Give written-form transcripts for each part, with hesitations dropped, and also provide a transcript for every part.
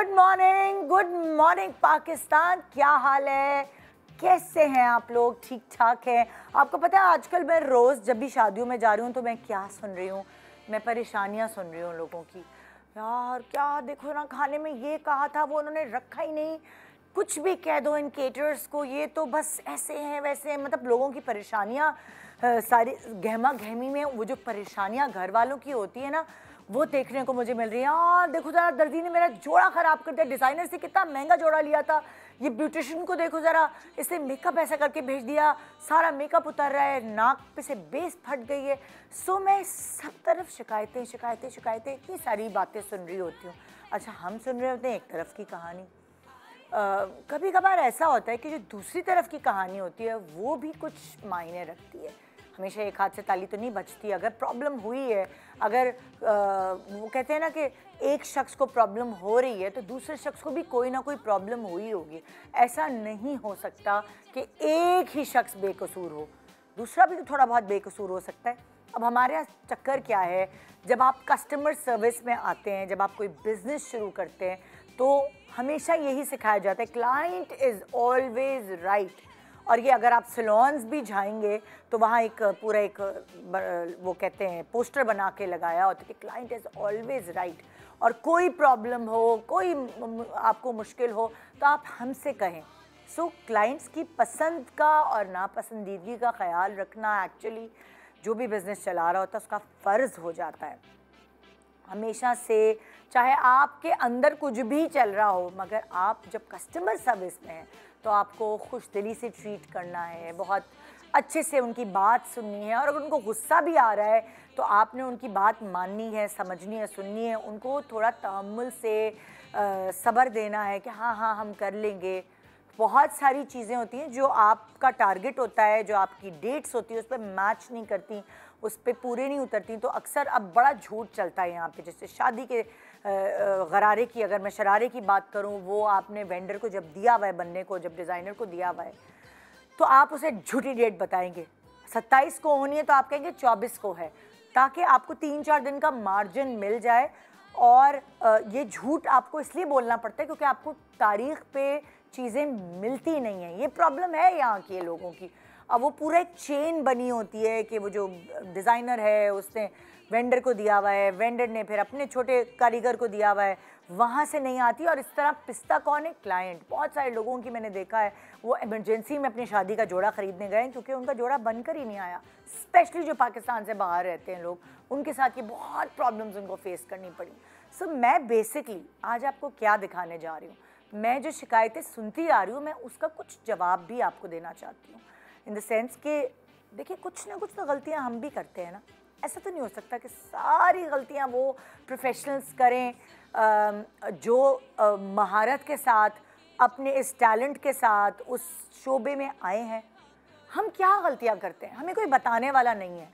Good morning Pakistan. क्या हाल है, कैसे हैं आप लोग? ठीक ठाक हैं? आपको पता है आजकल मैं रोज़ जब भी शादियों में जा रही हूँ तो मैं क्या सुन रही हूँ? मैं परेशानियाँ सुन रही हूँ लोगों की। यार क्या देखो ना, खाने में ये कहा था वो उन्होंने रखा ही नहीं, कुछ भी कह दो इन केटरर्स को, ये तो बस ऐसे हैं वैसे हैं। मतलब लोगों की परेशानियाँ सारी गहमा गहमी में वो जो परेशानियाँ घर वालों की होती है ना, वो देखने को मुझे मिल रही है। यार देखो ज़रा, दर्जी ने मेरा जोड़ा ख़राब कर दिया, डिज़ाइनर से कितना महंगा जोड़ा लिया था, ये ब्यूटिशियन को देखो ज़रा, इसे मेकअप ऐसा करके भेज दिया, सारा मेकअप उतर रहा है, नाक पे से बेस फट गई है। सो मैं सब तरफ शिकायतें शिकायतें शिकायतें, इतनी सारी बातें सुन रही होती हूँ। अच्छा, हम सुन रहे होते हैं एक तरफ की कहानी, कभी कभार ऐसा होता है कि जो दूसरी तरफ की कहानी होती है वो भी कुछ मायने रखती है। हमेशा एक हाथ से ताली तो नहीं बजती। अगर प्रॉब्लम हुई है, अगर वो कहते हैं ना कि एक शख्स को प्रॉब्लम हो रही है तो दूसरे शख्स को भी कोई ना कोई प्रॉब्लम हुई होगी। ऐसा नहीं हो सकता कि एक ही शख्स बेकसूर हो, दूसरा भी तो थोड़ा बहुत बेकसूर हो सकता है। अब हमारे यहाँ चक्कर क्या है, जब आप कस्टमर सर्विस में आते हैं, जब आप कोई बिजनेस शुरू करते हैं तो हमेशा यही सिखाया जाता है, क्लाइंट इज़ ऑलवेज राइट। और ये अगर आप सैलून्स भी जाएंगे तो वहाँ एक पूरा एक वो कहते हैं पोस्टर बना के लगाया होता है कि क्लाइंट इज़ ऑलवेज राइट। और कोई प्रॉब्लम हो, कोई आपको मुश्किल हो तो आप हमसे कहें। सो क्लाइंट्स की पसंद का और नापसंदीदगी का ख्याल रखना एक्चुअली जो भी बिज़नेस चला रहा होता है उसका फ़र्ज़ हो जाता है हमेशा से। चाहे आपके अंदर कुछ भी चल रहा हो, मगर आप जब कस्टमर सर्विस में हैं तो आपको खुश दिली से ट्रीट करना है, बहुत अच्छे से उनकी बात सुननी है। और अगर उनको गुस्सा भी आ रहा है तो आपने उनकी बात माननी है, समझनी है, सुननी है, उनको थोड़ा तहम्मुल से सब्र देना है कि हाँ हाँ हम कर लेंगे। बहुत सारी चीज़ें होती हैं जो आपका टारगेट होता है, जो आपकी डेट्स होती है उस पर मैच नहीं करती, उस पर पूरे नहीं उतरती, तो अक्सर अब बड़ा झूठ चलता है यहाँ पे। जैसे शादी के गरारे की, अगर मैं शरारे की बात करूँ, वो आपने वेंडर को जब दिया हुआ है बनने को, जब डिज़ाइनर को दिया हुआ है तो आप उसे झूठी डेट बताएंगे। 27 को होनी है तो आप कहेंगे 24 को है, ताकि आपको 3-4 दिन का मार्जिन मिल जाए। और ये झूठ आपको इसलिए बोलना पड़ता है क्योंकि आपको तारीख पे चीज़ें मिलती नहीं हैं। ये प्रॉब्लम है यहाँ के लोगों की। अब वो पूरा एक चेन बनी होती है कि वो जो डिज़ाइनर है उसने वेंडर को दिया हुआ है, वेंडर ने फिर अपने छोटे कारीगर को दिया हुआ है, वहाँ से नहीं आती। और इस तरह पिसता कौन है? क्लाइंट। बहुत सारे लोगों की मैंने देखा है वो इमरजेंसी में अपनी शादी का जोड़ा ख़रीदने गए क्योंकि उनका जोड़ा बनकर ही नहीं आया। स्पेशली जो पाकिस्तान से बाहर रहते हैं लोग, उनके साथ ये बहुत प्रॉब्लम्स उनको फेस करनी पड़ी। सो मैं बेसिकली आज आपको क्या दिखाने जा रही हूँ, मैं जो शिकायतें सुनती आ रही हूँ मैं उसका कुछ जवाब भी आपको देना चाहती हूँ। इन द सेंस कि देखिए, कुछ ना कुछ तो गलतियाँ हम भी करते हैं ना। ऐसा तो नहीं हो सकता कि सारी गलतियाँ वो प्रोफेशनल्स करें जो महारत के साथ, अपने इस टैलेंट के साथ उस शोबे में आए हैं। हम क्या गलतियाँ करते हैं, हमें कोई बताने वाला नहीं है।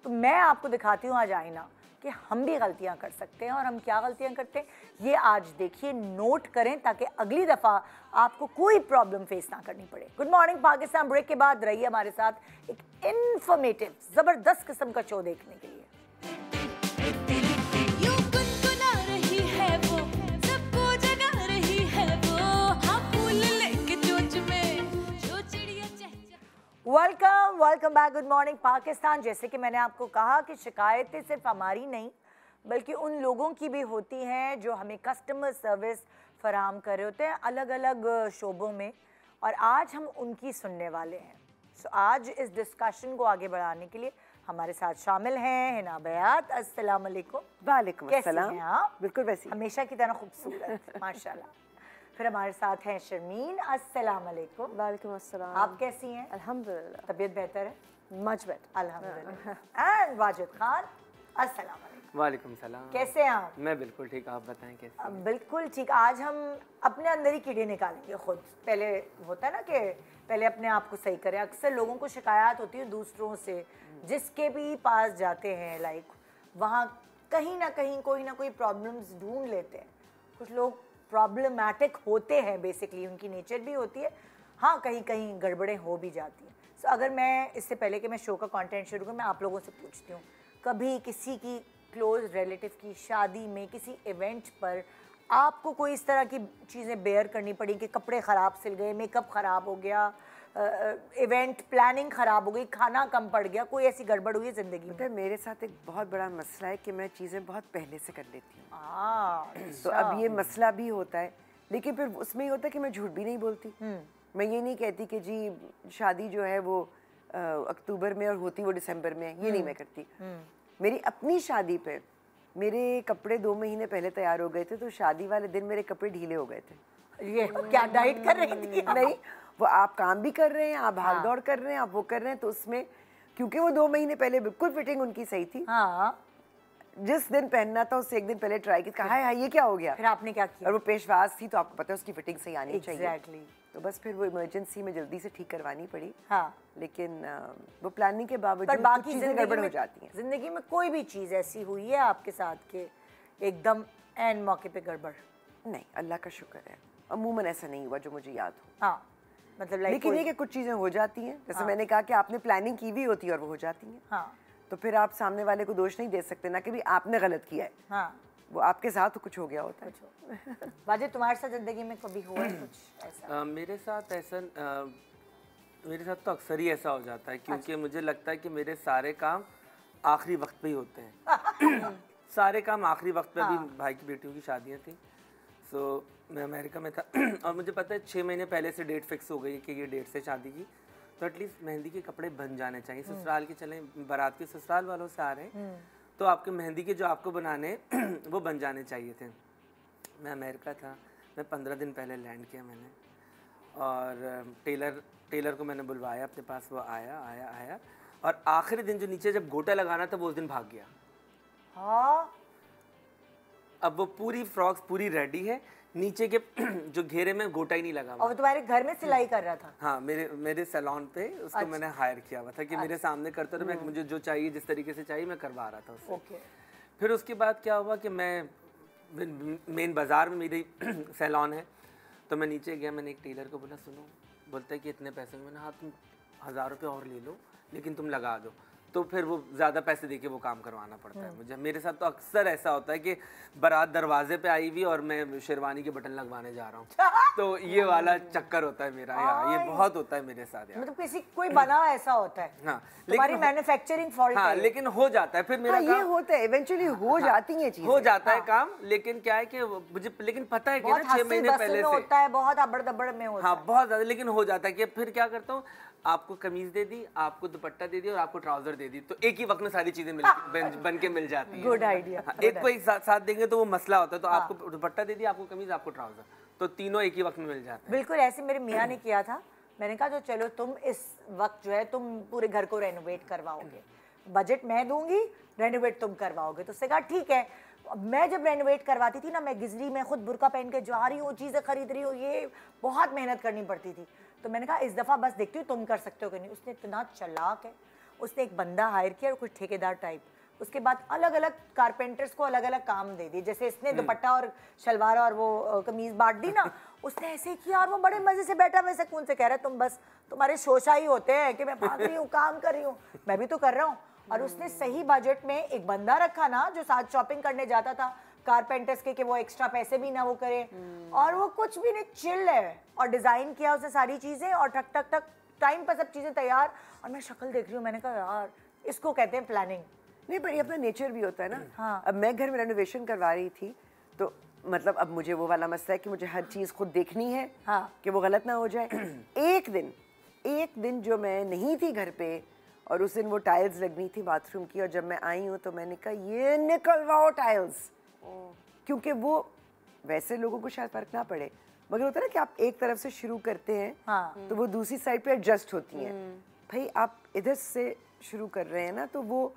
तो मैं आपको दिखाती हूँ आज आईना कि हम भी गलतियाँ कर सकते हैं। और हम क्या गलतियाँ करते हैं ये आज देखिए, नोट करें ताकि अगली दफ़ा आपको कोई प्रॉब्लम फेस ना करनी पड़े। गुड मॉर्निंग पाकिस्तान ब्रेक के बाद रहिए हमारे साथ एक इन्फॉर्मेटिव ज़बरदस्त किस्म का शो देखने के लिए। Welcome back. Good morning Pakistan. जैसे कि मैंने आपको कहा कि शिकायतें सिर्फ हमारी नहीं बल्कि उन लोगों की भी होती हैं जो हमें कस्टमर सर्विस फराहम कर रहे होते हैं अलग अलग शोबों में, और आज हम उनकी सुनने वाले हैं। सो आज इस डिस्कशन को आगे बढ़ाने के लिए हमारे साथ शामिल हैं हिना बयात। अस्सलाम वालेकुम। वालेकुम अस्सलाम। कैसी हैं आप? बिल्कुल वैसी, हमेशा की तरह खूबसूरत माशाल्लाह। फिर हमारे साथ हैं शर्मीन। अस्सलाम वालेकुम। वालेकुम अस्सलाम। आप कैसी हैं? अल्हम्दुलिल्लाह, तबीयत बेहतर है? Much better. अल्हम्दुलिल्लाह। एंड वाजिद खान। अस्सलाम वालेकुम। वालेकुम सलाम। कैसे हैं आप? मैं बिल्कुल ठीक, आप बताएं कैसे हैं? बिल्कुल ठीक। आज हम अपने अंदर ही कीड़े निकालेंगे खुद। पहले होता है ना कि पहले अपने आप को सही करें। अक्सर लोगों को शिकायत होती है दूसरों से, जिसके भी पास जाते हैं लाइक वहाँ कहीं ना कहीं कोई ना कोई प्रॉब्लम्स ढूंढ लेते हैं। कुछ लोग प्रॉब्लमैटिक होते हैं, बेसिकली उनकी नेचर भी होती है। हाँ, कहीं कहीं गड़बड़ें हो भी जाती हैं। सो अगर मैं इससे पहले कि मैं शो का कंटेंट शुरू करूँ, मैं आप लोगों से पूछती हूँ, कभी किसी की क्लोज रिलेटिव की शादी में, किसी इवेंट पर आपको कोई इस तरह की चीज़ें बेयर करनी पड़ी कि कपड़े ख़राब सिल गए, मेकअप ख़राब हो गया, इवेंट प्लानिंग ख़राब हो गई, खाना कम पड़ गया, कोई ऐसी गड़बड़ हुई है ज़िंदगी में? मेरे साथ एक बहुत बड़ा मसला है कि मैं चीज़ें बहुत पहले से कर लेती हूँ। तो अच्छा। अब ये मसला भी होता है, लेकिन फिर उसमें ये होता है कि मैं झूठ भी नहीं बोलती। मैं ये नहीं कहती कि जी शादी जो है वो अक्टूबर में और होती वो दिसंबर में, ये नहीं मैं करती। मेरी अपनी शादी पे मेरे कपड़े 2 महीने पहले तैयार हो गए थे, तो शादी वाले दिन मेरे कपड़े ढीले हो गए थे। ये क्या डाइट कर रही थी? नहीं, वो आप काम भी कर रहे हैं, आप भाग दौड़ कर रहे हैं, आप वो कर रहे हैं, तो उसमें क्योंकि वो 2 महीने पहले बिल्कुल फिटिंग उनकी सही थी, हाँ, जिस दिन पहनना था उससे एक दिन पहले ट्राई की, कहा हाय ये क्या हो गया। फिर आपने क्या किया? और वो पेशवाज थी, तो आपको पता है उसकी फिटिंग सही आनी चाहिए। एग्जैक्टली। तो बस फिर वो इमरजेंसी में जल्दी से ठीक करवानी पड़ी। हाँ, लेकिन वो प्लानिंग के पर बावजूद बाकी कुछ चीजें गड़बड़ हो जाती हैं। जिंदगी में कोई भी चीज़ ऐसी हुई है आपके साथ के एकदम एन मौके पे गड़बड़? नहीं, अल्लाह का शुक्र है, अमूमन ऐसा नहीं हुआ जो मुझे याद हो। हाँ, मतलब लेकिन ये कि कुछ चीजें हो जाती हैं, जैसे मैंने कहा कि आपने प्लानिंग की हुई होती है और वो हो जाती हैं। हाँ, तो फिर आप सामने वाले को दोष नहीं दे सकते ना कि भी आपने गलत किया है। हाँ, वो आपके साथ तो कुछ हो गया होता है। वाजिद तुम्हारे साथ जिंदगी में कभी हुआ है कुछ ऐसा? मेरे साथ ऐसा मेरे साथ तो अक्सर ही ऐसा हो जाता है, क्योंकि मुझे लगता है कि मेरे सारे काम आखिरी वक्त पे ही होते हैं। सारे काम आखिरी वक्त पे। अभी भाई की बेटियों की शादियां थी, सो मैं अमेरिका में था और मुझे पता है 6 महीने पहले से डेट फिक्स हो गई कि ये डेट से शादी की, तो एटलीस्ट मेहंदी के कपड़े बन जाने चाहिए। ससुराल के चले, बारात के ससुराल वालों से आ रहे हैं, तो आपके मेहंदी के जो आपको बनाने वो बन जाने चाहिए थे। मैं अमेरिका था, मैं 15 दिन पहले लैंड किया मैंने, और टेलर को मैंने बुलवाया अपने पास, वो आया और आखिरी दिन जो नीचे जब गोटा लगाना था वो उस दिन भाग गया। हाँ, अब वो पूरी फ्रॉक्स पूरी रेडी है, नीचे के जो घेरे में गोटा ही नहीं लगा हुआ। और वो तुम्हारे घर में सिलाई कर रहा था? हाँ, मेरे सैलून पे उसको मैंने हायर किया हुआ था कि मेरे सामने करता रहे, मैं मुझे जो चाहिए जिस तरीके से चाहिए मैं करवा रहा था उससे। ओके। फिर उसके बाद क्या हुआ कि मैं मेन बाज़ार में मेरी सैलून है, तो मैं नीचे गया, मैंने एक टेलर को बोला सुनो, बोलता है कि इतने पैसे में। मैंने हाँ तुम 1000 रुपये और ले लो, लेकिन तुम लगा दो। तो फिर वो ज़्यादा पैसे देके वो काम करवाना पड़ता है मुझे। मेरे साथ तो अक्सर ऐसा होता है कि बारात दरवाजे पे आई हुई और मैं शेरवानी के बटन लगवाने जा रहा हूँ, तो ये वाला चक्कर होता है मेरा यार, ये बहुत होता है मेरे साथ यार। मतलब किसी कोई बना ऐसा होता है? हाँ, तुम्हारी मैन्युफैक्चरिंग फॉल्ट हाँ, है। लेकिन हो जाता है फिर मेरा ये होता है, इवेंचुअली हो जाती हैं चीजें, हो जाता है काम। लेकिन क्या है कि मुझे लेकिन पता है कि ना 6 महीने पहले से होता है, बहुत अबड़ दबड़ में होता है। हाँ, बहुत ज्यादा। लेकिन हो जाता है कि फिर क्या करता हूँ, आपको कमीज दे दी, आपको दुपट्टा दे दिया और आपको ट्राउजर दे दी, तो एक ही वक्त में सारी चीजें बन के मिल जाती है। Good idea. एक को एक साथ देंगे तो वो मसला होता है, तो आपको दुपट्टा दे दिया, आपको कमीज, आपको ट्राउजर, तो तीनों एक ही वक्त में मिल जाते हैं। बिल्कुल ऐसे मेरे मियाँ ने किया था। मैंने कहा तो चलो तुम इस वक्त जो है तुम पूरे घर को रेनोवेट करवाओगे, बजट मैं दूंगी, रेनोवेट तुम करवाओगे। तो उसने कहा ठीक है। मैं जब रेनोवेट करवाती थी ना, मैं गिजरी में खुद बुर्का पहन के जा रही हूँ, चीज़ें खरीद रही हूँ, ये बहुत मेहनत करनी पड़ती थी। तो मैंने कहा इस दफ़ा बस देखती हूँ तुम कर सकते हो कि नहीं। उसने इतना चालाक है, उसने एक बंदा हायर किया, कुछ ठेकेदार टाइप। उसके बाद अलग अलग कारपेंटर्स को अलग अलग काम दे दिए। जैसे इसने दुपट्टा और शलवार और वो कमीज बांट दी ना, उसने ऐसे ही किया और वो बड़े मजे से बैठा हुआ सुकून से कह रहा है तुम बस, तुम्हारे शोशा ही होते हैं कि मैं भाग रही हूँ, काम कर रही हूँ, मैं भी तो कर रहा हूँ। और उसने सही बजट में एक बंदा रखा ना जो साथ शॉपिंग करने जाता था कारपेंटर्स के, कि वो एक्स्ट्रा पैसे भी ना वो करे, और वो कुछ भी नहीं, चिल है। और डिजाइन किया उसने सारी चीजें, और टक टक टक टाइम पर सब चीजें तैयार। और मैं शक्ल देख रही हूँ, मैंने कहा यार इसको कहते हैं प्लानिंग। नहीं, पर ये अपना नेचर भी होता है ना। हाँ। अब मैं घर में रेनोवेशन करवा रही थी, तो मतलब अब मुझे वो वाला मसला है कि मुझे हर चीज़ खुद देखनी है। हाँ। कि वो गलत ना हो जाए। एक दिन जो मैं नहीं थी घर पे, और उस दिन वो टाइल्स लगनी थी बाथरूम की, और जब मैं आई हूँ तो मैंने कहा ये निकलवाओ टाइल्स, क्योंकि वो वैसे लोगों को शायद फर्क ना पड़े, मगर होता है ना कि आप एक तरफ से शुरू करते हैं। हाँ। तो वो दूसरी साइड पे एडजस्ट होती हैं। भाई आप इधर से शुरू कर रहे हैं ना, तो वो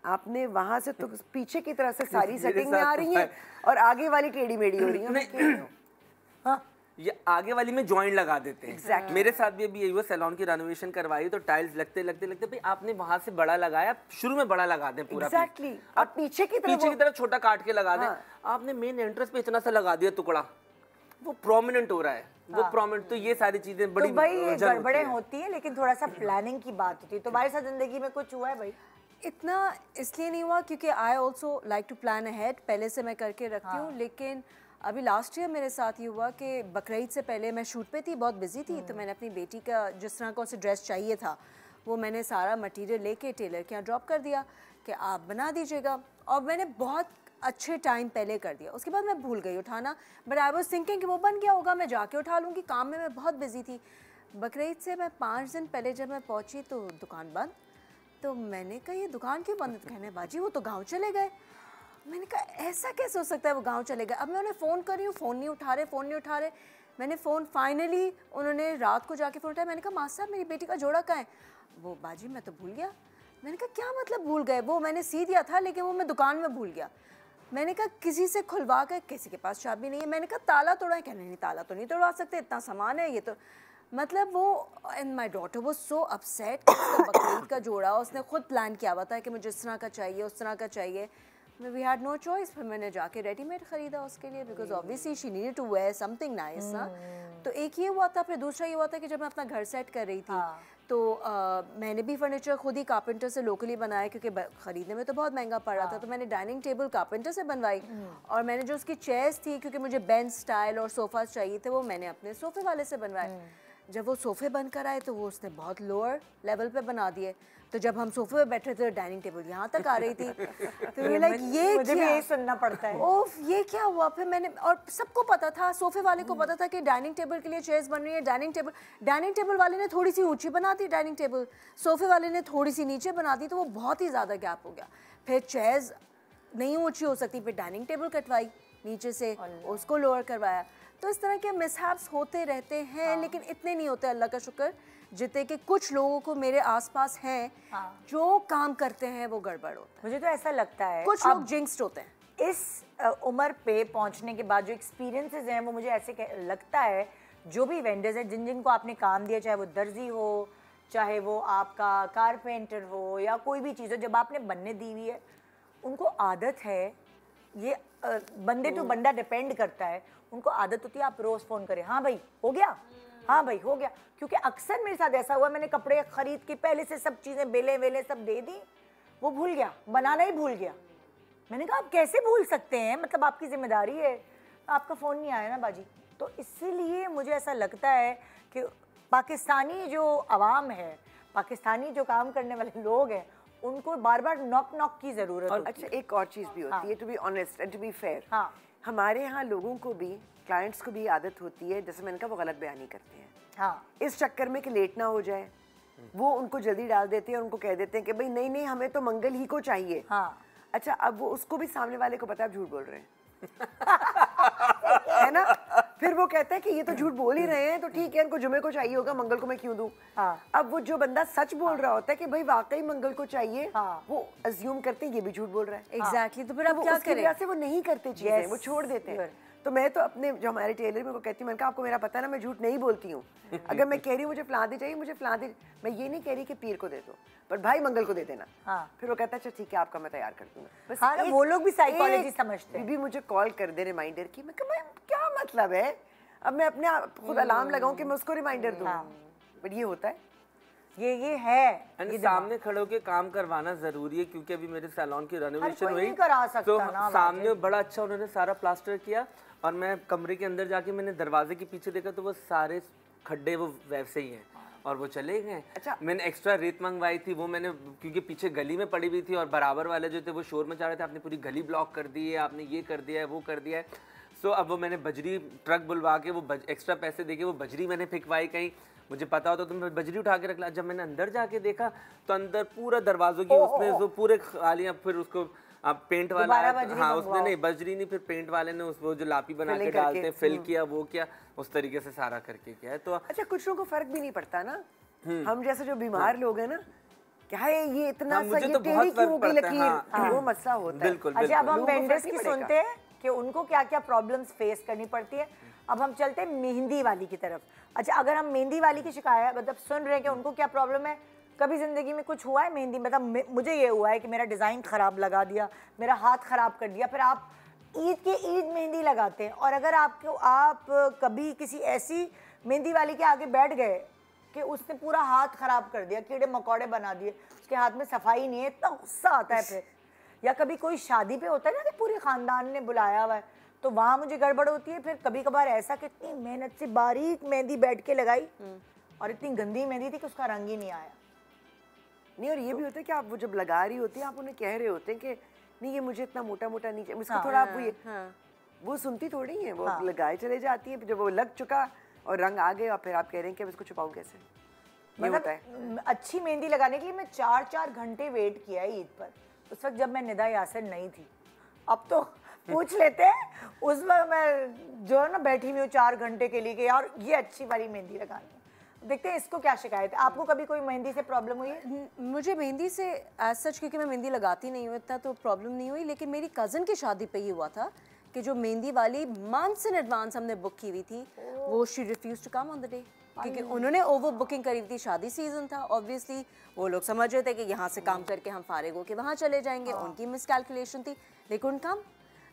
आपने वहां से तो पीछे की तरफ से सारी सेटिंग में आ रही है, और आगे वाली टेढ़ी मेढ़ी हो रही है। हाँ, ये आगे वाली में जॉइंट लगा देते हैं। Exactly. मेरे साथ भी अभी यही हुआ, सैलून की रेनोवेशन करवाई तो टाइल्स लगते भाई आपने वहां से बड़ा लगाया, शुरू में बड़ा लगा दें पूरा। Exactly. आप पीछे की तरफ छोटा काट के लगा दें। आपने मेन एंट्रेंस पे इतना सा लगा दिया टुकड़ा, वो प्रोमिनेंट हो रहा है, वो प्रोमिनेंट। तो ये सारी चीजें बड़ी तो भाई ये गड़बड़ें होती है, लेकिन थोड़ा सा प्लानिंग की बात होती है। तुम्हारे साथ जिंदगी में कुछ हुआ है भाई? इतना इसलिए नहीं हुआ क्योंकि I also like to plan ahead, पहले से मैं करके रखती हूँ। लेकिन अभी लास्ट ईयर मेरे साथ ये हुआ कि बकरीद से पहले मैं शूट पे थी, बहुत बिजी थी, तो मैंने अपनी बेटी का जिस तरह का उसे ड्रेस चाहिए था वो मैंने सारा मटेरियल लेके टेलर के यहाँ ड्रॉप कर दिया कि आप बना दीजिएगा, और मैंने बहुत अच्छे टाइम पहले कर दिया। उसके बाद मैं भूल गई उठाना, बट आई वाज थिंकिंग कि वो बन गया होगा, मैं जाके उठा लूँगी, काम में मैं बहुत बिजी थी। बकरीद से मैं 5 दिन पहले जब मैं पहुँची तो दुकान बंद। तो मैंने कहा ये दुकान क्यों बंद? कहने बाजी वो तो गाँव चले गए। मैंने कहा ऐसा कैसे हो सकता है, वो गाँव चले गए। अब मैं उन्हें फ़ोन कर रही हूँ, फ़ोन नहीं उठा रहे। मैंने फ़ोन फाइनली उन्होंने रात को जाके फ़ोन उठाया। मैंने कहा मास्टर साहब मेरी बेटी का जोड़ा कहाँ है? वो बाजी मैं तो भूल गया। मैंने कहा क्या मतलब भूल गए? वो मैंने सी दिया था लेकिन वो मैं दुकान में भूल गया। मैंने कहा किसी से खुलवा कर, किसी के पास चाबी नहीं है। मैंने कहा ताला तोड़ा है? कहने नहीं ताला तो नहीं तोड़वा सकते, इतना सामान है ये तो। मतलब वो, एंड माई डॉटर वो सो अपसेट। बकरीद का जोड़ा उसने खुद प्लान किया हुआ था कि मुझे इस तरह का चाहिए, उस तरह का चाहिए। वी हैड नो चॉइस, फिर मैंने जाके रेडीमेड ख़रीदा उसके लिए, because obviously she needed to wear something nice ना। तो एक ये हुआ था। फिर दूसरा ये हुआ था कि जब मैं अपना घर सेट कर रही थी तो मैंने भी फर्नीचर खुद ही कारपेंटर से लोकली बनाया, क्योंकि ख़रीदने में तो बहुत महंगा पड़ रहा था। तो मैंने डाइनिंग टेबल कारपेंटर से बनवाई, और मैंने जो उसकी चेयर्स थी, क्योंकि मुझे बेंच स्टाइल और सोफ़ा चाहिए थे, वो मैंने अपने सोफ़े वाले से बनवाए। जब वो सोफ़े बनकर आए तो वो उसने बहुत लोअर लेवल पे बना दिए। तो जब हम सोफे पे बैठे थे डाइनिंग टेबल यहाँ तक आ रही थी, तो ये लाइक ये मुझे भी यही सुनना पड़ता है। ओफ ये क्या हुआ? फिर मैंने, और सबको पता था, सोफे वाले को पता था कि डाइनिंग टेबल के लिए चेयर्स बन रही है। डाइनिंग टेबल वाले ने थोड़ी सी ऊंची बना दी डाइनिंग टेबल, सोफे वाले ने थोड़ी सी नीचे बना दी, तो वो बहुत ही ज़्यादा गैप हो गया। फिर चेयर्स नहीं ऊँची हो सकती, फिर डाइनिंग टेबल कटवाई नीचे से, उसको लोअर करवाया। तो इस तरह के मिसहैप्स होते रहते हैं, लेकिन इतने नहीं होते, अल्लाह का शुक्र, जितने कि कुछ लोगों को मेरे आसपास हैं जो काम करते हैं वो गड़बड़ होता है। मुझे तो ऐसा लगता है कुछ लोग जिंक्स्ड होते हैं। इस उम्र पे पहुंचने के बाद जो एक्सपीरियंसेस हैं वो मुझे ऐसे लगता है, जो भी वेंडर्स हैं जिनको आपने काम दिया, चाहे वो दर्जी हो, चाहे वो आपका कारपेंटर हो, या कोई भी चीज़ हो, जब आपने बनने दी हुई है उनको आदत है, ये बंदे टू बंदा डिपेंड करता है, उनको आदत होती है आप रोज़ फ़ोन करें, हाँ भाई हो गया, हाँ भाई हो गया। क्योंकि अक्सर मेरे साथ ऐसा हुआ, मैंने कपड़े खरीद के पहले से सब चीज़ें बेले वेले सब दे दी, वो भूल गया, बनाना ही भूल गया। मैंने कहा आप कैसे भूल सकते हैं, मतलब आपकी जिम्मेदारी है, आपका फ़ोन नहीं आया ना बाजी। तो इसीलिए मुझे ऐसा लगता है कि पाकिस्तानी जो आवाम है, पाकिस्तानी जो काम करने वाले लोग हैं, उनको बार बार नॉक की ज़रूरत होती है। अच्छा एक और चीज़ भी होती है, to be honest and to be fair, हाँ, हमारे यहाँ लोगों को भी, क्लाइंट्स को भी आदत होती है, जैसे मैंने कहा वो गलत बयानी करते हैं। हाँ, इस चक्कर में कि लेट ना हो जाए, वो उनको जल्दी डाल देते हैं, उनको कह देते हैं कि भाई नहीं नहीं हमें तो मंगल ही को चाहिए। हाँ। अच्छा अब वो उसको भी सामने वाले को पता है आप झूठ बोल रहे हैं है ना, फिर वो कहता है कि ये तो झूठ बोल ही रहे हैं, तो ठीक है इनको जुमे को चाहिए होगा, मंगल को मैं क्यों दूं। हाँ। अब वो जो बंदा सच बोल रहा होता है कि भाई वाकई मंगल को चाहिए, हाँ। वो अज्यूम करते हैं ये भी झूठ बोल रहा है। एग्जैक्टली, तो फिर अब वो क्या उसकी करें? वजह से वो नहीं करते चीजें, Yes. वो छोड़ देते हैं। तो मैं तो अपने जो हमारे टेलर में वो कहती हूँ, मैंने कहा आपको मेरा पता है ना, मैं झूठ नहीं बोलती हूँ। अगर मैं कह रही हूँ मुझे फलां दे चाहिए, मुझे फलां दे, मैं ये नहीं कह रही कि पीर को दे दो, पर भाई मंगल को दे देना। हाँ। फिर वो कहता है अच्छा ठीक है आपका मैं तैयार कर दूंगा। बस हाँ ना, वो लोग भी साइकोलॉजी समझते हैं। बीबी मुझे कॉल कर दे रिमाइंडर की, मैं कहा भाई क्या मतलब है, अब मैं अपने आप खुद अलार्म लगाऊं कि मैं उसको रिमाइंडर दूं। बट ये होता है, ये है, ये सामने खड़े होकर काम करवाना जरूरी है, क्योंकि अभी मेरे सैलून की रेनोवेशन हुई तो सामने बड़ा अच्छा उन्होंने सारा प्लास्टर किया, और मैं कमरे के अंदर जाके मैंने दरवाजे के पीछे देखा तो वो सारे खड्डे वो वैसे ही हैं, और वो चले गए। अच्छा। मैंने एक्स्ट्रा रेत मंगवाई थी, वो मैंने क्योंकि पीछे गली में पड़ी हुई थी और बराबर वाले जो थे वो शोर मचा रहे थे, आपने पूरी गली ब्लॉक कर दी है, आपने ये कर दिया है, वो कर दिया है। सो अब वो मैंने बजरी ट्रक बुलवा के वो एक्स्ट्रा पैसे देके वो बजरी मैंने फेंकवाई कहीं, मुझे पता होता तो मैं बजरी उठा के रख ला। जब मैंने अंदर जाके देखा तो अंदर पूरा दरवाजों की उसने जो पूरे खाली, फिर उसको आप पेंट वाला, हाँ उसने नहीं बजरी नहीं, फिर पेंट वाले ने उस वो जो लापी बना के डालते हैं फिल किया, वो किया, उस तरीके से सारा करके किया है। तो अच्छा कुछ लोगों को फर्क भी नहीं पड़ता ना, हम जैसे जो बीमार लोग हैं ना, क्या है ये इतना सा ये टेढ़ी क्यों हो गई लकीर, वो मसला होता है। बिल्कुल। अच्छा अब हम वेंडर्स की सुनते हैं कि उनको क्या क्या प्रॉब्लम्स फेस करनी पड़ती है। अब हम चलते हैं मेहंदी वाली की तरफ। अच्छा अगर हम मेहंदी वाली की शिकायत मतलब सुन रहे हैं कि उनको क्या प्रॉब्लम है, कभी ज़िंदगी में कुछ हुआ है मेहंदी, मतलब मुझे ये हुआ है कि मेरा डिज़ाइन ख़राब लगा दिया, मेरा हाथ ख़राब कर दिया, फिर आप ईद के ईद मेहंदी लगाते हैं, और अगर आप कभी किसी ऐसी मेहंदी वाली के आगे बैठ गए कि उसने पूरा हाथ ख़राब कर दिया, कीड़े मकोड़े बना दिए, उसके हाथ में सफाई नहीं है, इतना गुस्सा आता है फिर। या कभी कोई शादी पे होता है ना कि पूरे ख़ानदान ने बुलाया हुआ है, तो वहाँ मुझे गड़बड़ होती है। फिर कभी कभार ऐसा कि इतनी मेहनत से बारीक मेहंदी बैठ के लगाई और इतनी गंदी मेहंदी थी कि उसका रंग ही नहीं आया। नहीं, और ये भी होता है कि आप वो जब लगा रही होती हैं आप उन्हें कह रहे होते हैं कि नहीं ये मुझे इतना मोटा मोटा नहीं चाहिए, उसको थोड़ा आप वो सुनती थोड़ी है, वो लगाए चले जाती है। जब वो लग चुका और रंग आ गए और फिर आप कह रहे हैं कि अब इसको छुपाऊं कैसे। ये होता है। अच्छी मेहंदी लगाने के लिए मैं 4-4 घंटे वेट किया है ईद पर, उस वक्त जब मैं निदा यासिर नहीं थी। अब तो पूछ लेते हैं, उस वक्त मैं जो है ना बैठी हुई हूँ 4 घंटे के लिए कि यार ये अच्छी वाली मेहंदी लगानी है। देखते हैं इसको क्या शिकायत है। आपको कभी कोई मेहंदी से प्रॉब्लम हुई है? मुझे मेहंदी से एज सच, क्योंकि मैं मेहंदी लगाती नहीं हूँ इतना, तो प्रॉब्लम नहीं हुई। लेकिन मेरी कज़न की शादी पे ही हुआ था कि जो मेहंदी वाली मंथ्स इन एडवांस हमने बुक की हुई थी, वो she refuse to come on the day, क्योंकि उन्होंने ओवर बुकिंग करी थी। शादी सीजन था, ऑब्वियसली वो लोग समझ रहे थे कि यहाँ से काम करके हम फारिग होके वहाँ चले जाएंगे। उनकी मिसकैलकुलेशन थी, दे कुडंट कम।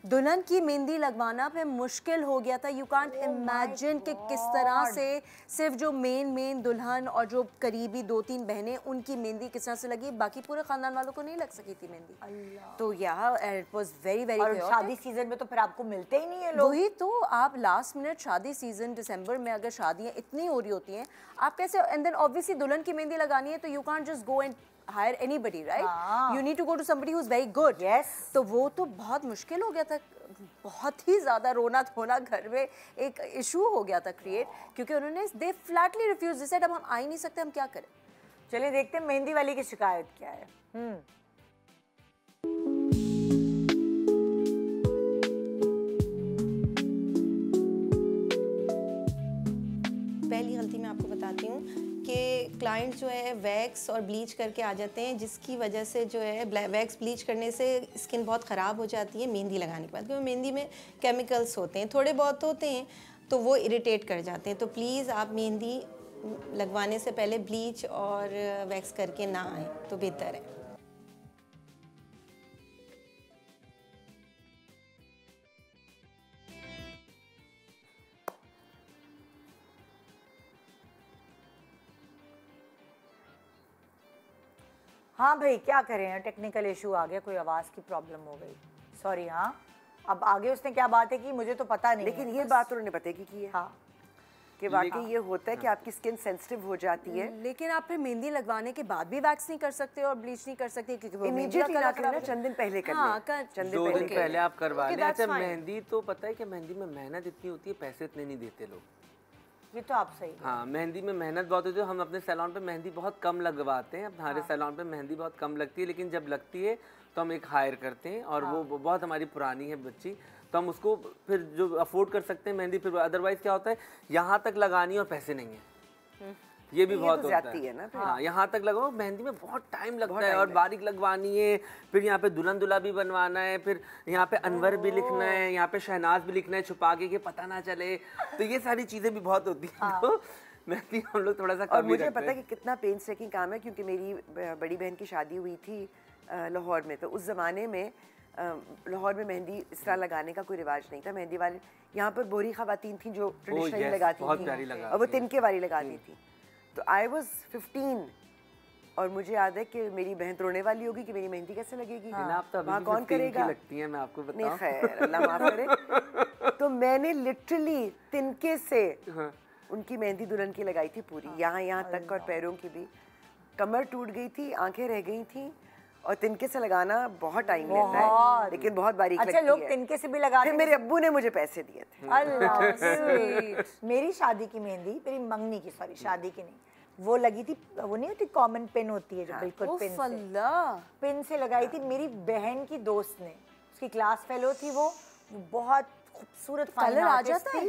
दुल्हन की मेहंदी लगवाना फिर मुश्किल हो गया था। यू कांट इमेजिन कि किस तरह से सिर्फ जो मेन दुल्हन और जो करीबी 2-3 बहनें, उनकी मेहंदी किस तरह से लगी, बाकी पूरे खानदान वालों को नहीं लग सकी थी मेहंदी। तो यहाँ इट वाज वेरी वेरी। शादी सीजन में तो फिर आपको मिलते ही नहीं है लोग। वही तो, आप लास्ट मिनट शादी सीजन दिसंबर में अगर शादियाँ इतनी हो रही होती हैं, आप कैसे, एंड देन ऑब्वियसली दुल्हन की मेहंदी लगानी है तो you can't just go and hire anybody, right? You need to go to somebody who's very good. Yes. तो वो तो बहुत मुश्किल हो गया था, बहुत ही ज़्यादा रोना धोना घर में एक इशू हो गया था क्रिएट, क्योंकि उन्होंने दे फ्लैटली रिफ्यूज, दे सेड अब हम आ ही नहीं सकते, हम क्या करें। चलिए देखते हैं मेहंदी वाली की शिकायत क्या है। पहली गलती मैं आपको बताती हूँ कि क्लाइंट जो है वैक्स और ब्लीच करके आ जाते हैं, जिसकी वजह से जो है वैक्स ब्लीच करने से स्किन बहुत ख़राब हो जाती है मेहंदी लगाने के बाद, क्योंकि मेहंदी में केमिकल्स होते हैं, थोड़े बहुत होते हैं, तो वो इरिटेट कर जाते हैं। तो प्लीज़ आप मेहंदी लगवाने से पहले ब्लीच और वैक्स करके ना आएँ तो बेहतर है। हाँ भाई क्या करें, टेक्निकल इशू आ गया, कोई आवाज़ की प्रॉब्लम हो गई, सॉरी। हाँ अब आगे उसने क्या बात है कि मुझे तो पता नहीं लेकिन है। ये बात उन्होंने पता की है। हाँ कि वाकई ये होता है कि आपकी स्किन सेंसिटिव हो जाती है। लेकिन आप फिर मेहंदी लगवाने के बाद भी वैक्स नहीं कर सकते और ब्लीच नहीं कर सकते, क्योंकि वो इमीडिएटली ना करें, चंद दिन पहले कर लें। चंद दिन 2 दिन पहले आप करवा लें। अच्छा, fine. मेहंदी तो पता है कि मेहंदी में मेहनत इतनी होती है, पैसे इतने नहीं देते लोग। ये तो आप सही। हाँ, मेहंदी में मेहनत बहुत होती है। हम अपने सैलून पे मेहंदी बहुत कम लगवाते हैं, हमारे सैलून पे मेहंदी बहुत कम लगती है, लेकिन जब लगती है तो हम एक हायर करते हैं और वो बहुत हमारी पुरानी है बच्ची, तो हम उसको फिर जो अफोर्ड कर सकते हैं मेहंदी, फिर अदरवाइज क्या होता है यहाँ तक लगानी और पैसे नहीं है, ये भी बहुत होता है ना। हाँ, यहाँ तक लगाओ, मेहंदी में बहुत टाइम लगता है और बारीक लगवानी है, फिर यहाँ पे दुल्हन दूल्हा भी बनवाना है, फिर यहाँ पे अनवर भी लिखना है, यहाँ पे शहनाज भी लिखना है छुपा के पता ना चले, तो ये सारी चीजें भी बहुत होती हैं। तो मेहंदी हम लोग थोड़ा सा कम ही मुझे पता है कि कितना पेंस टेकिंग काम है, क्योंकि मेरी बड़ी बहन की शादी हुई थी लाहौर में, तो उस ज़माने में लाहौर में मेहंदी इस तरह लगाने का कोई रिवाज नहीं था। मेहंदी वाले यहाँ पर बोरी खवातीन थी जो ट्रेडिशनली लगाती थी और वो तिनके वाली लगाती थी। तो आई वॉज 15 और मुझे याद है कि मेरी बहन रोने वाली होगी कि मेरी मेहंदी कैसे लगेगी, वहाँ कौन करेगा। लगती है, मैं आपको बताऊं। नहीं खैर, अल्लाह माफ करे। तो मैंने लिटरली तिनके से उनकी मेहंदी दुल्हन की लगाई थी पूरी, यहाँ तक, और पैरों की भी। कमर टूट गई थी, आंखें रह गई थी, और तिनके से लगाना बहुत टाइम लेता है, लेकिन बहुत बारीक लगती है। अच्छा, लोग तिनके से भी लगाते हैं। मेरे अब्बू ने मुझे पैसे दिए थे। अल्लाह मेरी शादी की मेहंदी, मेरी मंगनी की, सॉरी शादी की नहीं, वो लगी थी, वो नहीं होती कॉमन पिन होती है जो बिल्कुल पिन से लगाई थी मेरी बहन की दोस्त ने, उसकी क्लास फेलो थी, वो बहुत खूबसूरत कलर आ जाता है,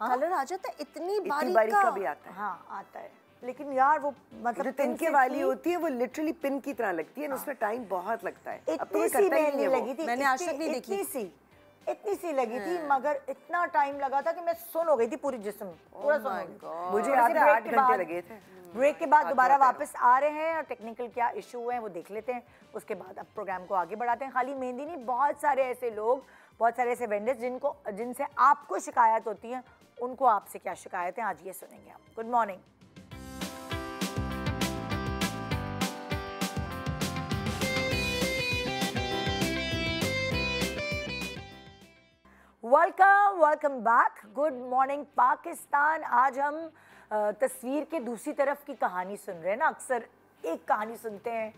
कलर आ जाता है, इतनी बारीक का भी आता है। हाँ आता है, लेकिन यार वो मतलब जो तिनके वाली होती है वो लिटरली पिन की तरह लगती है, उसमें टाइम बहुत लगता है। इतनी सी मेहंदी लगी थी, मैंने आज तक नहीं देखी। इतनी सी लगी थी, मगर इतना टाइम लगा था कि मैं सुन हो गई थी पूरी जिस्म, पूरा सुन हो गई। मुझे याद है 8 घंटे लगे थे। ब्रेक के बाद दोबारा वापस आ रहे हैं और टेक्निकल क्या इशू हुए हैं वो देख लेते हैं, उसके बाद अब प्रोग्राम को आगे बढ़ाते हैं। खाली मेहंदी नहीं, बहुत सारे ऐसे लोग, बहुत सारे ऐसे वेंडर्स जिनसे आपको शिकायत होती है, उनको आपसे क्या शिकायत है आज ये सुनेंगे हम। Good morning. Welcome back. Good morning Pakistan. आज हम तस्वीर के दूसरी तरफ की कहानी सुन रहे हैं ना। अक्सर एक कहानी सुनते हैं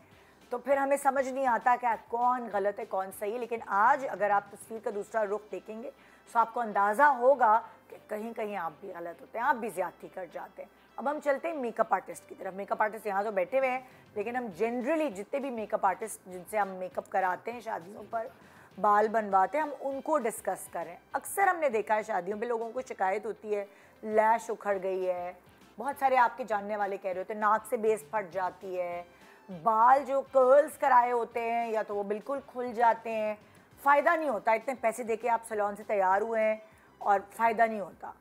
तो फिर हमें समझ नहीं आता क्या कौन गलत है कौन सही है, लेकिन आज अगर आप तस्वीर का दूसरा रुख देखेंगे तो आपको अंदाज़ा होगा कि कहीं कहीं आप भी गलत होते हैं, आप भी ज़्यादती कर जाते हैं। अब हम चलते हैं मेकअप आर्टिस्ट की तरफ। मेकअप आर्टिस्ट यहाँ तो बैठे हुए हैं, लेकिन हम जनरली जितने भी मेकअप आर्टिस्ट जिनसे हम मेकअप कराते हैं, शादियों पर बाल बनवाते हैं, हम उनको डिस्कस करें। अक्सर हमने देखा है शादियों पे लोगों को शिकायत होती है लैश उखड़ गई है, बहुत सारे आपके जानने वाले कह रहे होते हैं नाक से बेस फट जाती है, बाल जो कर्ल्स कराए होते हैं या तो वो बिल्कुल खुल जाते हैं, फ़ायदा नहीं होता। इतने पैसे देके आप सैलून से तैयार हुए हैं और फ़ायदा नहीं होता।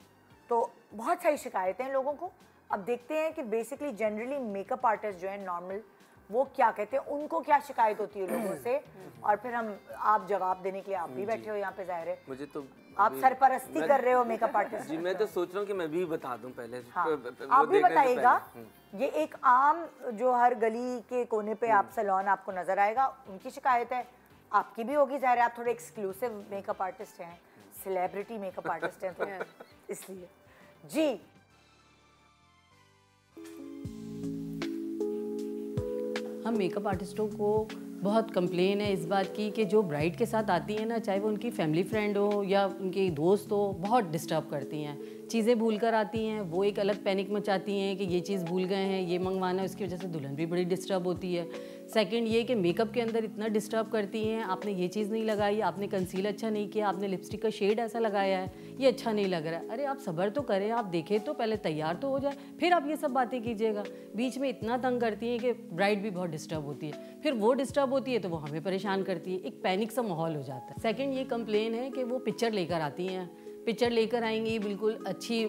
तो बहुत सारी शिकायतें हैं लोगों को। अब देखते हैं कि बेसिकली जनरली मेकअप आर्टिस्ट जो है नॉर्मल, वो क्या कहते हैं, उनको क्या शिकायत होती है लोगों से, और फिर हम आप जवाब देने के लिए आप भी बैठे हो यहाँ पे। जाहिर है मुझे तो आप सरपरस्ती कर रहे हो मेकअप आर्टिस्ट जी। मैं तो सोच रहा हूँ कि मैं भी बता दूं पहले। हाँ, वो आप भी देखने से बताइएगा। पहले। ये एक आम जो हर गली के कोने पे आप सैलून आपको नजर आएगा, उनकी शिकायत है, आपकी भी होगी। जाहिर है आप थोड़े एक्सक्लूसिव मेकअप आर्टिस्ट हैं, सेलिब्रिटी मेकअप आर्टिस्ट हैं, तो इसलिए जी। हम मेकअप आर्टिस्टों को बहुत कंप्लेन है इस बात की कि जो ब्राइड के साथ आती है ना, चाहे वो उनकी फैमिली फ्रेंड हो या उनकी दोस्त हो, बहुत डिस्टर्ब करती हैं। चीज़ें भूल कर आती हैं, वो एक अलग पैनिक मचाती हैं कि ये चीज़ भूल गए हैं, ये मंगवाना है, उसकी वजह से दुल्हन भी बड़ी डिस्टर्ब होती है। सेकंड ये कि मेकअप के अंदर इतना डिस्टर्ब करती हैं, आपने ये चीज़ नहीं लगाई, आपने कंसीलर अच्छा नहीं किया, आपने लिपस्टिक का शेड ऐसा लगाया है, ये अच्छा नहीं लग रहा है। अरे आप सब्र तो करें, आप देखें तो, पहले तैयार तो हो जाए, फिर आप ये सब बातें कीजिएगा। बीच में इतना तंग करती हैं कि ब्राइड भी बहुत डिस्टर्ब होती है, फिर वो डिस्टर्ब होती है तो वो हमें परेशान करती है, एक पैनिक सा माहौल हो जाता है। सेकंड ये कंप्लेन है कि वो पिक्चर लेकर आती हैं, पिक्चर लेकर आएंगी बिल्कुल अच्छी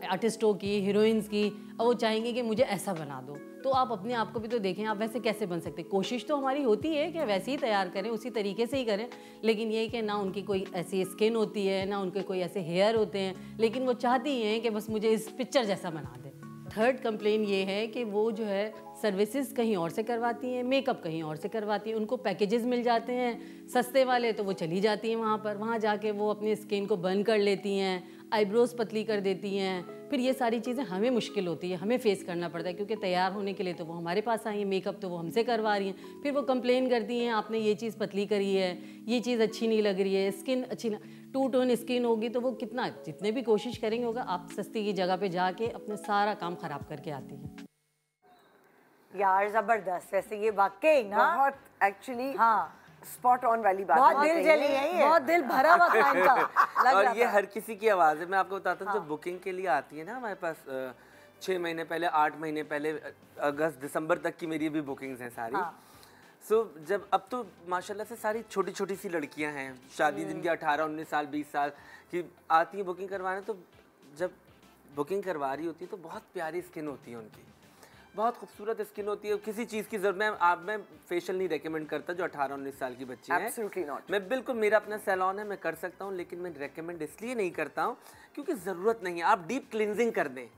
आर्टिस्टों की, हीरोइंस की, और वो चाहेंगे कि मुझे ऐसा बना दो। तो आप अपने आप को भी तो देखें, आप वैसे कैसे बन सकते। कोशिश तो हमारी होती है कि वैसे ही तैयार करें, उसी तरीके से ही करें, लेकिन ये कि ना उनकी कोई ऐसी स्किन होती है, ना उनके कोई ऐसे हेयर होते हैं, लेकिन वो चाहती हैं कि बस मुझे इस पिक्चर जैसा बना दें। थर्ड कंप्लेन ये है कि वो जो है सर्विसेज कहीं और से करवाती हैं, मेकअप कहीं और से करवाती हैं, उनको पैकेजेस मिल जाते हैं सस्ते वाले, तो वो चली जाती हैं वहाँ पर, वहाँ जाके वो अपनी स्किन को बर्न कर लेती हैं, आईब्रोज पतली कर देती हैं। फिर ये सारी चीज़ें हमें मुश्किल होती है, हमें फेस करना पड़ता है, क्योंकि तैयार होने के लिए तो वो हमारे पास आई हैं, मेकअप तो वो हमसे करवा रही हैं। फिर वो कंप्लेन करती हैं आपने ये चीज़ पतली करी है, ये चीज़ अच्छी नहीं लग रही है, स्किन अच्छी ना, टू टोन स्किन होगी तो वो कितना जितने भी कोशिश करेंगे होगा, आप सस्ती की जगह पे जाके अपने सारा काम ख़राब करके आती हैं। यार जबरदस्त, वैसे ये वाकई ना बहुत एक्चुअली हाँ स्पॉट ऑन वाली बात बहुत दिल जली है ये, बहुत दिल भरा हुआ था इनका लग और रहा ये था। हर किसी की आवाज़ है। मैं आपको बताता हूँ, जब बुकिंग के लिए आती है ना हमारे पास 6 महीने पहले, 8 महीने पहले, अगस्त दिसंबर तक की मेरी भी बुकिंग्स हैं सारी। सो जब अब तो माशाल्लाह से सारी छोटी छोटी सी लड़कियां हैं, शादी जिनकी 18, 19 साल, 20 साल की आती हैं बुकिंग करवाने, तो जब बुकिंग करवा रही होती है तो बहुत प्यारी स्किन होती है उनकी, बहुत खूबसूरत स्किन होती है। किसी चीज़ की जरूरत मैं फेशियल नहीं रेकमेंड करता जो 18-19 साल की बच्ची है। Absolutely not. मैं बिल्कुल, मेरा अपना सैलून है, मैं कर सकता हूँ, लेकिन मैं रेकमेंड इसलिए नहीं करता हूँ क्योंकि ज़रूरत नहीं है। आप डीप क्लिनजिंग कर दें,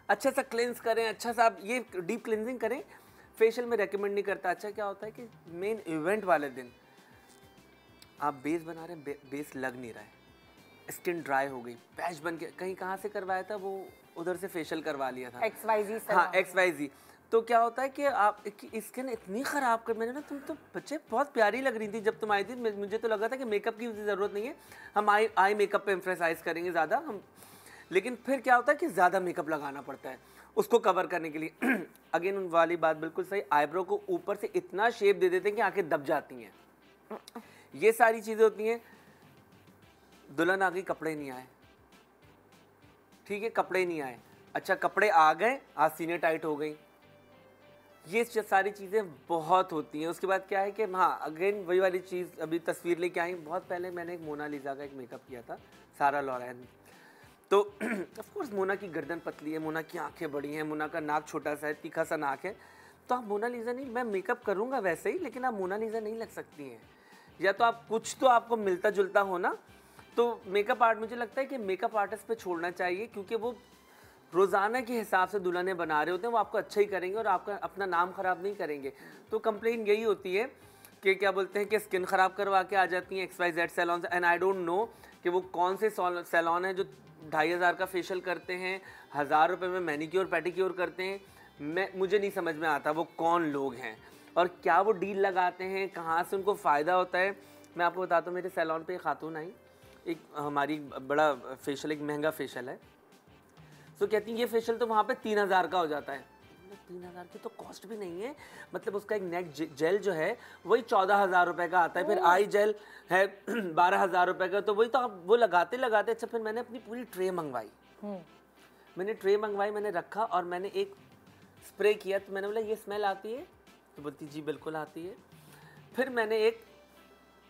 अच्छा सा क्लिनज करें, अच्छा सा आप ये डीप क्लिनजिंग करें। फेशियल में रेकमेंड नहीं करता। अच्छा क्या होता है कि मेन इवेंट वाले दिन आप बेस बना रहे हैं, बेस लग नहीं रहा है, स्किन ड्राई हो गई, पैच बन के, कहीं कहाँ से करवाया था वो उधर से फेशियल करवा लिया था, XYZ हाँ XYZ। तो क्या होता है कि आप स्किन इतनी ख़राब कर, मैंने ना, तुम तो बच्चे बहुत प्यारी लग रही थी जब तुम आई थी, मुझे तो लगा था कि मेकअप की ज़रूरत नहीं है, हम आई मेकअप पे एम्फेसाइज करेंगे ज़्यादा हम, लेकिन फिर क्या होता है कि ज़्यादा मेकअप लगाना पड़ता है उसको कवर करने के लिए। अगेन उन वाली बात बिल्कुल सही, आईब्रो को ऊपर से इतना शेप दे देते हैं कि आंखें दब जाती हैं। ये सारी चीज़ें होती हैं। दुल्हन आ गई, कपड़े नहीं आए, ठीक है, कपड़े नहीं आए, अच्छा कपड़े आ गए, आज सीने टाइट हो गई, ये सारी चीज़ें बहुत होती हैं। उसके बाद क्या है कि हाँ अगेन वही वाली चीज़, अभी तस्वीर लेके आई, बहुत पहले मैंने एक मोनालिसा का एक मेकअप किया था, सारा लॉरेन। तो ऑफ कोर्स मोना की गर्दन पतली है, मोना की आंखें बड़ी हैं, मोना का नाक छोटा सा है, तीखा सा नाक है, तो आप मोनालिसा नहीं, मैं मेकअप करूँगा वैसे ही, लेकिन आप मोनालिसा नहीं लग सकती हैं। या तो आप कुछ तो आपको मिलता जुलता हो ना, तो मेकअप आर्ट मुझे लगता है कि मेकअप आर्टिस्ट पे छोड़ना चाहिए, क्योंकि वो रोज़ाना के हिसाब से दुल्हने बना रहे होते हैं, वो आपको अच्छा ही करेंगे और आपका अपना नाम ख़राब नहीं करेंगे। तो कंप्लेन यही होती है। कि क्या बोलते हैं कि स्किन ख़राब करवा के आ जाती हैं XYZ सैलॉन से, एंड आई डोंट नो कि वो कौन से सैलॉन है जो 2500 का फेशियल करते हैं, 1000 रुपये में मैनिक्योर पैडिक्योर करते हैं। मुझे नहीं समझ में आता वो कौन लोग हैं और क्या वो डील लगाते हैं, कहाँ से उनको फ़ायदा होता है। मैं आपको बताता हूँ, मेरे सैलॉन पे एक खातून आई, एक हमारी बड़ा फेशियल, एक महंगा फेशियल है, तो कहती हैं ये फेशियल तो वहाँ पे 3000 का हो जाता है। 3000 की तो कॉस्ट भी नहीं है, मतलब उसका एक नेक जेल जो है वही 14,000 रुपये का आता है, फिर आई जेल है 12,000 रुपये का, तो वही तो आप वो लगाते लगाते। अच्छा, फिर मैंने अपनी पूरी ट्रे मंगवाई, मैंने रखा और मैंने एक स्प्रे किया, तो मैंने बोला ये स्मेल आती है, तो बोलती जी बिल्कुल आती है। फिर मैंने एक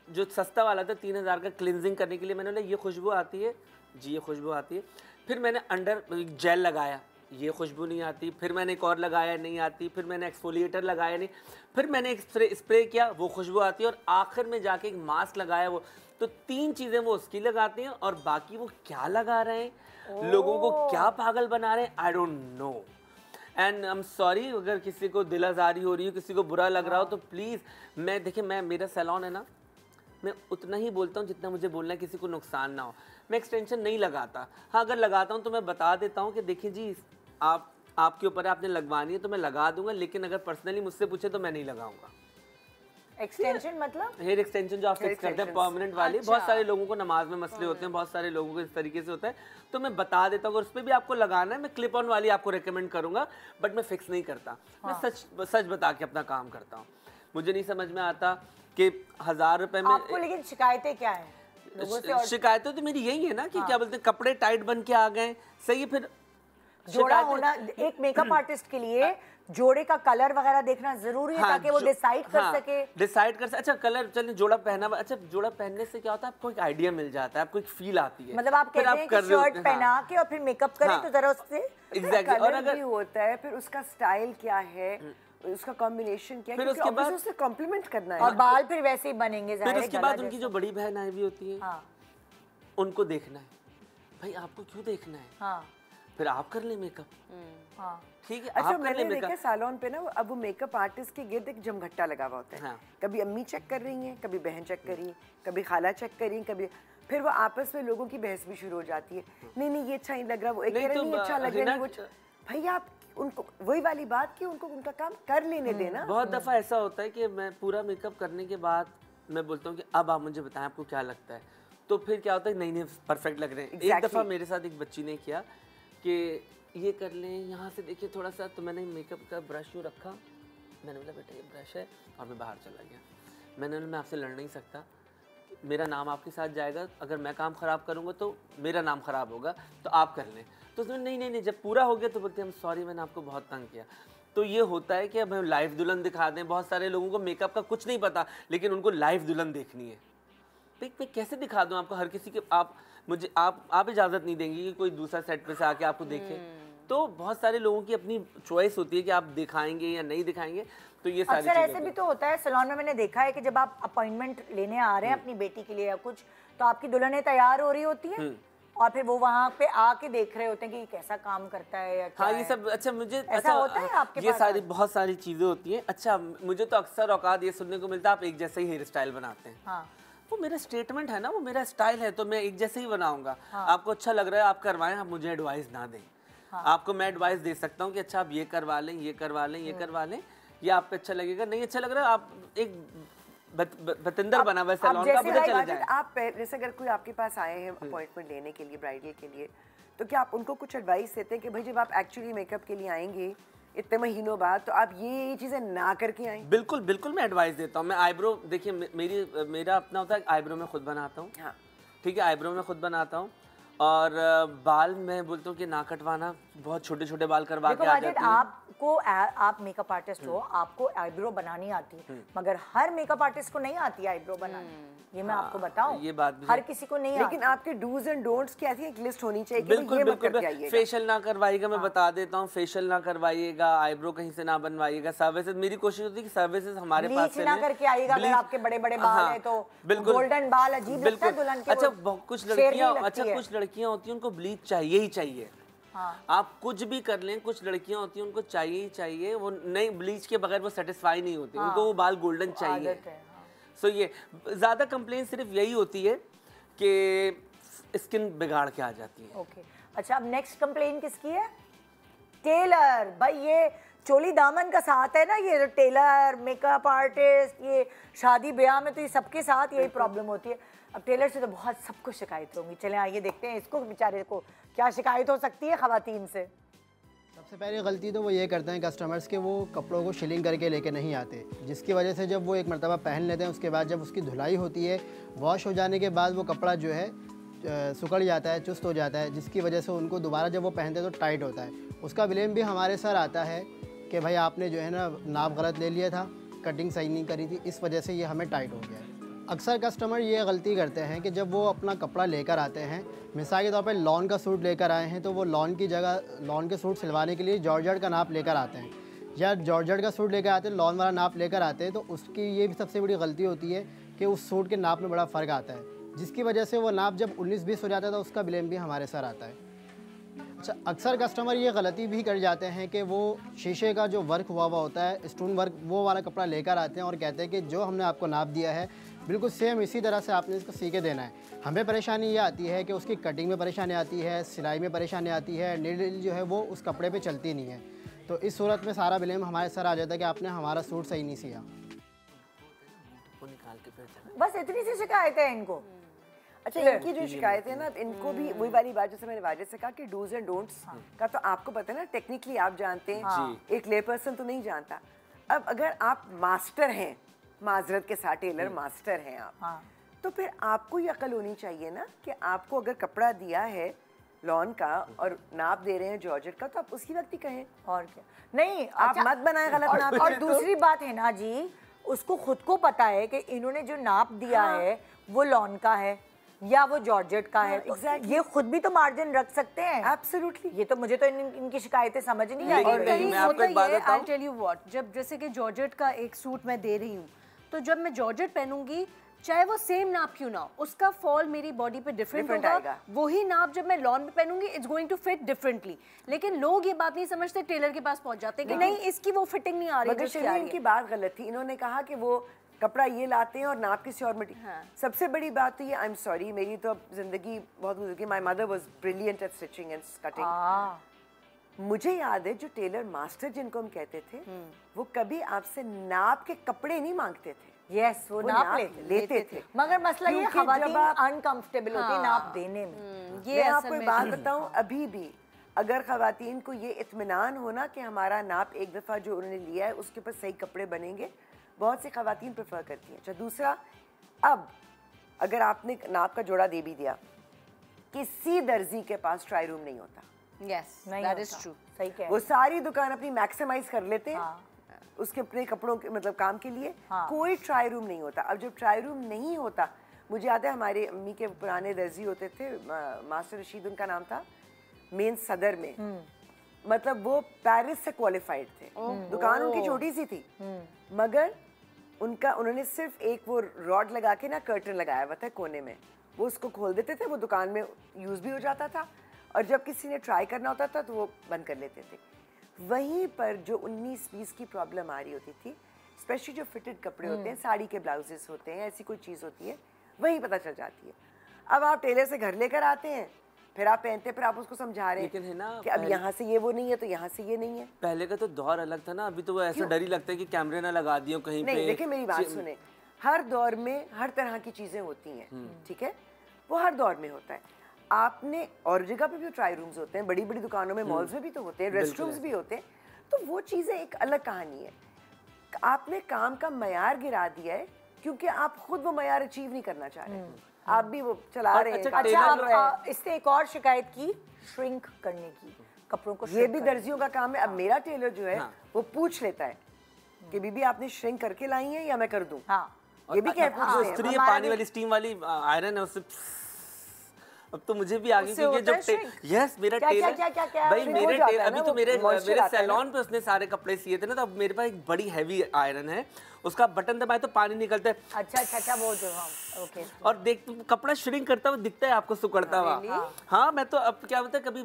जो सस्ता वाला था 3000 का क्लिनजिंग करने के लिए, मैंने बोला ये खुशबू आती है जी, ये खुशबू आती है। फिर मैंने अंडर जेल लगाया, ये खुशबू नहीं आती। फिर मैंने एक और लगाया, नहीं आती। फिर मैंने एक्सफोलिएटर लगाया, नहीं। फिर मैंने एक स्प्रे किया, वो खुशबू आती है। और आखिर में जाके एक मास्क लगाया वो, तो 3 चीज़ें वो उसकी लगाते हैं और बाकी वो क्या लगा रहे हैं, लोगों को क्या पागल बना रहे हैं, I don't know. And I am sorry अगर किसी को दिल आज़ारी हो रही हो, किसी को बुरा लग रहा हो, तो प्लीज़ मैं मेरा सैलॉन है ना, मैं उतना ही बोलता हूँ जितना मुझे बोलना है, किसी को नुकसान ना हो। मैं एक्सटेंशन नहीं लगाता, हाँ अगर लगाता हूँ तो मैं बता देता हूँ कि देखिए जी आपके ऊपर है, आपने लगवानी है तो मैं लगा दूंगा, लेकिन अगर पर्सनली मुझसे पूछे तो मैं नहीं लगाऊंगा। एक्सटेंशन मतलब हेयर एक्सटेंशन जो आप फिक्स करते हैं परमानेंट वाली। बहुत सारे लोगों को नमाज में मसले होते हैं, बहुत सारे लोगों को इस तरीके से होता है, तो मैं बता देता हूँ। उस पर भी आपको लगाना है, मैं क्लिप ऑन वाली आपको रेकमेंड करूंगा, बट मैं फिक्स नहीं करता। मैं सच बता के अपना काम करता हूँ। मुझे नहीं समझ में आता कि 1000 रुपए में आपको, लेकिन शिकायतें क्या है लोगों से? शिकायतें तो मेरी यही है ना कि क्या बोलते हैं, कपड़े टाइट बन के आ गए, सही है। फिर जोड़ा होना, एक मेकअप आर्टिस्ट के लिए जोड़े का कलर वगैरह देखना जरूरी है, ताकि वो डिसाइड कर सके। डिसाइड कर सके। अच्छा कलर, चलिए जोड़ा पहना, अच्छा जोड़ा पहनने से क्या होता है, आपको एक आइडिया मिल जाता है, आपको एक फील आती है। मतलब आप कहते हैं कि शर्ट पहना के और फिर मेकअप करें तो जरा उससे एग्जैक्टली। और अगर होता है फिर उसका स्टाइल क्या है, उसका कॉम्बिनेशन क्या है, फिर उसके बाद उससे कॉम्प्लीमेंट करना है और बाल फिर वैसे ही बनेंगे। फिर उसके बाद उनकी जो बड़ी बहन आई भी होती है, उनको देखना है, भाई आपको क्यों देखना है, फिर आप कर ले मेकअप, ठीक है। अच्छा, मैंने देखा सैलून पे ना, अब वो मेकअप आर्टिस्ट के गिर्द एक जमघट्टा लगा हुआ होता है। हाँ। कभी अम्मी चेक कर रही हैं, कभी बहन चेक कर रही है, कभी खाला चेक कर रही है, कभी फिर वो आपस में लोगों की बहस भी शुरू हो जाती है। नहीं ये अच्छा नहीं लग रहा, वो एक कह रहा नहीं अच्छा लग रहा है, वो भाई आप उनको वही वाली बात कि उनको उनका काम कर लेने देना। बहुत दफा ऐसा होता है कि मैं पूरा मेकअप करने के बाद मैं बोलता हूँ कि अब आप मुझे बताएं आपको क्या लगता है, तो फिर क्या होता है, नहीं परफेक्ट लग रहे हैं। एक दफा मेरे साथ एक बच्ची ने किया कि ये कर लें, यहाँ से देखिए थोड़ा सा, तो मैंने मेकअप का ब्रश यूँ रखा, मैंने बोला बेटा ये ब्रश है, और मैं बाहर चला गया। मैंने बोला मैं आपसे लड़ नहीं सकता, मेरा नाम आपके साथ जाएगा, अगर मैं काम ख़राब करूँगा तो मेरा नाम ख़राब होगा, तो आप कर लें। तो उसने नहीं, जब पूरा हो गया तो बोलते हम सॉरी मैंने आपको बहुत तंग किया। तो ये होता है कि अब हम लाइव दुल्हन दिखा दें। बहुत सारे लोगों को मेकअप का कुछ नहीं पता, लेकिन उनको लाइव दुल्हन देखनी है। तो मैं कैसे दिखा दूँ आपको, हर किसी के आप इजाज़त नहीं देंगी कि कोई दूसरा सेट पे से आके आपको देखे। तो बहुत सारे लोगों की अपनी चॉइस होती है कि आप दिखाएंगे या नहीं दिखाएंगे। तो ये सारी अक्सर ऐसे भी तो होता है सैलून में, मैंने देखा है कि जब आप अपॉइंटमेंट लेने आ रहे हैं अपनी बेटी के लिए या कुछ, तो आपकी दुल्हनें तैयार हो रही होती हैं और फिर वो वहाँ पे आके देख रहे होते हैं कि कैसा काम करता है या क्या। हाँ ये सब अच्छा मुझे ऐसा होता है आपके ये पास? सारी बहुत सारी चीज़ें होती हैं। अच्छा मुझे तो अक्सर औकात ये सुनने को मिलता है आप एक जैसे ही हेयर स्टाइल बनाते हैं। हाँ। वो मेरा स्टेटमेंट है ना, वो मेरा स्टाइल है, तो मैं एक जैसे ही बनाऊंगा। आपको अच्छा लग रहा है आप करवाएं, आप मुझे एडवाइस ना दें। आपको मैं एडवाइस दे सकता हूँ कि अच्छा आप ये करवा लें, ये करवा लें, ये करवा लें, ये आपको अच्छा लगेगा। नहीं अच्छा लग रहा है आप एक बतिंदर बना हुआ सैलून का, मुझे चले जाए। आप जैसे अगर कोई आपके पास आए हैं अपॉइंटमेंट लेने के लिए ब्राइडल के लिए, तो क्या आप उनको कुछ एडवाइस देते हैं कि भाई जब आप एक्चुअली मेकअप के लिए आएंगे इतने महीनों बाद, तो आप ये चीज़ें ना करके आएं? बिल्कुल बिल्कुल मैं एडवाइस देता हूँ। मैं आईब्रो देखिए मेरा अपना होता है, आईब्रो में खुद बनाता हूँ। हाँ ठीक है, आईब्रो में खुद बनाता हूँ। और बाल मैं बोलता हूँ कि ना कटवाना, बहुत छोटे छोटे बाल करवा के आ जाते हैं। आप मेकअप आर्टिस्ट हो, आपको आईब्रो बनानी आती है, मगर हर मेकअप आर्टिस्ट को नहीं आती आईब्रो बनानी। ये मैं आपको बताऊं, ये बात भी हर किसी को नहीं लेकिन आपके डूज एंड डोंट्स की ऐसी एक लिस्ट होनी चाहिए कि बिल्कुल ये मत बिल्कुल। करके आइएगा। फेशियल ना करवाइएगा, मैं बता देता हूँ, फेशियल ना करवाइएगा, आईब्रो कहीं से ना बनवाइएगा। सर्विसेज मेरी कोशिश होती है कि सर्विसेज हमारे पास से ना करके आइएगा। अगर आपके बड़े बड़े बाल हैं तो बिल्कुल गोल्डन बाल अजीब लगता है दुल्हन के। अच्छा कुछ लड़कियां होती हैं उनको ब्लीच चाहिए ही चाहिए। आप कुछ भी कर लें, कुछ लड़कियां होती हैं उनको चाहिए ही चाहिए, वो नहीं ब्लीच के बगैर वो सेटिस्फाई नहीं होती, उनको वो बाल गोल्डन चाहिए। सो ये ज़्यादा कंप्लेन सिर्फ यही होती है कि स्किन बिगाड़ के आ जाती है। ओके अच्छा, अब नेक्स्ट कंप्लेन किसकी है? टेलर। भाई ये चोली दामन का साथ है ना, ये टेलर, मेकअप आर्टिस्ट, ये शादी ब्याह में तो ये सबके साथ यही प्रॉब्लम होती है। अब टेलर से तो बहुत सबको शिकायत होंगी। चलें आइए देखते हैं इसको बेचारे को क्या शिकायत हो सकती है खवातीन से। सबसे पहली गलती तो वो ये करते हैं कस्टमर्स के, वो कपड़ों को शिलिंग करके लेके नहीं आते, जिसकी वजह से जब वो एक मरतबा पहन लेते हैं उसके बाद जब उसकी धुलाई होती है, वॉश हो जाने के बाद वो कपड़ा जो है सुकड़ जाता है, चुस्त हो जाता है, जिसकी वजह से उनको दोबारा जब वो पहनते हैं तो टाइट होता है। उसका ब्लेम भी हमारे सर आता है कि भाई आपने जो है ना नाप गलत ले लिया था, कटिंग सही नहीं करी थी, इस वजह से ये हमें टाइट हो गया है। अक्सर कस्टमर ये गलती करते हैं कि जब वो अपना कपड़ा लेकर आते हैं, मिसाल के तौर पे लॉन का सूट लेकर आए हैं तो वो लॉन की जगह लॉन के सूट सिलवाने के लिए जॉर्जेट का नाप लेकर आते हैं, या जॉर्जेट का सूट लेकर आते हैं लॉन वाला नाप लेकर आते हैं, तो उसकी ये भी सबसे बड़ी गलती होती है कि उस सूट के नाप में बड़ा फ़र्क आता है, जिसकी वजह से वो नाप जब 19-20 हो जाता है तो उसका ब्लेम भी हमारे सर आता है। अच्छा, अक्सर कस्टमर ये गलती भी कर जाते हैं कि वो शीशे का जो वर्क हुआ होता है, स्टोन वर्क, वो वाला कपड़ा लेकर आते हैं और कहते हैं कि जो हमने आपको नाप दिया है बिल्कुल सेम इसी तरह से आपने इसको सी के देना है। हमें परेशानी ये आती है कि उसकी कटिंग में परेशानी आती है, सिलाई में परेशानी आती है, नीडल जो है वो उस कपड़े पे चलती नहीं है, तो इस सूरत में सारा ब्लेम हमारे सर आ जाता है कि आपने हमारा सूट सही नहीं सिया। बस इतनी सी शिकायत है इनको। अच्छा, इनकी जो शिकायत है ना, इनको भी वही वाली बात जैसे मैंने वाजिद से कहा कि डूज एंड डोंट्स का तो आपको पता है ना, टेक्निकली आप जानते हैं, एक ले पर्सन तो नहीं जानता। अब अगर आप मास्टर हैं, माजरत के साथ टेलर मास्टर हैं आप, तो फिर आपको ये अकल होनी चाहिए ना कि आपको अगर कपड़ा दिया है लॉन का और नाप दे रहे हैं जॉर्जेट का, तो आप उसी वक्त ही कहें। और क्या नहीं, आप मत बनाए गलत नाप। और दूसरी बात है ना जी, उसको खुद को पता है कि इन्होंने जो नाप दिया है वो लॉन का है या वो जॉर्जेट का है, exactly. ये खुद भी तो मार्जिन रख सकते हैं। एब्सोल्युटली। ये तो मुझे तो इनकी शिकायतें समझ नहीं आई। और मैं आपको एक बात बताऊं, I'll tell you what, जब जैसे कि जॉर्जेट का एक सूट मैं दे रही हूँ, तो जब मैं जॉर्जेट पहनूंगी, चाहे वो सेम नाप क्यों ना हो, उसका फॉल मेरी बॉडी पे डिफरेंट होगा। वही नाप जब मैं लॉन पे पहनूंगी, it's going to fit differently. लेकिन लोग ये बात नहीं समझते, टेलर के पास पहुंच जाते हैं कि नहीं इसकी वो फिटिंग नहीं आ रही। मगर इनकी बात गलत थी, इन्होंने कहा कि वो कपड़ा ये लाते हैं और नाप किसी और में। सबसे बड़ी बात तो ये, आई एम सॉरी, मेरी तो अब जिंदगी बहुत गुजर गई। My mother was brilliant at stitching and cutting. मुझे याद है जो टेलर मास्टर जिनको हम कहते थे, वो कभी आपसे नाप के कपड़े नहीं मांगते थे। यस, वो नाप लेते थे। मगर मसला ये खवातीन अनकंफर्टेबल होती है नाप देने में। ये आपको एक बात बताऊं, अभी भी अगर खवातीन को ये इत्मीनान होना कि हमारा नाप एक दफ़ा जो उन्होंने लिया है उसके ऊपर सही कपड़े बनेंगे, बहुत सी खवातीन प्रेफर करती हैं। अच्छा, दूसरा, अब अगर आपने नाप का जोड़ा दे भी दिया, किसी दर्जी के पास ट्राई रूम नहीं होता। Yes, that is true. सही कह, वो सारी दुकान अपनी मैक्सिमाइज कर लेते हैं उसके अपने कपड़ों के मतलब काम के लिए। कोई ट्राई रूम नहीं होता। अब जब ट्राई रूम नहीं होता, मुझे याद है हमारे अम्मी के पुराने दर्जी होते थे, मास्टर रशीद उनका नाम था, मेन सदर में, मतलब वो पेरिस से क्वालिफाइड थे। दुकान उनकी छोटी सी थी, मगर उन्होंने सिर्फ एक वो रॉड लगा के ना कर्टन लगाया हुआ था कोने में, वो उसको खोल देते थे, वो दुकान में यूज़ भी हो जाता था, और जब किसी ने ट्राई करना होता था तो वो बंद कर लेते थे। वहीं पर जो 19-20 की प्रॉब्लम आ रही होती थी, स्पेशली जो फिटेड कपड़े होते हैं, साड़ी के ब्लाउजेस होते हैं, ऐसी कोई चीज़ होती है, वहीं पता चल जाती है। अब आप टेलर से घर लेकर आते हैं, फिर आप पहनते, फिर आप उसको समझा रहे हैं है ना कि अब यहाँ से ये वो नहीं है तो यहाँ से ये नहीं है। पहले का तो दौर अलग था ना, अभी तो वो ऐसा डर ही लगता है कि कैमरे ना लगा दियो कहीं पे। नहीं, देखिए मेरी बात सुने, हर दौर में हर तरह की चीज़ें होती हैं, ठीक है, वो हर दौर में होता है। आपने और जगह पे भी ट्राई रूम्स होते हैं, बड़ी बड़ी दुकानों में, मॉल्स में भी तो होते हैं, रेस्ट रूम्स भी होते हैं, तो वो चीज़ें एक अलग कहानी है। आपने काम का मयार गिरा दिया है क्योंकि आप खुद वो मयार अचीव नहीं करना चाह रहे, आप भी वो चला रहे हैं। अच्छा, इसने एक और शिकायत की श्रिंक करने की, कपड़ों को। ये भी दर्जियों का काम है। अब मेरा टेलर जो है वो पूछ लेता है कि बीबी आपने श्रिंक करके लाई है या मैं कर दूं। ये भी क्या पूछते हैं। स्त्री पानी वाली स्टीम वाली आयरन है उससे। अब तो मुझे भी आगे, क्योंकि जब यस मेरा टेलर भाई मेरे अभी तो मेरे सैलून पे उसने सारे कपड़े सिए थे ना, तो अब मेरे पास एक बड़ी हैवी आयरन है, उसका बटन दबाए तो पानी निकलता है। अच्छा वो जो हम ओके। और देख कपड़ा श्रिंक करता हुआ दिखता है आपको, सुकड़ता हुआ। हाँ मैं तो अब क्या बोलते, कभी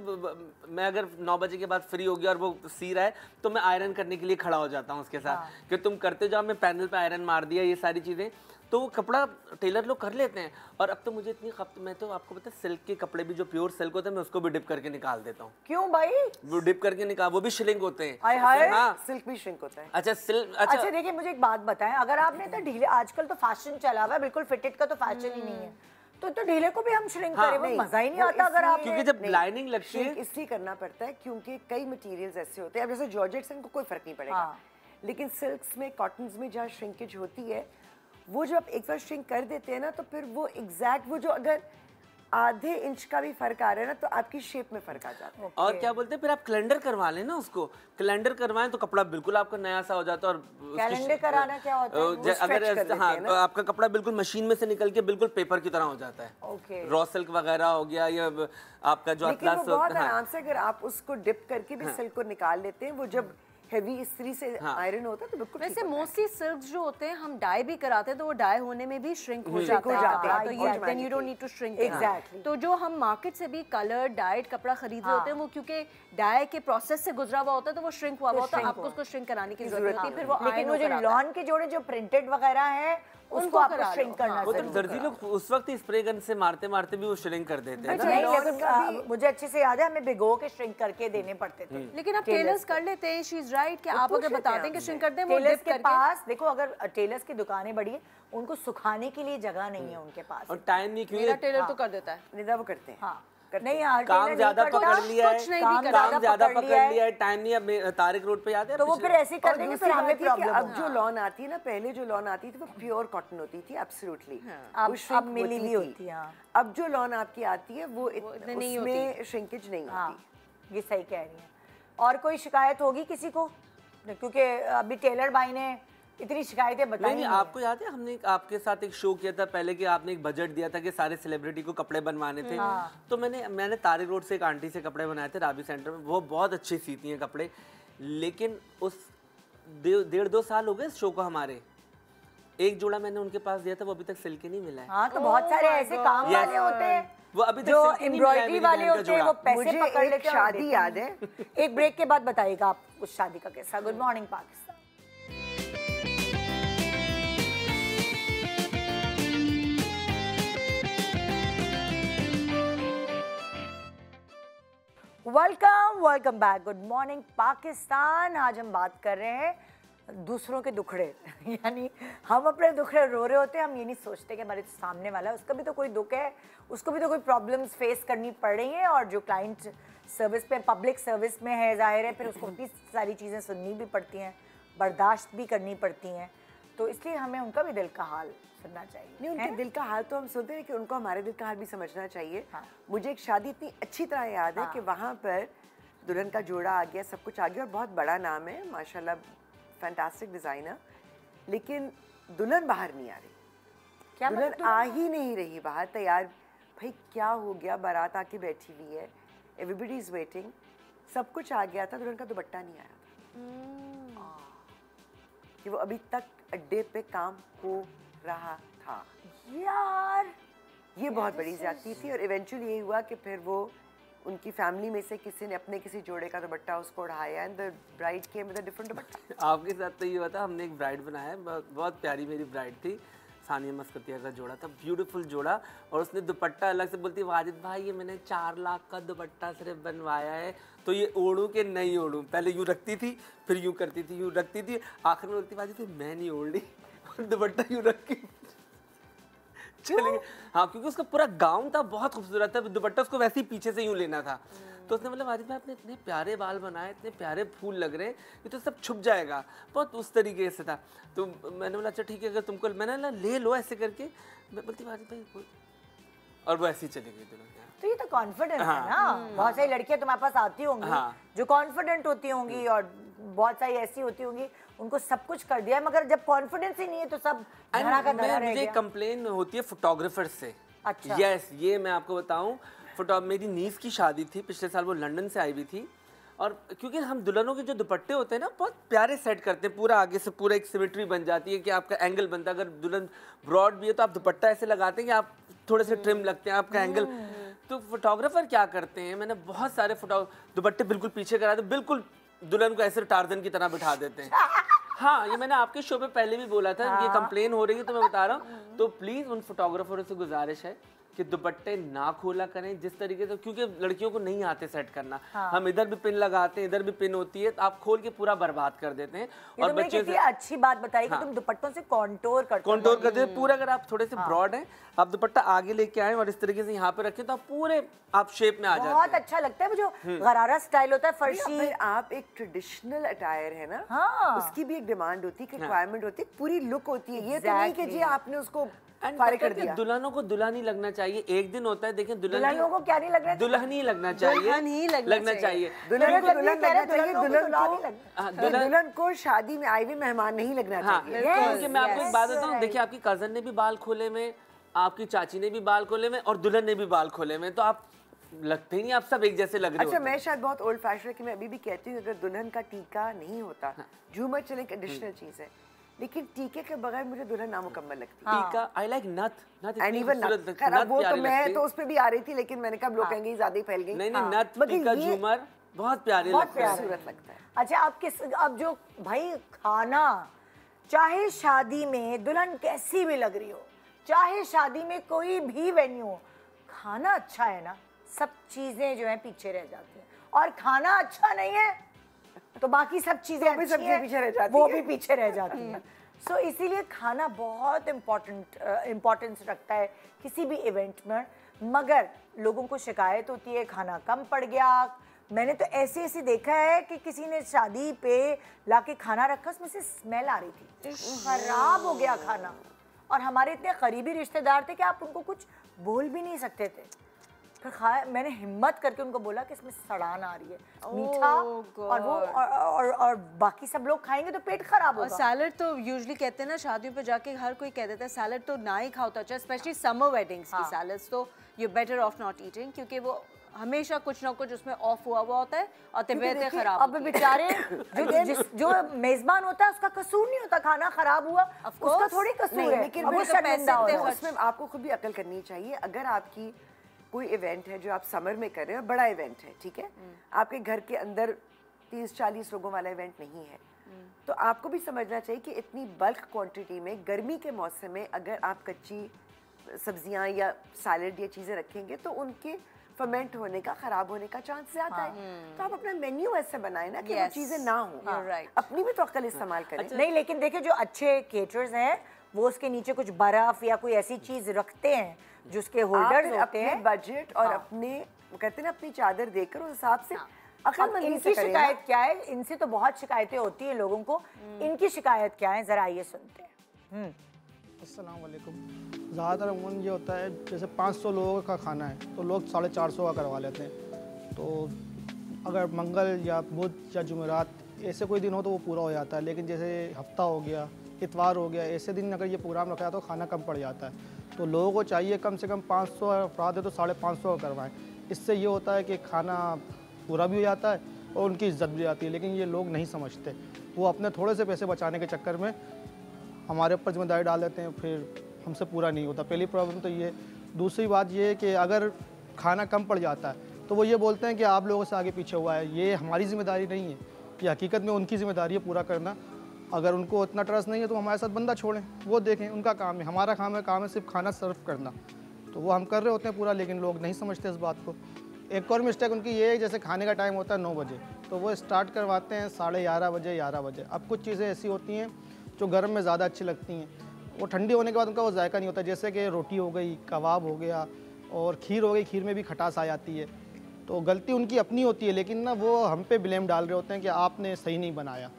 मैं अगर 9 बजे के बाद फ्री हो गया और वो सी रहा है तो मैं आयरन करने के लिए खड़ा हो जाता हूँ उसके साथ कि तुम करते जाओ, मैं पैनल पे आयरन मार दिया, ये सारी चीज़ें। तो वो कपड़ा टेलर लोग कर लेते हैं। और अब तो मुझे इतनी मैं तो आपको पता है सिल्क के कपड़े भी जो प्योर सिल्क होते हैं मैं उसको भी डिप करके निकाल देता हूँ। क्यों भाई? वो डिप करके निकाल, वो भी श्रिंक होते हैं। हाँ सिल्क भी श्रिंक होता है। अच्छा सिल्क। अच्छा देखिए मुझे एक बात बताएं, अगर आपने तो ढीले, आजकल तो फैशन चला हुआ है, बिल्कुल फिटेड का तो फैशन ही नहीं है, तो ढीले को भी हम श्रिंक करें, वो मजा ही नहीं आता। अगर आप क्योंकि जब लाइनिंग लगती है इसलिए करना पड़ता है क्योंकि कई मटेरियल्स ऐसे होते हैं, अब जैसे जॉर्जेट्स इनको कोई फर्क नहीं पड़ेगा, लेकिन सिल्क्स में, कॉटन्स में जहाँ श्रिंकेज होती है वो जो आप एक बार श्रिंक कर देते हैं ना तो फिर वो एग्जैक्ट वो जो अगर आधे इंच का भी फर्क आ रहा है ना तो आपकी शेप में फर्क आ जाता है। और क्या बोलते हैं फिर आप कैलेंडर करवा लें ना, उसको कैलेंडर करवाएं तो कपड़ा बिल्कुल आपका नया सा हो जाता है। और कैलेंडर कराना क्या होता है? अगर हाँ आपका कपड़ा बिल्कुल मशीन में से निकल के बिल्कुल पेपर की तरह हो जाता है। रॉ सिल्क वगैरह हो गया या आपका जो अतलास बहुत आराम से अगर आप उसको डिप करके भी सिल्क को निकाल लेते हैं, वो जब हेवी इस्त्री से आयरन होता है तो बिल्कुल। वैसे मोस्टली सिल्क्स जो होते हैं हम डाई भी कराते हैं तो वो डाई होने में भी श्रिंक हो जाता है, तो ये then you don't need to shrink. Exactly. तो जो हम मार्केट से भी कलर डाइड कपड़ा खरीद रहे होते हैं वो क्योंकि डाई के प्रोसेस से गुजरा हुआ होता है तो वो श्रिंक हुआ होता है, आपको उसको श्रिंक कराने की जरूरत होती है। फिर वो लेकिन वो जो लॉन के जोड़े जो प्रिंटेड वगैरह है उसको आपको श्रिंक करना वो तो दर्जी लोग उस वक्त ही स्प्रे गन से मारते मारते भी वो श्रिंक कर देते हैं। नहीं लेकिन मुझे अच्छे से याद है हमें भिगो के श्रिंक करके देने पड़ते थे। लेकिन आप टेलर्स कर लेते हैं, शी इज राइट कि आप अगर बता दें कि श्रिंक कर दें, वो टेलर्स के पास देखो, अगर टेलर्स की दुकानें बड़ी है उनको सुखाने के लिए जगह नहीं है उनके पास, और टाइम नहीं, मेरा टेलर तो कर देता है, निदा वो करते हैं। हाँ नहीं यार काम ज्यादा पकड़ लिया है, काम ज्यादा पकड़ लिया है, टाइम नहीं। अब तारिक रोड पे याद है तो वो फिर ऐसे कर देंगे, फिर हमें प्रॉब्लम। अब जो लॉन आती है ना, पहले जो लॉन आती थी वो प्योर कॉटन होती थी, एब्सोल्युटली। अब मिली भी होती है। अब जो लॉन आपकी आती है वो उसमें श्रिंकेज नहीं होती। ये सही कह रही है। और कोई शिकायत होगी किसी को? क्योंकि अभी टेलर भाई ने इतनी शिकायतें बताई। नहीं, आपको याद है हमने आपके साथ एक शो किया था पहले कि आपने एक बजट दिया था कि सारे सेलिब्रिटी को कपड़े बनवाने थे। तो मैंने तारिक रोड से एक आंटी से कपड़े बनाए थे राबी सेंटर में, वो बहुत अच्छे सीती हैं कपड़े, लेकिन उस 1.5-2 साल हो गए शो को हमारे। एक जोड़ा मैंने उनके पास दिया था, वो अभी तक सिल के नहीं मिला है। हाँ तो बहुत सारे ऐसे काम वाले होते हैं वो अभी जो एम्ब्रॉयडरी वाले होते हैं, वो पैसे पकड़ लेते हैं। शादी याद है, एक ब्रेक के बाद बताइएगा आप उस शादी का कैसा। Good morning Pakistan. Welcome back. Good morning Pakistan. आज हम बात कर रहे हैं दूसरों के दुखड़े यानी हम अपने दुखड़े रो रहे होते हैं, हम ये नहीं सोचते कि हमारे सामने वाला है उसका भी तो कोई दुख है, उसको भी तो कोई प्रॉब्लम्स फेस करनी पड़ रही हैं। और जो क्लाइंट सर्विस पे, पब्लिक सर्विस में है, जाहिर है फिर उसको भी सारी चीज़ें सुननी भी पड़ती हैं, बर्दाश्त भी करनी पड़ती हैं, तो इसलिए हमें उनका भी दिल का हाल सुनना चाहिए। नहीं, उनके दिल का हाल तो हम सुनते हैं कि उनको हमारे दिल का हाल भी समझना चाहिए। मुझे एक शादी इतनी अच्छी तरह याद है कि वहाँ पर दुल्हन का जोड़ा आ गया, सब कुछ आ गया और बहुत बड़ा नाम है माशाल्लाह, फैंटास्टिक डिज़ाइनर, लेकिन दुल्हन बाहर नहीं आ रही। क्या दुल्हन आ ही नहीं रही बाहर तैयार। भाई क्या हो गया, बारात आके बैठी हुई है, एवरीबडी इज वेटिंग, सब कुछ आ गया था, दुल्हन का दुपट्टा नहीं आया था कि वो अभी तक अड्डे पे काम हो रहा था। यार ये बहुत बड़ी ज्यादती थी। और इवेंचुअली ये हुआ कि फिर वो उनकी फैमिली में से किसी ने अपने किसी जोड़े का दुपट्टा उसको उड़ाया and the bride came with a different दुपट्टा। आपके साथ तो ये हुआ था, हमने एक ब्राइड बनाया, बहुत प्यारी मेरी ब्राइड थी, सानिया मस्कतिया का जोड़ा था, ब्यूटीफुल जोड़ा, और उसने दुपट्टा अलग से बोलती, वाजिद भाई ये मैंने 4 लाख का दुपट्टा सिर्फ बनवाया है, तो ये ओढ़ूं कि नहीं ओढ़ूं। पहले यूँ रखती थी, फिर यूँ करती थी, यूँ रखती थी, आखिर में बोलती, वाजिद मैं नहीं ओढ़ रही, दुपट्टा यूँ रख के चलेंगे। हाँ, क्योंकि उसका पूरा गाउन था, बहुत खूबसूरत था, दुपट्टा उसको वैसे ही पीछे से यूँ लेना था। तो उसने बोला, वाजिद भाई आपने इतने प्यारे बाल बनाए, इतने प्यारे फूल लग रहे हैं, ये तो सब छुप जाएगा, बहुत उस तरीके से था। तो मैंने बोला अच्छा ठीक है, अगर तुमको, मैंने बोला ले लो ऐसे करके। मैं बोलती वाजिद भाई, और वो ऐसे ही चली गई दुल्हन। तो ये तो कॉन्फिडेंस है ना। बहुत सारी लड़कियां तुम्हारे पास आती होंगी जो कॉन्फिडेंट होती होंगी, और बहुत सारी ऐसी होती होंगी उनको सब कुछ कर दिया है, मगर जब कॉन्फिडेंस ही नहीं है तो सब धरा का धरा रह गया। मुझे कंप्लेन होती है फोटोग्राफर से। अच्छा। यस, ये मैं आपको बताऊं, मेरी नीस की शादी थी पिछले साल, वो लंदन से आई हुई थी, और क्योंकि हम दुल्हनों के जो दुपट्टे होते हैं ना बहुत प्यारे सेट करते हैं, पूरा आगे से पूरा एक सिमेट्री बन जाती है कि आपका एंगल बनता है। अगर दुल्हन ब्रॉड भी है तो आप दुपट्टा ऐसे लगाते हैं कि आप थोड़े से ट्रिम लगते हैं, आपका एंगल। तो फोटोग्राफर क्या करते हैं, मैंने बहुत सारे दुपट्टे बिल्कुल पीछे करा दे, बिल्कुल दुल्हन को ऐसे टार्जन की तरह बिठा देते हैं। हाँ, ये मैंने आपके शो पे पहले भी बोला था, ये कंप्लेन हो रही है तो मैं बता रहा हूँ। तो प्लीज उन फोटोग्राफरों से गुजारिश है कि दुपट्टे ना खोला करें जिस तरीके से, क्योंकि लड़कियों को नहीं आते सेट करना। हम इधर भी पिन लगाते हैं, इधर भी पिन होती है, तो आप खोल के पूरा बर्बाद कर देते हैं। और बच्चे से अच्छी बात बताई कि तुम दुपट्टों से कॉन्टोर करते हैं पूरा। अगर आप थोड़े से ब्रॉड हैं, आप दुपट्टा आगे लेके आए और इस तरीके से यहाँ पे रखें तो आप पूरे आप शेप में आ जाते हैं। बहुत अच्छा लगता है जो गरारा स्टाइल होता है, फर्शी। आप एक ट्रेडिशनल अटायर है ना, उसकी भी एक डिमांड होती है, रिक्वायरमेंट होती है, पूरी लुक होती है। ये तो नहीं कि जी आपने उसको कर दिया। दुल्हनों को दुल्हन ही लगना चाहिए। एक दिन होता है, देखिए दुल्हनों को क्या नहीं लगना, दुल्हन ही लगना चाहिए, लगना चाहिए। दुल्हन को शादी में आए हुए मेहमान नहीं लगना चाहिए। क्योंकि मैं आपको एक बात बताऊं, देखिए आपकी कजन ने भी बाल खोले में, आपकी चाची ने भी बाल खोले में और दुल्हन ने भी बाल खोले में, तो आप लगते ही नहीं, आप सब एक जैसे लग रहे हो। अच्छा, मैं शायद बहुत ओल्ड फैशन है कि मैं अभी भी कहती हूँ अगर दुल्हन का टीका नहीं होता, झूमर चले एक एडिशनल चीज है, लेकिन टीके के बगैर मुझे दुल्हन नामुकम्मल लगती है। टीका आई लाइक नथ एंड इवन नथ, वो तो मैं तो उस पे भी आ रही थी, लेकिन मैंने कहा लोग कहेंगे ज्यादा ही फैल गई। नहीं नथ, टीका, झूमर बहुत प्यारे लगते हैं, खूबसूरत लगता है। अच्छा, अब जो भाई खाना, चाहे शादी में दुल्हन कैसी भी लग रही हो, चाहे शादी में कोई भी वेन्यू हो, खाना अच्छा है ना, सब चीजें जो है पीछे रह जाती हैं। और खाना अच्छा नहीं है तो बाकी सब चीजें तो पीछे रह जाती हैं, वो भी पीछे रह जाती हैं। सो इसीलिए खाना बहुत इम्पोर्टेंस रखता है किसी भी इवेंट में। मगर लोगों को शिकायत होती है खाना कम पड़ गया। मैंने तो ऐसे देखा है कि किसी ने शादी पे लाके खाना रखा, उसमें से स्मेल आ रही थी, खराब हो गया खाना। और हमारे इतने करीबी रिश्तेदार थे कि आप उनको कुछ बोल भी नहीं सकते थे। फिर मैंने हिम्मत करके उनको बोला कि इसमें सड़ान आ रही है, मीठा और वो और बाकी सब लोग खाएंगे तो पेट खराब होगा। और सैलड तो यूजुअली कहते हैं ना, शादियों पे जाके हर कोई कह देता है सैलड तो ना ही खाओ तो अच्छा, स्पेशली समर वेडिंग्स की सैलड्स तो you better of not eating, क्योंकि वो हमेशा कुछ ना कुछ उसमें ऑफ हुआ होता है और तबीयतें खराब। अब बेचारे जो मेजबान होता है उसका कसूर नहीं होता, खाना खराब हुआ उसका थोड़ी कसूर है, लेकिन उसमें आपको खुद भी अकल करनी चाहिए। अगर आपकी कोई इवेंट है जो आप समर में कर रहे हो, बड़ा इवेंट है, ठीक है, आपके घर के अंदर 30-40 लोगों वाला इवेंट नहीं है, तो आपको भी समझना चाहिए कि इतनी बल्क क्वांटिटी में गर्मी के मौसम में अगर आप कच्ची सब्जियां या सैलड या चीज़ें रखेंगे तो उनके फर्मेंट होने का, खराब होने का चांस ज़्यादा है। तो आप अपना मेन्यू ऐसे बनाए ना कि वो चीज़ें ना हो, अपनी भी तो अक्ल इस्तेमाल करें। नहीं, लेकिन देखिए जो अच्छे केटरर्स हैं वो उसके नीचे कुछ बर्फ या कोई ऐसी चीज रखते हैं जो उसके होल्डर्स होते हैं। बजट और अपने कहते हैं ना अपनी चादर देकर उस हिसाब से इनकी शिकायत क्या है? इनसे तो बहुत शिकायतें होती है लोगों को, इनकी शिकायत क्या है जरा आइए सुनते हैं। अस्सलाम वालेकुम। ज़्यादातर अमूमन ये होता है जैसे 500 लोगों का खाना है तो लोग 450 का करवा लेते हैं। तो अगर मंगल या बुध या जुमेरात ऐसे कोई दिन हो तो वो पूरा हो जाता है, लेकिन जैसे हफ्ता हो गया, इतवार हो गया, ऐसे दिन अगर ये प्रोग्राम रखा है तो खाना कम पड़ जाता है। तो लोगों को चाहिए कम से कम 500 अफराद है तो 550 का करवाएं। इससे ये होता है कि खाना पूरा भी हो जाता है और उनकी इज्जत भी आती है। लेकिन ये लोग नहीं समझते, वो अपने थोड़े से पैसे बचाने के चक्कर में हमारे ऊपर जिम्मेदारी डाल देते हैं, फिर हमसे पूरा नहीं होता। पहली प्रॉब्लम तो ये। दूसरी बात ये है कि अगर खाना कम पड़ जाता है तो वो ये बोलते हैं कि आप लोगों से आगे पीछे हुआ है, ये हमारी जिम्मेदारी नहीं है, ये हकीकत में उनकी जिम्मेदारी है पूरा करना। अगर उनको इतना ट्रस्ट नहीं है तो हमारे साथ बंदा छोड़ें, वो देखें, उनका काम है। हमारा काम है सिर्फ खाना सर्व करना, तो वो हम कर रहे होते हैं पूरा, लेकिन लोग नहीं समझते इस बात को। एक और मिस्टेक उनकी ये है, जैसे खाने का टाइम होता है 9 बजे तो वो स्टार्ट करवाते हैं 11:30 बजे, 11 बजे। अब कुछ चीज़ें ऐसी होती हैं जो गर्म में ज़्यादा अच्छी लगती हैं, वो ठंडी होने के बाद उनका वो जायका नहीं होता। जैसे कि रोटी हो गई, कबाब हो गया और खीर हो गई, खीर में भी खटास आ जाती है। तो गलती उनकी अपनी होती है, लेकिन ना वो हम पे ब्लेम डाल रहे होते हैं कि आपने सही नहीं बनाया।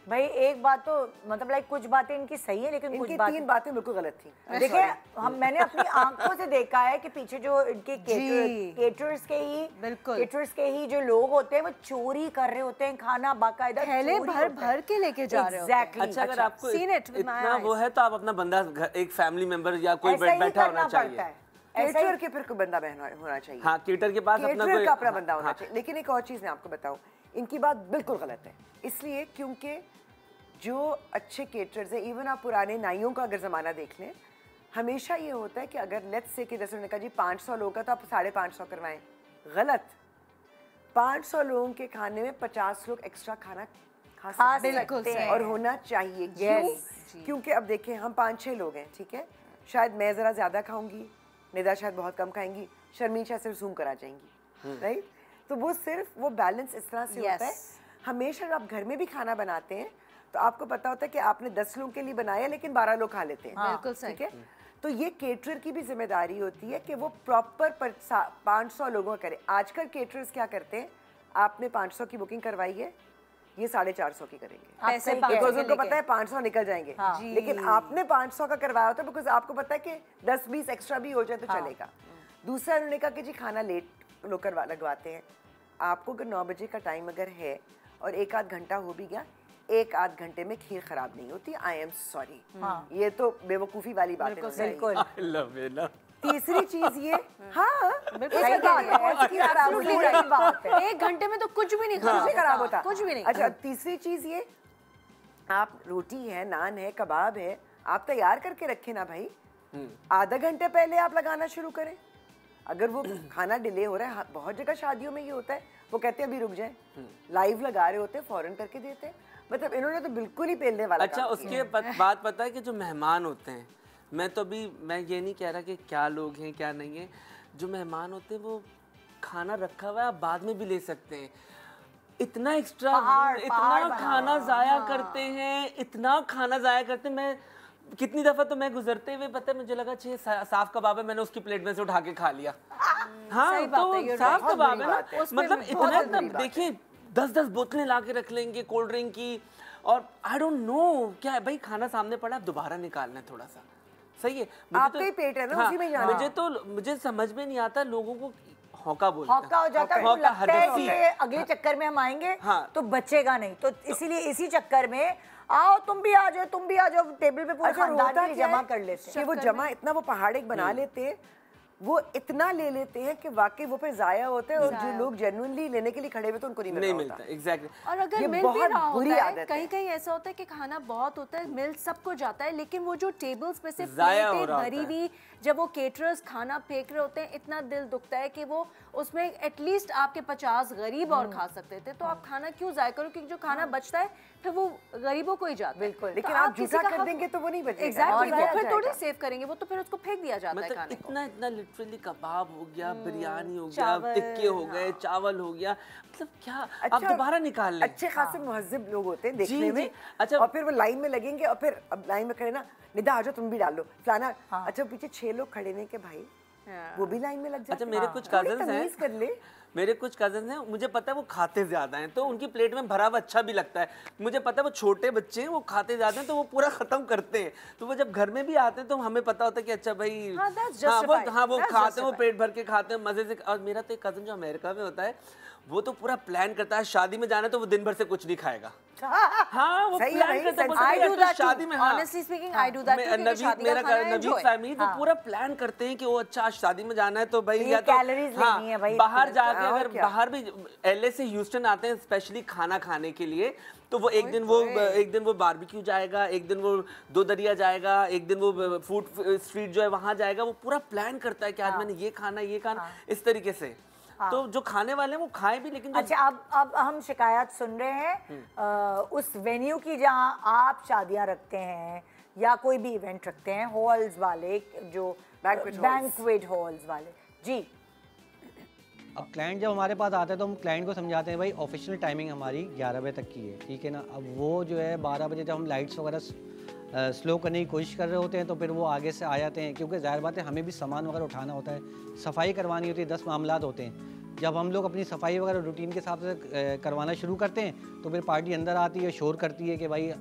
भाई एक बात तो मतलब लाइक कुछ बातें इनकी सही है, लेकिन कुछ 3 बातें बिल्कुल गलत थी। देखिए मैंने अपनी आंखों से देखा है कि पीछे जो इनके केटरर्स के ही जो लोग होते हैं वो चोरी कर रहे होते हैं खाना, बाकायदा थैले भर के लेके जा रहे होते हैं। अच्छा, अगर आपको इतना वो है तो आप अपना बंदा एक फैमिली मेंबर या कोई बैठा होना चाहिए। केटरर के फिर कोई बंदा होना चाहिए। हाँ, केटर के पास अपना केटरर कोई का अपना बंदा होना हाँ। चाहिए। लेकिन एक और चीज़ मैं आपको बताऊं, इनकी बात बिल्कुल गलत है, इसलिए क्योंकि जो अच्छे केटरर्स हैं, इवन आप पुराने नाइयों का अगर ज़माना देख लें, हमेशा ये होता है कि अगर लेट्स से कि जैसे उन्होंने कहा जी 500 लोगों का तो आप 550 करवाएं। गलत। 500 लोगों के खाने में 50 लोग एक्स्ट्रा खाना खा सकते हैं और होना चाहिए। क्यों? क्योंकि अब देखें हम 5-6 लोग हैं, ठीक है, शायद मैं ज़रा ज़्यादा खाऊंगी, निदा शायद बहुत कम खाएंगी, शर्मीन शायद सिर्फ जूम करा जाएंगी, राइट? तो वो सिर्फ वो बैलेंस इस तरह से होता है। हमेशा जब आप घर में भी खाना बनाते हैं तो आपको पता होता है कि आपने 10 लोगों के लिए बनाया लेकिन 12 लोग खा लेते हैं। बिल्कुल सही। ठीक है, तो ये केटरर की भी जिम्मेदारी होती है कि वो प्रॉपर 500 लोगों का करे। आजकल केटरर्स क्या करते हैं, आपने 500 की बुकिंग करवाई है, ये 450 की करेंगे बिकॉज उनको पता है 500 निकल जाएंगे। लेकिन आपने 500 का करवाया होता है बिकॉज आपको पता है कि 10-20 एक्स्ट्रा भी हो जाए तो चलेगा। दूसरा उन्होंने कहा कि जी खाना लेट लोग लगवाते हैं। आपको अगर 9 बजे का टाइम अगर है और 1-8 घंटा हो भी गया, 1-8 घंटे में खीर खराब नहीं होती। आई एम सॉरी, ये तो बेवकूफ़ी वाली बात है। बिल्कुल। तीसरी चीज ये, हाँ सही बात है। 1 घंटे में तो कुछ भी नहीं खराब होता, कुछ भी नहीं। अच्छा, तीसरी चीज ये, आप रोटी है, नान है, कबाब है, आप तैयार करके रखें ना भाई, आधा घंटे पहले आप लगाना शुरू करें। अगर वो खाना डिले हो रहा है, बहुत जगह शादियों में ये होता है, वो कहते हैं अभी रुक जाए, लाइव लगा रहे होते हैं, फौरन करके देते हैं। मतलब इन्होंने तो बिल्कुल ही पेलने वाला। अच्छा, उसके बात पता है कि जो मेहमान होते हैं, मैं ये नहीं कह रहा कि क्या लोग हैं क्या नहीं है, जो मेहमान होते हैं वो खाना रखा हुआ है आप बाद में भी ले सकते हैं। इतना एक्स्ट्रा इतना खाना ज़ाया करते हैं, इतना खाना ज़ाया करते हैं। मैं कितनी दफ़ा तो मैं गुजरते हुए पता है मुझे लगा 6 साफ कबाब है, मैंने उसकी प्लेट में से उठा के खा लिया। हाँ, तो साफ कबाब है ना, मतलब इतना देखिए 10-10 बोतलें ला के रख लेंगे कोल्ड ड्रिंक की, और आई डोंट नो क्या है भाई, खाना सामने पड़ा दोबारा निकालना है थोड़ा सा, सही है। आपका ही पेट है ना, उसी में जाना। मुझे समझ में नहीं आता, लोगों को हौका बोलते हैं, हौका हो जाता है, लगता है कि अगले चक्कर में हम आएंगे तो बचेगा नहीं, तो इसीलिए इसी चक्कर में आओ तुम भी आ जाओ, तुम भी आ जाओ, टेबल पे पूरा खानदान के लिए जमा कर लेते हैं। कि वो जमा इतना वो पहाड़ एक बना लेते हैं, वो इतना ले लेते हैं कि वाकई वो फिर जाया होता है, और जो लोग जेन्युइनली लेने के लिए खड़े हुए तो उनको नहीं मिलता। एग्जैक्टली। और अगर मिल भी रहा होता है, कहीं कहीं ऐसा होता है कि खाना बहुत होता है, मिल सबको जाता है, लेकिन वो जो टेबल्स पे से प्लेटें भरी हुई, जब वो केटरर्स खाना फेंक रहे होते हैं, इतना दिल दुखता है कि वो उसमें एटलीस्ट आपके 50 गरीब और खा सकते थे, तो आप खाना क्यों जाया करो, क्योंकि जो खाना बचता है फिर वो गरीबों को ही जाता है। बिल्कुल। लेकिन आप जूठा कर देंगे तो वो नहीं बचेगा। एग्जैक्टली, वो फिर थोड़ी सेव करेंगे, वो तो फिर उसको फेंक दिया जाता है खाने को। इतना लिटरली कबाब हो गया, बिरयानी हो गया, टिक्के हो गए, चावल हो गया, मतलब क्या आप दोबारा निकाल लें। अच्छे खासे मुहज्जिब लोग होते हैं देखने में। अच्छा, और फिर वो लाइन में लगेंगे, और फिर अब लाइन में खड़े ना, निदा आ जाओ तुम भी डाल लो फलाना। अच्छा, पीछे 6 लोग खड़े ने के भाई, वो भी लाइन में लग जाते हैं। अच्छा, मेरे कुछ कजन्स हैं, मेरे कुछ कजन हैं, मुझे पता है वो खाते ज़्यादा हैं, तो उनकी प्लेट में भरा हुआ अच्छा भी लगता है। मुझे पता है वो छोटे बच्चे हैं, वो खाते ज़्यादा हैं, तो वो पूरा ख़त्म करते हैं। तो वो जब घर में भी आते हैं तो हमें पता होता है कि अच्छा भाई वो खाते हैं, वो पेट भर के खाते हैं मज़े से। और मेरा तो एक कज़न जो अमेरिका में होता है, वो तो पूरा प्लान करता है, शादी में जाना है तो वो दिन भर से कुछ नहीं खाएगा। हाँ, वो प्लान करता है शादी में। Honestly speaking, I do that too, क्योंकि शादी का खाना नवीद फैमिली वो पूरा प्लान करते हैं कि वो अच्छा शादी में जाना है तो भाई या तो बाहर जाके, अगर बाहर भी LA से ह्यूस्टन आते हैं स्पेशली खाना खाने के लिए, तो वो एक दिन वो बारबेक्यू जाएगा, एक दिन वो 2 दरिया जाएगा, एक दिन वो फूड स्ट्रीट जो है वहाँ जाएगा। वो पूरा प्लान करता है कि आज मैंने ये खाना इस तरीके से। तो जो खाने वाले हैं वो खाए भी, लेकिन अच्छा, अब हम शिकायत सुन रहे हैं उस वेन्यू की जहां आप शादियां रखते हैं या कोई भी इवेंट रखते हैं, हॉल्स वाले, जो बैंक्वेट हॉल्स वाले। जी, अब क्लाइंट जब हमारे पास आता है तो हम क्लाइंट को समझाते हैं भाई ऑफिशियल टाइमिंग हमारी 11 बजे तक की है, ठीक है ना। अब वो जो है 12 बजे जब हम लाइट्स वगैरह स्लो करने की कोशिश कर रहे होते हैं तो फिर वो आगे से आ जाते हैं, क्योंकि ज़ाहिर बात है हमें भी सामान वगैरह उठाना होता है, सफाई करवानी होती है, 10 मामलात होते हैं। जब हम लोग अपनी सफाई वगैरह रूटीन के हिसाब से करवाना शुरू करते हैं तो फिर पार्टी अंदर आती है, शोर करती है कि भाई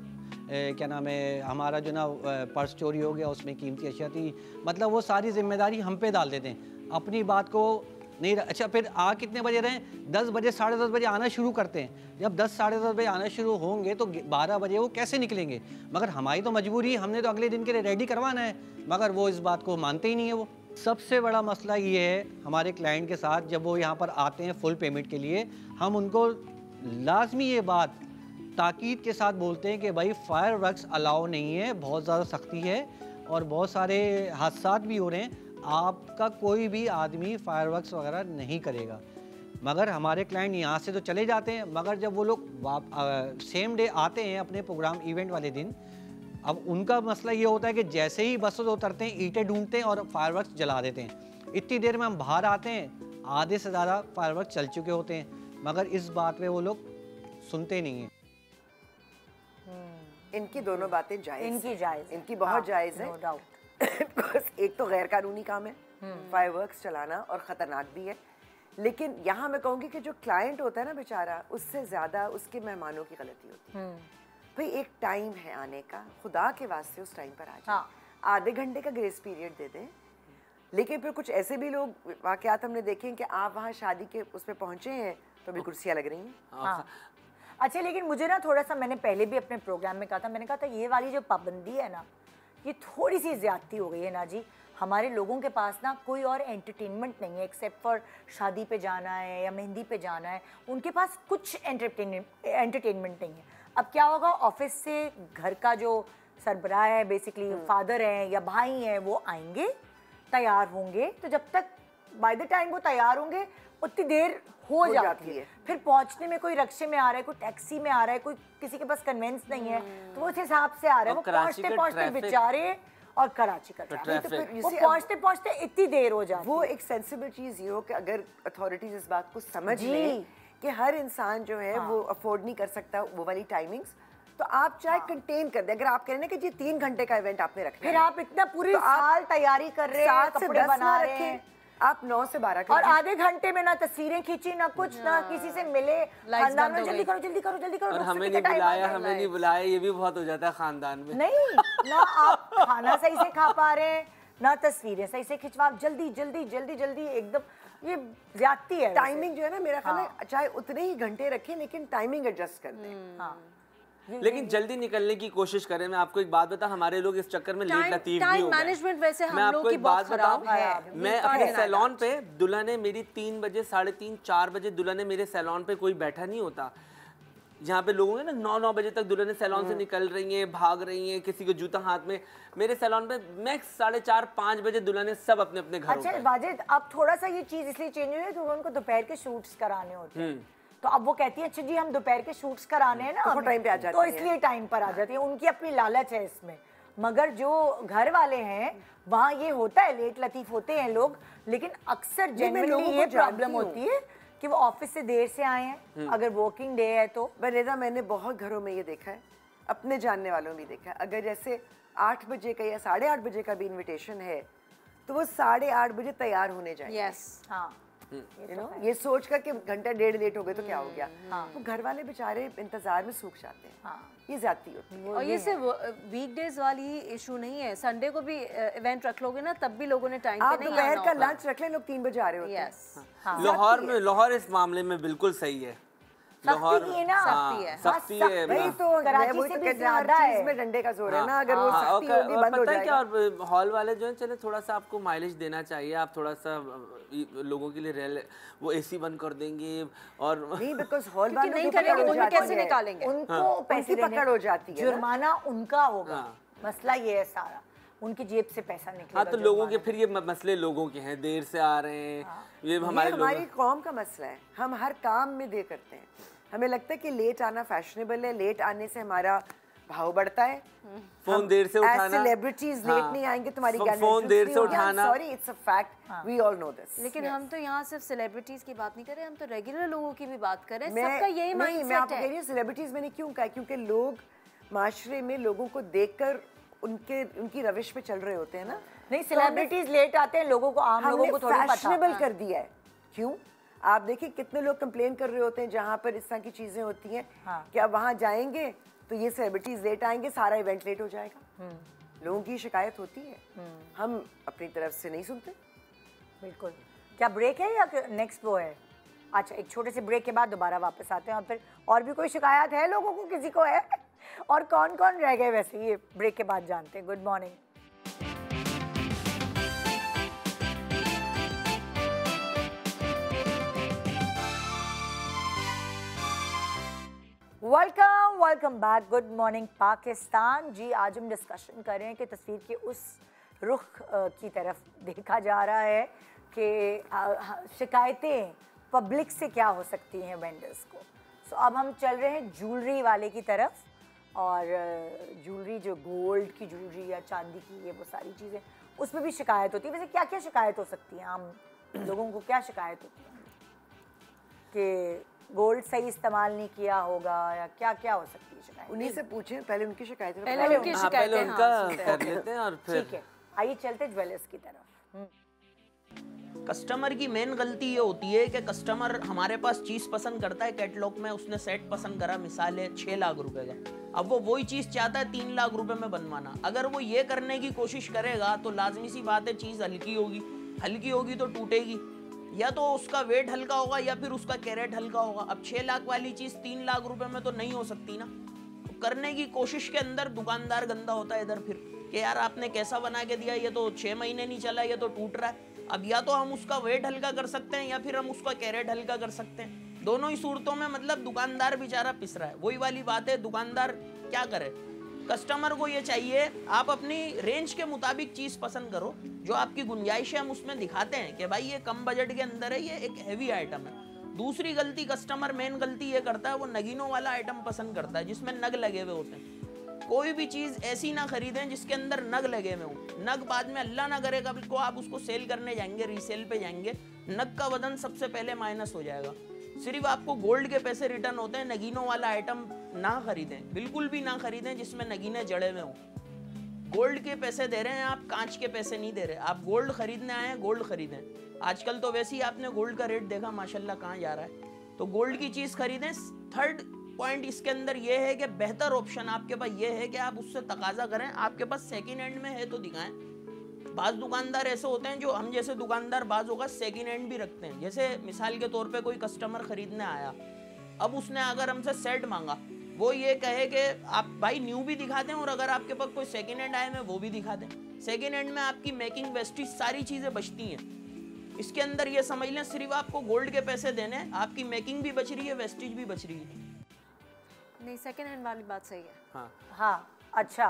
क्या नाम है, हमारा जो ना पर्स चोरी हो गया, उसमें कीमती अशिया थी। मतलब वो सारी जिम्मेदारी हम पे डाल देते हैं, अपनी बात को नहीं। अच्छा, फिर आ कितने बजे रहे, 10 बजे 10:30 बजे आना शुरू करते हैं। जब 10 साढ़े 10 बजे आना शुरू होंगे तो 12 बजे वो कैसे निकलेंगे। मगर हमारी तो मजबूरी है, हमने तो अगले दिन के लिए रेडी करवाना है, मगर वो इस बात को मानते ही नहीं है। वो सबसे बड़ा मसला ये है हमारे क्लाइंट के साथ, जब वो यहाँ पर आते हैं फुल पेमेंट के लिए, हम उनको लाजमी ये बात ताकीद के साथ बोलते हैं कि भाई फायर वर्क्स अलाउ नहीं है, बहुत ज़्यादा सख्ती है और बहुत सारे हादसा भी हो रहे हैं, आपका कोई भी आदमी फायर वर्क्स वगैरह नहीं करेगा। मगर हमारे क्लाइंट यहाँ से तो चले जाते हैं, मगर जब वो लोग सेम डे आते हैं अपने प्रोग्राम इवेंट वाले दिन, अब उनका मसला ये होता है कि जैसे ही बस से उतरते हैं ईंटें ढूंढते हैं और फायरवर्क्स जला देते हैं। इतनी देर में हम बाहर आते हैं, आधे से ज़्यादा फायरवर्क्स चल चुके होते हैं, मगर इस बात पे वो लोग सुनते नहीं हैं। इनकी दोनों बातें जायज़, इनकी जायज़, इनकी बहुत जायज़ है। No doubt. एक तो गैर कानूनी काम है फायरवर्क्स चलाना और ख़तरनाक भी है, लेकिन यहाँ मैं कहूँगी कि जो क्लाइंट होता है ना बेचारा, उससे ज़्यादा उसके मेहमानों की गलती होती है। भाई एक टाइम है आने का, खुदा के वास्ते उस टाइम पर आ जाए। आधे घंटे का ग्रेस पीरियड दे दें। लेकिन फिर कुछ ऐसे भी लोग वाक़यात हमने देखे हैं कि आप वहाँ शादी के उस पर पहुँचे हैं तो भी कुर्सियाँ लग रही हैं। हाँ। अच्छा, लेकिन मुझे ना थोड़ा सा, मैंने पहले भी अपने प्रोग्राम में कहा था, मैंने कहा था ये वाली जो पाबंदी है ना, ये थोड़ी सी ज़्यादती हो गई है ना जी। हमारे लोगों के पास ना कोई और एंटरटेनमेंट नहीं है एक्सेप्ट फॉर शादी पे जाना है या मेहंदी पे जाना है, उनके पास कुछ एंटरटेनमेंट नहीं है। अब क्या होगा, ऑफिस से घर का जो सरबराह है, बेसिकली फादर हैं या भाई हैं, वो आएंगे, तैयार होंगे, तो जब तक बाय द टाइम वो तैयार होंगे उतनी देर हो जाती है। फिर पहुंचने में कोई रिक्शे में आ रहा है, कोई टैक्सी में आ रहा है, कोई किसी के पास कन्वेंस नहीं है, तो वो उस हिसाब से आ रहा है। वो पहुंचते पहुंचते बेचारे, और कराची का ट्रैफिक, वो पहुंचते पहुंचते इतनी देर हो जाती है। वो एक सेंसिबल चीज़ ये हो कि अगर अथॉरिटीज इस बात को समझ लें कि हर इंसान जो है वो अफोर्ड नहीं कर सकता वो वाली टाइमिंग्स, तो आप चाहे कंटेन कर दें। अगर आप कह रहे हैं कि जी 3 घंटे का इवेंट आपने रखना है, फिर आप इतना पूरी साल तैयारी कर रहे हैं, कपड़े बना रहे हैं, आप 9 से 12 और आधे घंटे में ना तस्वीरें खींची, ना कुछ, ना किसी से मिले, खानदान में जल्दी करो जल्दी करो जल्दी करो, और हमें नहीं बुलाया, ये भी बहुत हो जाता है खानदान में। नहीं ना आप खाना सही से खा पा रहे हैं, ना तस्वीरें सही से खिंचवा, जल्दी जल्दी जल्दी जल्दी एकदम, ये ज्यादती है। टाइमिंग जो है ना, मेरा ख्याल है चाहे उतने ही घंटे रखें लेकिन टाइमिंग एडजस्ट कर दें। हाँ, लेकिन जल्दी निकलने की कोशिश करें। मैं आपको एक बात बता, हमारे लोग इस चक्कर में लेट लतीफ भी हो गए। मैनेजमेंट वैसे हम मैं लोग आपको की एक बात बहुत खराब बताऊं, है। मैं अपने सैलून पे दुल्हने मेरी 3 बजे 3:30 4 बजे दुल्हने मेरे सैलून पे कोई बैठा नहीं होता। जहाँ पे लोग होंगे ना 9 बजे तक दुल्हने सैलून से निकल रही हैं, भाग रही हैं, किसी को जूता हाथ में, मेरे सैलून पे मैक्स 4:30 5 बजे दुल्हने सब अपने अपने घरों अच्छा वाजिद, अब थोड़ा सा ये चीज इसलिए चेंज हुई है क्योंकि उनको दोपहर के शूट्स कराने होते हैं, तो अब वो कहती है अच्छा जी हम दोपहर के शूट्स कराने हैं ना, तो टाइम पे आ जाती तो इसलिए टाइम पर आ जाती है। उनकी अपनी लालच है इसमें। मगर जो घर वाले हैं वहाँ ये होता है, लेट लतीफ होते हैं लोग, लेकिन अक्सर जनरली ये प्रॉब्लम होती है कि वो ऑफिस से देर से आए हैं, अगर वर्किंग डे है तो। बनेदा मैंने बहुत घरों में ये देखा है, अपने जानने वालों में देखा है, अगर जैसे 8 बजे का या 8:30 बजे का भी इनविटेशन है तो वो 8:30 बजे तैयार होने जाएंगे। यस, हाँ, ये सोच कर कि घंटा डेढ़ लेट हो गए तो क्या हो गया। तो घर वाले बेचारे इंतजार में सूख जाते हैं। ये ज्यादती होती है। और ये सिर्फ वीकडेज वाली इशू नहीं है, संडे को भी इवेंट रख लोगे ना तब भी लोगों ने टाइम पे नहीं आना। दोपहर का लंच रख लें, लोग 3 बजे आ रहे होते हैं। लाहौर इस मामले में बिल्कुल सही है। सख्ती है ना, सख्ती है। भाई तो कराची से भी ज्यादा है, में डंडे का जोर है ना, अगर वो सख्ती होगी बंद हो जाएगा। और हॉल वाले जो है, चले थोड़ा सा आपको माइलेज देना चाहिए, आप थोड़ा सा लोगों के लिए वो एसी बंद कर देंगे और नहीं, बिकॉज़ हॉल वाले नहीं करेंगे तो कैसे निकालेंगे, उनको पैसे पकड़ हो जाती है, जुर्माना उनका होगा। मसला ये है सारा, उनकी जेब से पैसा निकलेगा। हाँ, तो लोगों के फिर ये मसले लोगों के हैं, देर से आ रहे हैं, ये हमारी कौम का मसला है। हम हर काम में देर करते हैं, हमें लगता है कि लेट आना फैशनेबल है, लेट आने से हमारा भाव बढ़ता है। फोन देर से उठाना, सेलिब्रिटीज लेट नहीं आएंगे, तुम्हारी फोन देर से उठाना, sorry it's a fact, we all know this. लेकिन हम तो यहाँ सिर्फ सेलिब्रिटीज की बात नहीं कर रहे, हम तो रेगुलर लोगों की भी बात कर रहे हैं। सबका यही माइंडसेट है। मैं आपको कह रही हूँ सेलिब्रिटीज मैंने क्यों कहा, क्योंकि लोग माशरे में लोगों को देखकर उनकी रविश पे चल रहे होते हैं ना। नहीं, सेलिब्रिटीज लेट आते हैं, लोगों को, आम लोगों को थोड़ी पता। फैशनेबल कर दिया है। क्यों? आप देखिए कितने लोग कंप्लेन कर रहे होते हैं जहाँ पर इस तरह की चीजें होती हैं कि अब वहाँ जाएंगे तो ये सेलिब्रिटीज लेट आएंगे, सारा इवेंट लेट हो जाएगा। लोगों की शिकायत होती है, हम अपनी तरफ से नहीं सुनते। बिल्कुल। क्या ब्रेक है या नेक्स्ट वो है? अच्छा, एक छोटे से ब्रेक के बाद दोबारा वापस आते हैं और फिर और भी कोई शिकायत है लोगों को, किसी को है और कौन कौन रह गए वैसे, ये ब्रेक के बाद जानते हैं। Good morning. Welcome back. Good morning Pakistan. जी आज हम डिस्कशन कर रहे हैं कि तस्वीर के उस रुख की तरफ देखा जा रहा है कि शिकायतें पब्लिक से क्या हो सकती हैं वेंडर्स को। सो अब हम चल रहे हैं ज्वेलरी वाले की तरफ, और ज्वेलरी जो गोल्ड की ज्वेलरी या चांदी की, ये वो सारी चीज़ें, उसमें भी शिकायत होती है। वैसे क्या क्या शिकायत हो सकती है आम लोगों को? क्या शिकायत होती है कि गोल्ड सही इस्तेमाल नहीं किया होगा, या क्या क्या हो सकती है शिकायत? उन्हीं से पूछें, पहले उनकी शिकायतें पहले उनकी हाँ, पहले उनका कर लेते हैं और फिर ठीक है, आइए चलते ज्वेलर्स की तरफ। कस्टमर की मेन गलती ये होती है कि कस्टमर हमारे पास चीज़ पसंद करता है कैटलॉग में, उसने सेट पसंद करा, मिसाल है 6 लाख रुपए का, अब वो वही चीज़ चाहता है 3 लाख रुपए में बनवाना। अगर वो ये करने की कोशिश करेगा तो लाजमी सी बात है चीज़ हल्की होगी तो टूटेगी, या तो उसका वेट हल्का होगा या फिर उसका कैरेट हल्का होगा। अब 6 लाख वाली चीज़ 3 लाख रुपए में तो नहीं हो सकती ना। तो करने की कोशिश के अंदर दुकानदार गंदा होता है इधर फिर कि यार आपने कैसा बना के दिया, ये तो 6 महीने नहीं चला, ये तो टूट रहा है। अब या तो हम उसका वेट हल्का कर सकते हैं या फिर हम उसका कैरेट हल्का कर सकते हैं। दोनों ही सूरतों में मतलब दुकानदार बेचारा पिस रहा है। वही वाली बात है, दुकानदार क्या करे, कस्टमर को ये चाहिए आप अपनी रेंज के मुताबिक चीज़ पसंद करो, जो आपकी गुंजाइश है हम उसमें दिखाते हैं कि भाई ये कम बजट के अंदर है, ये एक हैवी आइटम है। दूसरी गलती कस्टमर मेन गलती ये करता है, वो नगीनों वाला आइटम पसंद करता है जिसमें नग लगे हुए होते हैं। कोई भी चीज़ ऐसी ना खरीदें जिसके अंदर नग लगे हुए हों। नग बाद में अल्लाह ना करे कभी को आप उसको सेल करने जाएंगे, रीसेल पे जाएंगे, नग का वजन सबसे पहले माइनस हो जाएगा। सिर्फ आपको गोल्ड के पैसे रिटर्न होते हैं। नगीनों वाला आइटम ना खरीदें, बिल्कुल भी ना खरीदें जिसमें नगीने जड़े हुए हों। गोल्ड के पैसे दे रहे हैं आप, कांच के पैसे नहीं दे रहे। आप गोल्ड खरीदने आए हैं, गोल्ड खरीदें। आजकल तो वैसे ही आपने गोल्ड का रेट देखा माशाल्लाह कहाँ जा रहा है, तो गोल्ड की चीज़ खरीदें। थर्ड पॉइंट इसके अंदर ये है कि बेहतर ऑप्शन आपके पास ये है कि आप उससे तकाजा करें, आपके पास सेकेंड हैंड में है तो दिखाएं। बाज़ दुकानदार ऐसे होते हैं जो हम जैसे दुकानदार बाज़ होगा सेकेंड हैंड भी रखते हैं। जैसे मिसाल के तौर पे कोई कस्टमर खरीदने आया, अब उसने अगर हमसे सेट मांगा, वो ये कहे कि आप भाई न्यू भी दिखा दें और अगर आपके पास कोई सेकेंड हैंड आए में वो भी दिखा दें। सेकेंड हैंड में आपकी मेकिंग वेस्टेज सारी चीज़ें बचती हैं। इसके अंदर ये समझ लें सिर्फ आपको गोल्ड के पैसे देने, आपकी मेकिंग भी बच रही है, वेस्टेज भी बच रही है। नहीं, सेकेंड हैंड वाली बात सही है। हाँ अच्छा,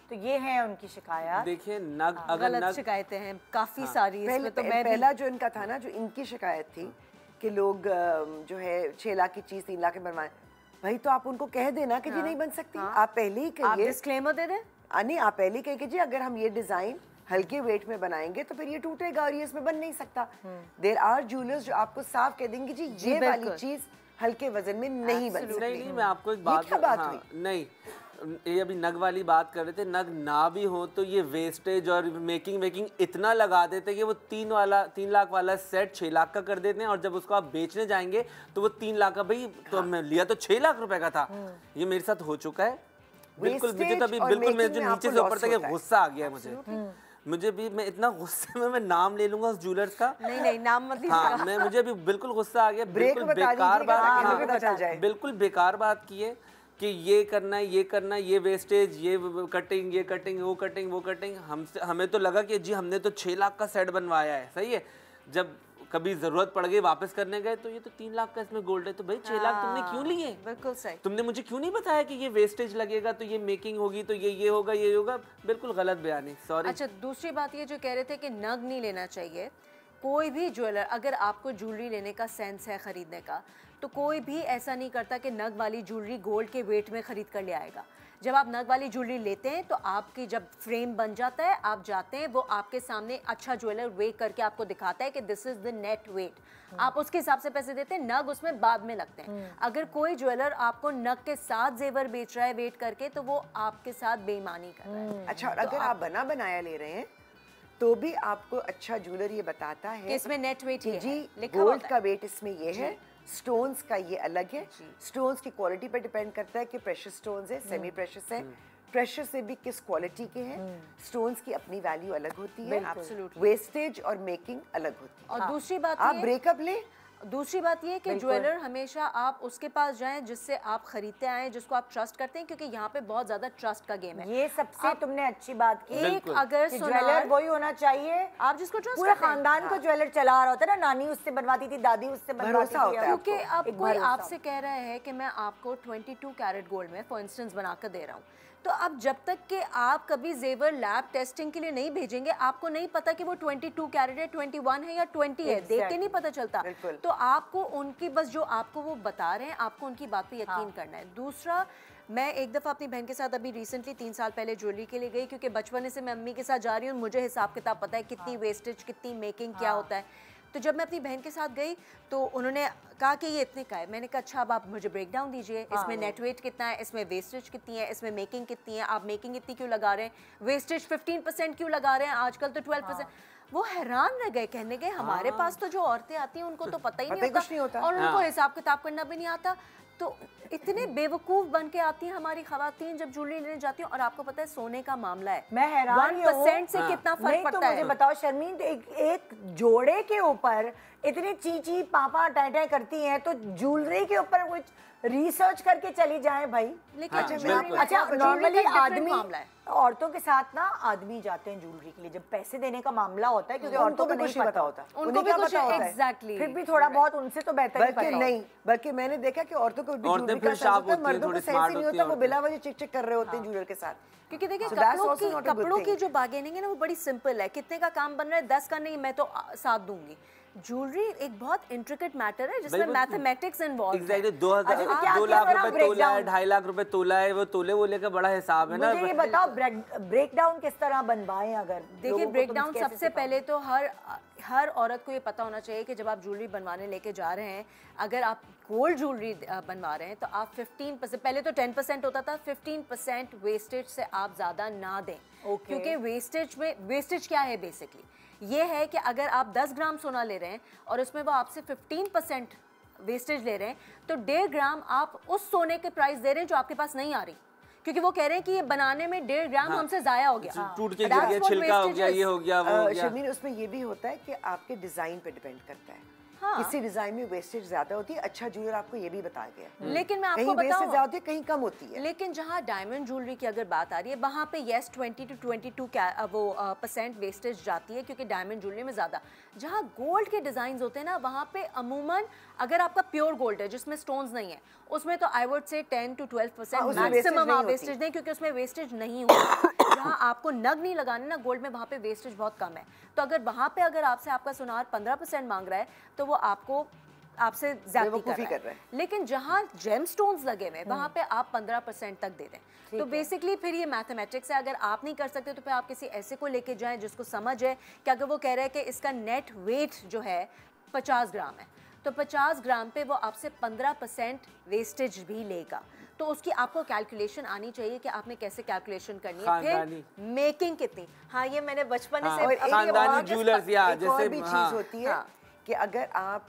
तो ये है उनकी शिकायत। देखिए नग अगर गलत नग शिकायतें हैं काफ़ी सारी इसमें। तो मैं पहला जो इनका था ना, जो इनकी शिकायत थी कि लोग जो है 6 लाख की चीज़ 3 लाख में बनवाएं, भाई तो आप उनको कह देना कि जी नहीं बन सकती। आप पहले ही आप कहिए, डिस्क्लेमर दे दें। नहीं आप पहले ही कहिए कि जी अगर हम ये डिज़ाइन हल्के वेट में बनाएंगे तो फिर ये टूटेगा और ये इसमें बन नहीं सकता। देयर आर ज्वेलर्स जो आपको साफ कह देंगे जी ये वाली चीज़ हल्के वजन में नहीं बन सकती। नहीं मैं आपको एक बात हुई? नहीं, ये अभी नग वाली बात कर रहे थे। नग ना भी हो तो ये वेस्टेज और मेकिंग इतना लगा देते हैं कि वो 3 लाख वाला सेट 6 लाख का कर देते हैं, और जब उसको आप बेचने जाएंगे तो वो 3 लाख का, भाई तो मैं लिया तो 6 लाख रुपए का था। ये मेरे साथ हो चुका है बिल्कुल। मुझे तो अभी बिल्कुल मेरे जो नीचे से ऊपर तक गुस्सा आ गया है मुझे भी। मैं इतना गुस्से में मैं नाम ले लूंगा उस ज्वेलर्स का। नहीं नाम मत लीजिएगा। हाँ, मैं मुझे भी बिल्कुल गुस्सा आ गया। बिल्कुल बेकार बात, बिल्कुल बेकार बात की है कि ये करना है, ये वेस्टेज, ये कटिंग, वो कटिंग। हमें तो लगा कि जी हमने तो 6 लाख का सेट बनवाया है, सही है। जब कभी जरूरत पड़ गई वापस करने गए तो ये तो 3 लाख का इसमें गोल्ड है, तो भाई 6 लाख तुमने क्यों लिए? बिल्कुल सही। तुमने मुझे क्यों नहीं बताया कि ये वेस्टेज लगेगा, तो ये मेकिंग होगी, तो ये होगा। बिल्कुल गलत बयानी, सॉरी। अच्छा, दूसरी बात ये जो कह रहे थे कि नग नहीं लेना चाहिए। कोई भी ज्वेलर, अगर आपको ज्वेलरी लेने का सेंस है खरीदने का, तो कोई भी ऐसा नहीं करता कि नग वाली ज्वेलरी गोल्ड के वेट में खरीद कर ले आएगा। जब आप नग वाली ज्वेलरी लेते हैं तो आपकी जब फ्रेम बन जाता है, आप जाते हैं, वो आपके सामने अच्छा ज्वेलर वे करके आपको दिखाता है कि this is the net weight. आप उसके हिसाब से पैसे देते हैं, नग उसमें बाद में लगते हैं। अगर कोई ज्वेलर आपको नग के साथ जेवर बेच रहा है वेट करके, तो वो आपके साथ बेईमानी कर रहा है। अच्छा, और अगर आप बना बनाया ले रहे हैं तो भी आपको अच्छा ज्वेलर ये बताता है कि इसमें नेट वेट है, जी गोल्ड का वेट इसमें ये है, स्टोन्स का ये अलग है। स्टोन्स की क्वालिटी पर डिपेंड करता है कि प्रेशियस स्टोन्स है, सेमी प्रेशियस है, प्रेशियस से भी किस क्वालिटी के हैं। स्टोन्स की अपनी वैल्यू अलग होती है, वेस्टेज और मेकिंग अलग होती है। और दूसरी बात आप ब्रेकअप ले, दूसरी बात ये कि ज्वेलर हमेशा आप उसके पास जाएं जिससे आप खरीदते आए, जिसको आप ट्रस्ट करते हैं, क्योंकि यहाँ पे बहुत ज्यादा ट्रस्ट का गेम है। ये सबसे तुमने अच्छी बात की। एक अगर ज्वेलर वही होना चाहिए आप जिसको ट्रस्ट पूरे खानदान को ज्वेलर चला रहा होता है ना, नानी उससे बनवाती थी, दादी उससे बनवाती थी, क्योंकि अब कोई आपसे कह रहा है कि मैं आपको 22 कैरेट गोल्ड में फॉर इंस्टेंस बनाकर दे रहा हूँ, तो अब जब तक कि आप कभी जेवर लैब टेस्टिंग के लिए नहीं भेजेंगे, आपको नहीं पता कि वो 22 कैरेट है, 21 है या 20 है, देख के नहीं पता चलता। तो आपको उनकी बस जो आपको वो बता रहे हैं, आपको उनकी बात पे यकीन करना है। दूसरा, मैं एक दफ़ा अपनी बहन के साथ अभी रिसेंटली 3 साल पहले ज्वेलरी के लिए गई, क्योंकि बचपन से मैं अम्मी के साथ जा रही हूँ, मुझे हिसाब किताब पता है कितनी वेस्टेज, कितनी मेकिंग क्या होता है। तो जब मैं अपनी बहन के साथ गई तो उन्होंने कहा कि ये इतने का है। मैंने कहा अच्छा, अब आप मुझे ब्रेक डाउन दीजिए, इसमें नेट वेट कितना है, इसमें वेस्टेज कितनी है, इसमें मेकिंग कितनी है, आप मेकिंग इतनी क्यों लगा रहे हैं, वेस्टेज 15% क्यों लगा रहे हैं, आजकल तो 12%। वो हैरान रह गए, कहने गए हमारे पास तो जो औरतें आती हैं उनको तो पता ही नहीं होता और उनको हिसाब किताब करना भी नहीं आता। तो इतने बेवकूफ बन के आती हैं हमारी खवातीन जब ज्वेलरी लेने जाती हैं, और आपको पता है सोने का मामला है, मैं हैरान 1% से कितना फर्क पड़ता है। मुझे बताओ शर्मीन, एक जोड़े के ऊपर इतनी ची पापा टाई करती हैं, तो ज्वेलरी के ऊपर कुछ रिसर्च करके चली जाए भाई। लेकिन अच्छा नॉर्मली आदमी औरतों के साथ ना आदमी जाते हैं ज्वेलरी के लिए जब पैसे देने का मामला होता है, क्योंकि औरतों को नहीं पता होता, उनको भी कुछ एग्जैक्टली, फिर भी थोड़ा बहुत उनसे तो बेहतर नहीं, बल्कि मैंने देखा कि औरतों को ज्वेलरी का शौक होता है, मर्दों को सेंस नहीं होता, वो बिला वजह चिक चिक कर रहे होते हैं ज्वेलर के साथ। क्योंकि देखिए कपड़ों की जो बार्गेनिंग है ना वो बड़ी सिंपल है, कितने का काम बन रहा है 10 का नहीं, मैं तो 7 दूंगी। ज्वेलरी एक बहुत इंट्रिकेट मैटर है जिसमें मैथमेटिक्स इन्वॉल्व है। एग्जैक्टली 2 लाख रुपए तोला है, 2.5 लाख रुपए तोला है, वो तोले वोले का बड़ा हिसाब है ना। मुझे ये बताओ ब्रेक डाउन किस तरह बनवाएं? अगर देखिए ब्रेक डाउन सबसे पहले तो हर औरत को ये पता होना चाहिए कि जब आप ज्वेलरी बनवाने लेके जा रहे हैं, अगर आप गोल्ड ज्वेलरी बनवा रहे हैं तो आप 15%, पहले तो 10% होता था, 15% वेस्टेज से आप ज़्यादा ना दें। क्योंकि वेस्टेज क्या है बेसिकली, ये है कि अगर आप 10 ग्राम सोना ले रहे हैं और उसमें वो आपसे 15% वेस्टेज ले रहे हैं, तो 1.5 ग्राम आप उस सोने के प्राइस दे रहे हैं जो आपके पास नहीं आ रही, क्योंकि वो कह रहे हैं कि ये बनाने में 1.5 ग्राम हमसे जाया हो गया, टूट के गिर गया, छिलका हो गया, ये हो गया, वो हो गया। शर्मीन, उसमें ये भी होता है कि आपके डिजाइन पे डिपेंड करता है। किसी डिजाइन में वेस्टेज ज्यादा होती है, अच्छा ज्वेलर आपको ये भी बताया गया। लेकिन मैं आपको बताऊं, कहीं ज्यादा होती है, कहीं कम होती है। लेकिन जहाँ डायमंड ज्वेलरी की अगर बात आ रही है, वहाँ पे यस 20 to 22 % वेस्टेज जाती है, क्योंकि डायमंड ज्वेलरी में ज्यादा। जहाँ गोल्ड के डिजाइन होते हैं ना, वहाँ पे अमूमन अगर आपका प्योर गोल्ड है जिसमें स्टोन्स नहीं है, उसमें तो I would say 10 to 12% maximum आप वेस्टेज नहीं, क्योंकि उसमें वेस्टेज नहीं होता। जहाँ आपको नग नहीं लगाने ना गोल्ड में, वहाँ पे वेस्टेज बहुत कम है। तो अगर वहाँ पे अगर आपसे आपका सुनार 15% मांग रहा है, तो वो आपसे ज्यादती कर रहा है। लेकिन जहाँ जेम स्टोन्स लगे हुए वहाँ पे आप 15% तक दे दें। तो बेसिकली फिर ये मैथमेटिक्स है। अगर आप नहीं कर सकते तो फिर आप किसी ऐसे को लेके जाएं जिसको समझ है कि अगर वो कह रहा है कि इसका नेट वेट जो है 50 ग्राम है, तो 50 ग्राम पे वो आपसे 15% वेस्टेज भी लेगा। तो उसकी आपको कैलकुलेशन आनी चाहिए कि आपने कैसे कैलकुलेशन करनी है, फिर मेकिंग कितनी। हाँ, ये मैंने बचपन से खानदानी ज्वेलर्स या जैसे भी चीज होती है कि अगर आप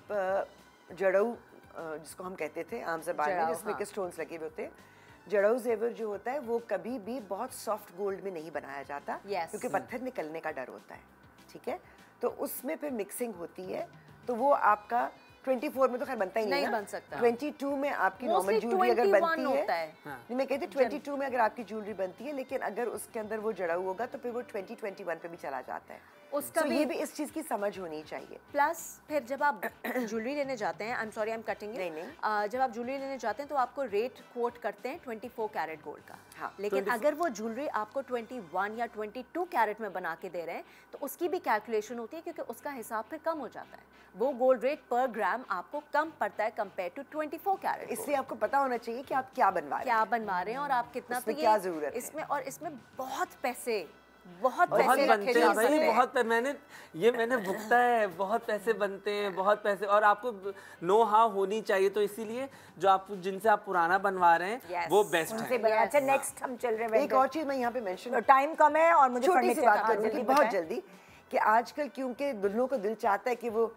जड़ऊ, जिसको हम कहते थे आम ज़बान में, जिसमें के स्टोन्स लगे हुए होते हैं, जड़ऊ जेवर जो होता है वो कभी भी बहुत सॉफ्ट गोल्ड में नहीं बनाया जाता, क्योंकि पत्थर निकलने का डर होता है। ठीक है, तो उसमें फिर मिक्सिंग होती है, तो वो आपका 24 में तो खैर बनता ही नहीं बन सकता। 22 में आपकी नॉर्मल ज्वेलरी अगर बनती है, मैं कहती 22 में अगर आपकी ज्वेलरी बनती है, लेकिन अगर उसके अंदर वो जड़ाऊ होगा तो फिर वो 2021 पे भी चला जाता है। उसका ये भी इस चीज की समझ होनी चाहिए। प्लस फिर जब आप ज्वेलरी लेने जाते हैं, I am sorry I am cutting it, जब आप ज्वेलरी लेने जाते हैं तो आपको रेट कोट करते हैं 24 कैरेट गोल्ड का। हाँ, लेकिन अगर वो ज्वेलरी आपको 21 या 22 कैरेट में बना के दे रहे हैं तो उसकी भी कैलकुलेशन होती है, क्योंकि उसका हिसाब फिर कम हो जाता है। वो गोल्ड रेट पर ग्राम आपको कम पड़ता है कंपेयर टू 24 कैरेट। इसलिए आपको पता होना चाहिए कि आप क्या बनवा रहे हैं और आप कितना, तो क्या जरूरत है इसमें। और इसमें बहुत पैसे बनते हैं भाई, बहुत मैंने भुगता है, बहुत पैसे बनते हैं, बहुत पैसे। और आपको नो हाउ होनी चाहिए, तो इसीलिए जो आप जिनसे आप पुराना बनवा रहे हैं वो बेस्ट है। अच्छा, नेक्स्ट हम चल रहे हैं। एक और चीज मैं यहाँ पे मेंशन, टाइम कम है और मुझे छोटी सी बात करूँगी बहुत जल्दी, कि आजकल क्योंकि दुल्हनों को दिल चाहता है कि वो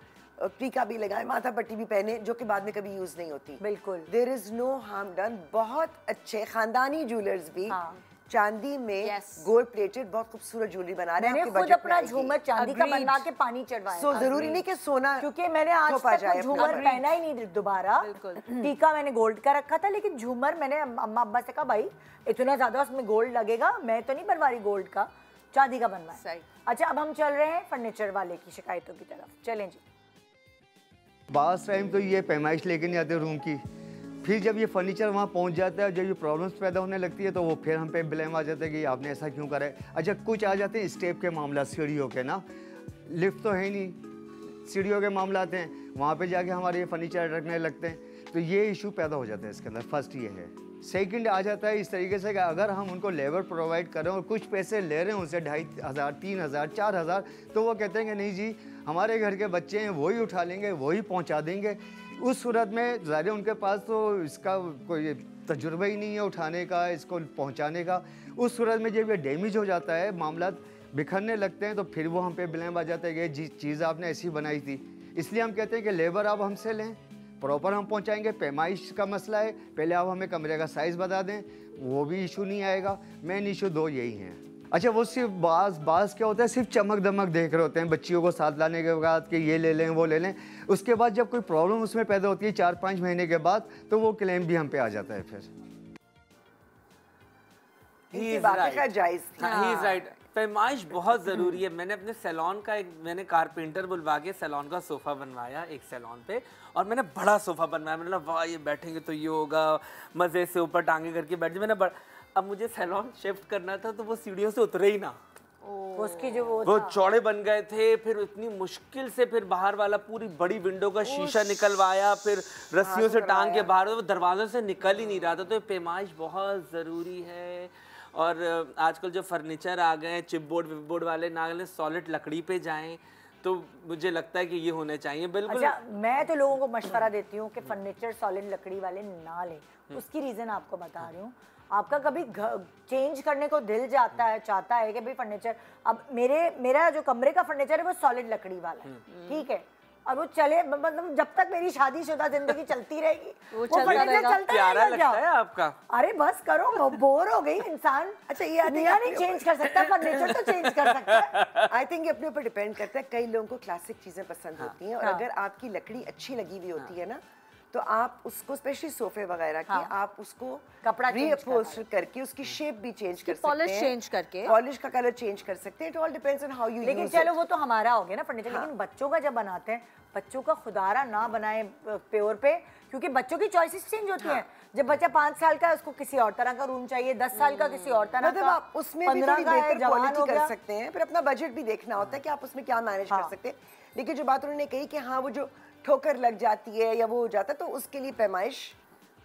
टीका भी लगाए, माथा पट्टी भी पहने, जो कि बाद में कभी यूज नहीं होती। बिल्कुल, there is no harm done. बहुत अच्छे खानदानी ज्वेलर्स भी चांदी में गोल्ड प्लेटेड बहुत खूबसूरत ज्वेलरी बना रहे हैं। मैंने खुद अपना झूमर चांदी का बनवा के पानी चढ़वाया। सो जरूरी नहीं कि सोना, क्योंकि मैंने आज तक झूमर पहना ही नहीं दोबारा। टीका मैंने गोल्ड का रखा था, लेकिन झूमर मैंने अम्मा अब्बा से कहा भाई इतना ज्यादा उसमें गोल्ड लगेगा, मैं तो नहीं बनवा रही गोल्ड का, चांदी का बनवाया। अच्छा, अब हम चल रहे हैं फर्नीचर वाले की शिकायतों की तरफ। चलें जी। बास टाइम तो ये पैमाइश लेके नहीं आते रूम की, फिर जब ये फर्नीचर वहाँ पहुँच जाता है, जब ये प्रॉब्लम्स पैदा होने लगती है तो वो फिर हम पे ब्लेम आ जाता है कि आपने ऐसा क्यों करा है। अच्छा, कुछ आ जाते हैं स्टेप के मामला, सीढ़ियों के ना, लिफ्ट तो है ही नहीं, सीढ़ियों के मामला आते हैं, वहाँ पे जाके हमारे ये फर्नीचर रखने लगते हैं, तो ये इशू पैदा हो जाता है इसके अंदर। फर्स्ट ये है। सेकंड आ जाता है इस तरीके से कि अगर हम उनको लेबर प्रोवाइड कर रहे हैं और कुछ पैसे ले रहे हैं उनसे 2500, 3000, 4000, तो वो कहते हैं कि नहीं जी हमारे घर के बच्चे हैं, वही उठा लेंगे, वही पहुंचा देंगे। उस सूरत में ज़ाहिर उनके पास तो इसका कोई तजुर्बा ही नहीं है उठाने का, इसको पहुंचाने का। उस सूरत में जब ये डैमेज हो जाता है, मामला बिखरने लगते हैं, तो फिर वो हम पे ब्लेम आ जाता है कि जी चीज़ आपने ऐसी बनाई थी। इसलिए हम कहते हैं कि लेबर आप हमसे लें, प्रॉपर हम पहुंचाएंगे। पैमाइश का मसला है, पहले आप हमें कमरे का साइज़ बता दें, वो भी इशू नहीं आएगा। मेन इशू दो यही हैं। अच्छा, वो सिर्फ बास क्या होता है, सिर्फ चमक दमक देख रहे होते हैं बच्चियों को साथ लाने के बाद कि ये ले लें वो ले लें। उसके बाद जब कोई प्रॉब्लम उसमें पैदा होती है 4-5 महीने के बाद, तो वो क्लेम भी हम पे आ जाता है फिर। राइट, पैमाइश बहुत ज़रूरी है। मैंने अपने सैलून का मैंने कारपेंटर बुलवा के सैलून का सोफ़ा बनवाया एक सैलून पे, और मैंने बड़ा सोफ़ा बनवाया। मैंने बोला वाह ये बैठेंगे तो ये होगा, मज़े से ऊपर टांगे करके बैठ जाए। मैंने अब मुझे सैलून शिफ्ट करना था, तो वो सीढ़ियों से उतरे ही ना, उसकी जो वो चौड़े बन गए थे। फिर इतनी मुश्किल से फिर बाहर वाला पूरी बड़ी विंडो का शीशा निकलवाया, फिर रस्सियों से टांग के बाहर, वो दरवाजों से निकल ही नहीं रहा था। तो पैमाइश बहुत ज़रूरी है। और आजकल जो फर्नीचर आ गए हैं चिपबोर्ड विपबोर्ड वाले, ना सॉलिड लकड़ी पे जाएं, तो मुझे लगता है कि ये होने चाहिए। बिल्कुल। अच्छा, मैं तो लोगों को मशवरा देती हूँ कि फर्नीचर सॉलिड लकड़ी वाले ना लें। उसकी रीज़न आपको बता रही हूँ। आपका कभी चेंज करने को दिल जाता है, चाहता है कि भाई फर्नीचर, अब मेरा जो कमरे का फर्नीचर है वो सॉलिड लकड़ी वाला है, ठीक है, और वो चले, मतलब जब तक मेरी शादीशुदा जिंदगी चलती रहेगी वो फर्नीचर चलता प्यारा लगता है आपका। अरे बस करो, बोर हो गई इंसान। अच्छा, ये नहीं चेंज कर सकता, फर्नीचर तो चेंज कर सकता है। आई थिंक ये अपने ऊपर डिपेंड करता है। कई लोगों को क्लासिक चीजें पसंद होती हैं, और अगर आपकी लकड़ी अच्छी लगी हुई होती है ना, तो आप उसको स्पेशली सोफे वगैरह की आप उसको कपड़ा रीअपोल्स्टर करके उसकी शेप भी चेंज कर सकते हैं, पॉलिश चेंज करके, पॉलिश का कलर चेंज कर सकते हैं। It all depends on how you use it. लेकिन चलो वो तो हमारा हो गया ना फर्नीचर। लेकिन बच्चों का जब बनाते हैं, बच्चों का खुदारा ना बनाए प्योर पे, क्योंकि बच्चों की चॉइसेस चेंज होती हैं। जब बच्चा 5 साल का है उसको किसी और तरह का रूम चाहिए, 10 साल का किसी और तरह का, आप उसमें भी थोड़ी बेहतर क्वालिटी कर सकते हैं। फिर अपना बजट भी देखना होता है कि आप उसमें क्या मैनेज कर सकते हैं। लेकिन जो बात उन्होंने कही कि हाँ वो जो ठोकर लग जाती है या वो हो जाता है, तो उसके लिए पैमाइश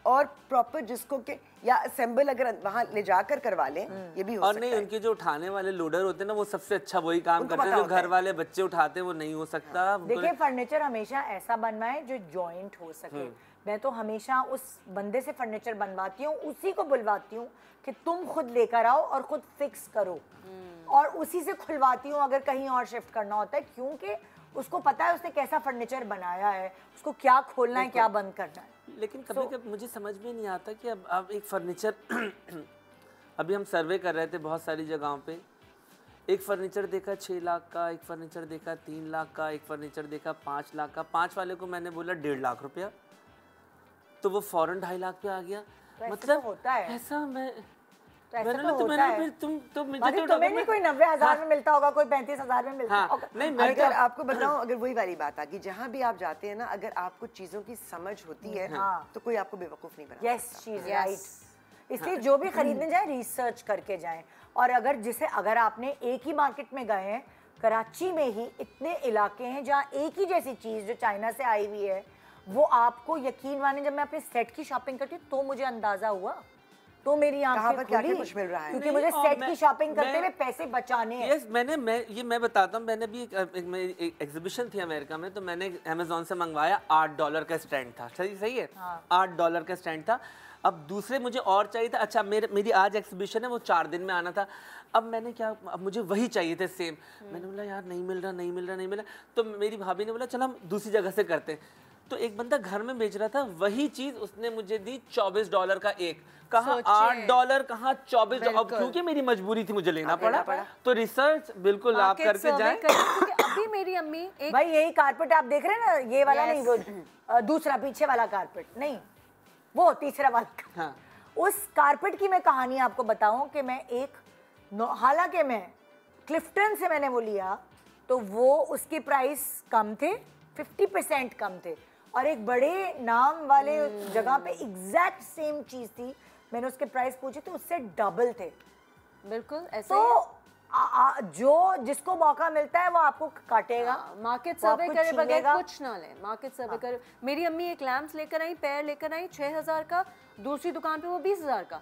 और प्रॉपर जिसको के या असेंबल अगर वहाँ ले जाकर करवा लें, ये भी हो और सकता नहीं, है। उनके जो उठाने वाले लोडर होते हैं ना, वो सबसे अच्छा वही काम करते हैं। जो घर वाले बच्चे उठाते हैं वो नहीं हो सकता। देखिए, फर्नीचर हमेशा ऐसा बनवाए जो जॉइंट हो सके। मैं तो हमेशा उस बंदे से फर्नीचर बनवाती हूँ, उसी को बुलवाती हूँ कि तुम खुद लेकर आओ और खुद फिक्स करो, और उसी से खुलवाती हूँ अगर कहीं और शिफ्ट करना होता है, क्योंकि उसको पता है उसने कैसा फर्नीचर बनाया है, उसको क्या खोलना है, क्या बंद करना है। लेकिन कभी कभी मुझे समझ में नहीं आता कि अब एक फर्नीचर अभी हम सर्वे कर रहे थे बहुत सारी जगहों पे, एक फर्नीचर देखा 6 लाख का, एक फर्नीचर देखा 3 लाख का, एक फर्नीचर देखा 5 लाख का। 5 वाले को मैंने बोला 1.5 लाख रुपया, तो वो फौरन 2.5 लाख पे आ गया। तो मतलब तो होता है ऐसा मैं तुम्हें नहीं कोई 90,000 में मिलता होगा, कोई 35,000 में मिलता होगा। नहीं, अगर आपको बताऊं, अगर वही वाली बात आ गई, जहाँ भी आप जाते हैं ना, अगर आपको चीजों की समझ होती है तो कोई आपको बेवकूफ नहीं बना। Yes, she is right. इसलिए जो भी खरीदने जाए रिसर्च करके जाएं। और अगर आपने एक ही मार्केट में गए हैं, कराची में ही इतने इलाके हैं जहाँ एक ही जैसी चीज जो चाइना से आई हुई है, वो आपको यकीन माने, जब मैं अपने सेट की शॉपिंग करती हूँ तो मुझे अंदाजा हुआ, तो मेरी आंखें खुली, कुछ मिल रहा है, क्योंकि मुझे सेट की शॉपिंग करते हुए पैसे बचाने हैं। यस, मैं बताता हूँ, मैंने भी एक एग्जीबिशन थी अमेरिका में, तो मैंने अमेज़न से मंगवाया, $8 का स्टैंड था। सही है, $8 का स्टैंड था। अब दूसरे मुझे और चाहिए था। अच्छा, मेरी आज एग्जीबिशन है, वो 4 दिन में आना था। अब मुझे वही चाहिए थे सेम। मैंने बोला यार नहीं मिल रहा। तो मेरी भाभी ने बोला चल हम दूसरी जगह से करते हैं। तो एक बंदा घर में बेच रहा था वही चीज, उसने मुझे दी $24 का एक, कहा $8, कहा $24, अब क्योंकि मेरी मजबूरी थी मुझे लेना पड़ा। तो रिसर्च बिल्कुल आप करके जाएं। अभी मेरी अम्मी भाई यही कारपेट आप देख रहे हैं ना, ये वाला नहीं, वो दूसरा पीछे वाला कारपेट नहीं, वो तीसरा वाला। हाँ। उस कारपेट की मैं कहानी आपको बताऊं कि मैं हालांकि मैं क्लिफ्टन से मैंने वो लिया तो वो उसके प्राइस कम थे, 50% कम थे, और एक बड़े नाम वाले जगह पे एग्जैक्ट सेम चीज थी, मैंने उसके प्राइस पूछे तो उससे डबल थे। बिल्कुल ऐसे तो जो जिसको मौका मिलता है वो आपको काटेगा। मार्केट सर्वे करे बगैर कुछ ना ले, मार्केट सर्वे करे। मेरी अम्मी एक लैम्प लेकर आई, पैर लेकर आई 6000 का, दूसरी दुकान पे वो 20000 का।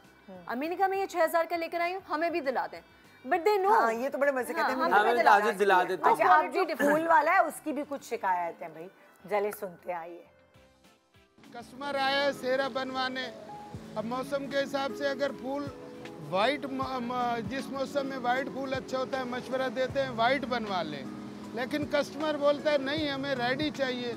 अम्मी ने कहा मैं ये 6000 का लेकर आई हूँ, हमें भी दिला दें, बट दे नो। ये तो बड़े मजे कहते हैं, हमें ताजुब दिला देते हैं। अच्छा, अब जो फूल वाला है उसकी भी कुछ शिकायत है भाई, जले सुनते आइए। कस्टमर आया है सेहरा बनवाने, अब मौसम के हिसाब से अगर फूल वाइट, जिस मौसम में वाइट फूल अच्छा होता है मशवरा देते हैं वाइट बनवा लें, लेकिन कस्टमर बोलता है नहीं हमें रेड ही चाहिए,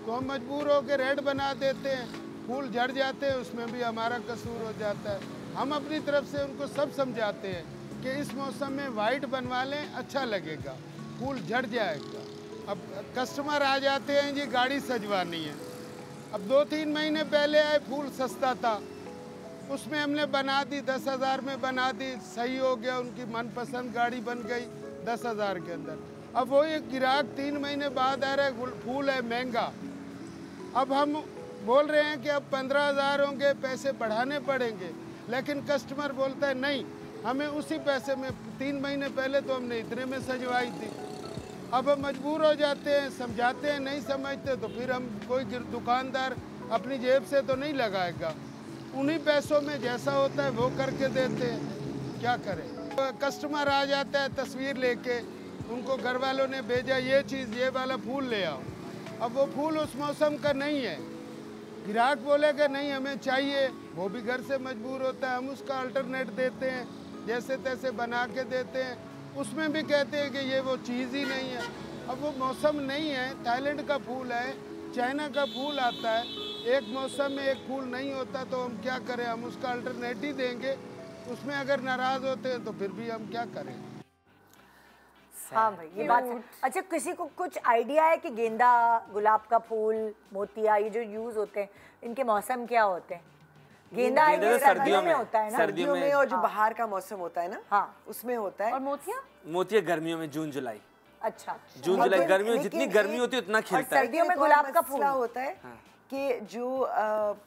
तो हम मजबूर होकर रेड बना देते हैं, फूल झड़ जाते हैं, उसमें भी हमारा कसूर हो जाता है। हम अपनी तरफ से उनको सब समझाते हैं कि इस मौसम में वाइट बनवा लें, अच्छा लगेगा, फूल झड़ जाएगा। अब कस्टमर आ जाते हैं जी गाड़ी सजवानी है, अब 2-3 महीने पहले आए फूल सस्ता था, उसमें हमने बना दी 10,000 में बना दी, सही हो गया, उनकी मनपसंद गाड़ी बन गई 10,000 के अंदर। अब वो एक ग्राहक 3 महीने बाद आ रहा है, फूल है महंगा, अब हम बोल रहे हैं कि अब 15,000 होंगे, पैसे बढ़ाने पड़ेंगे, लेकिन कस्टमर बोलता है नहीं हमें उसी पैसे में, 3 महीने पहले तो हमने इतने में सजवाई थी। अब हम मजबूर हो जाते हैं, समझाते हैं, नहीं समझते तो फिर हम कोई दुकानदार अपनी जेब से तो नहीं लगाएगा, उन्हीं पैसों में जैसा होता है वो करके देते हैं, क्या करें। कस्टमर आ जाता है तस्वीर लेके, उनको घर वालों ने भेजा ये चीज़, ये वाला फूल ले आओ, अब वो फूल उस मौसम का नहीं है, ग्राहक बोलेगा नहीं हमें चाहिए, वो भी घर से मजबूर होता है, हम उसका अल्टरनेट देते हैं, जैसे तैसे बना के देते हैं, उसमें भी कहते हैं कि ये वो चीज़ ही नहीं है। अब वो मौसम नहीं है, थाईलैंड का फूल है, चाइना का फूल आता है, एक मौसम में एक फूल नहीं होता तो हम क्या करें, हम उसका अल्टरनेट ही देंगे, उसमें अगर नाराज़ होते हैं तो फिर भी हम क्या करें। हाँ भाई ये बात है। अच्छा, किसी को कुछ आइडिया है कि गेंदा, गुलाब का फूल, मोतिया, ये जो यूज होते हैं इनके मौसम क्या होते हैं? गेंदा ये सर्दियों में होता है ना, सर्दियों में, और जो बाहर का मौसम होता है ना, हाँ उसमें होता है। और मोतिया? मोतिया गर्मियों में, जून जुलाई। अच्छा, जून जुलाई गर्मियों, जितनी गर्मी होती है उतना खिलता है। सर्दियों में गुलाब का फूल होता है कि जो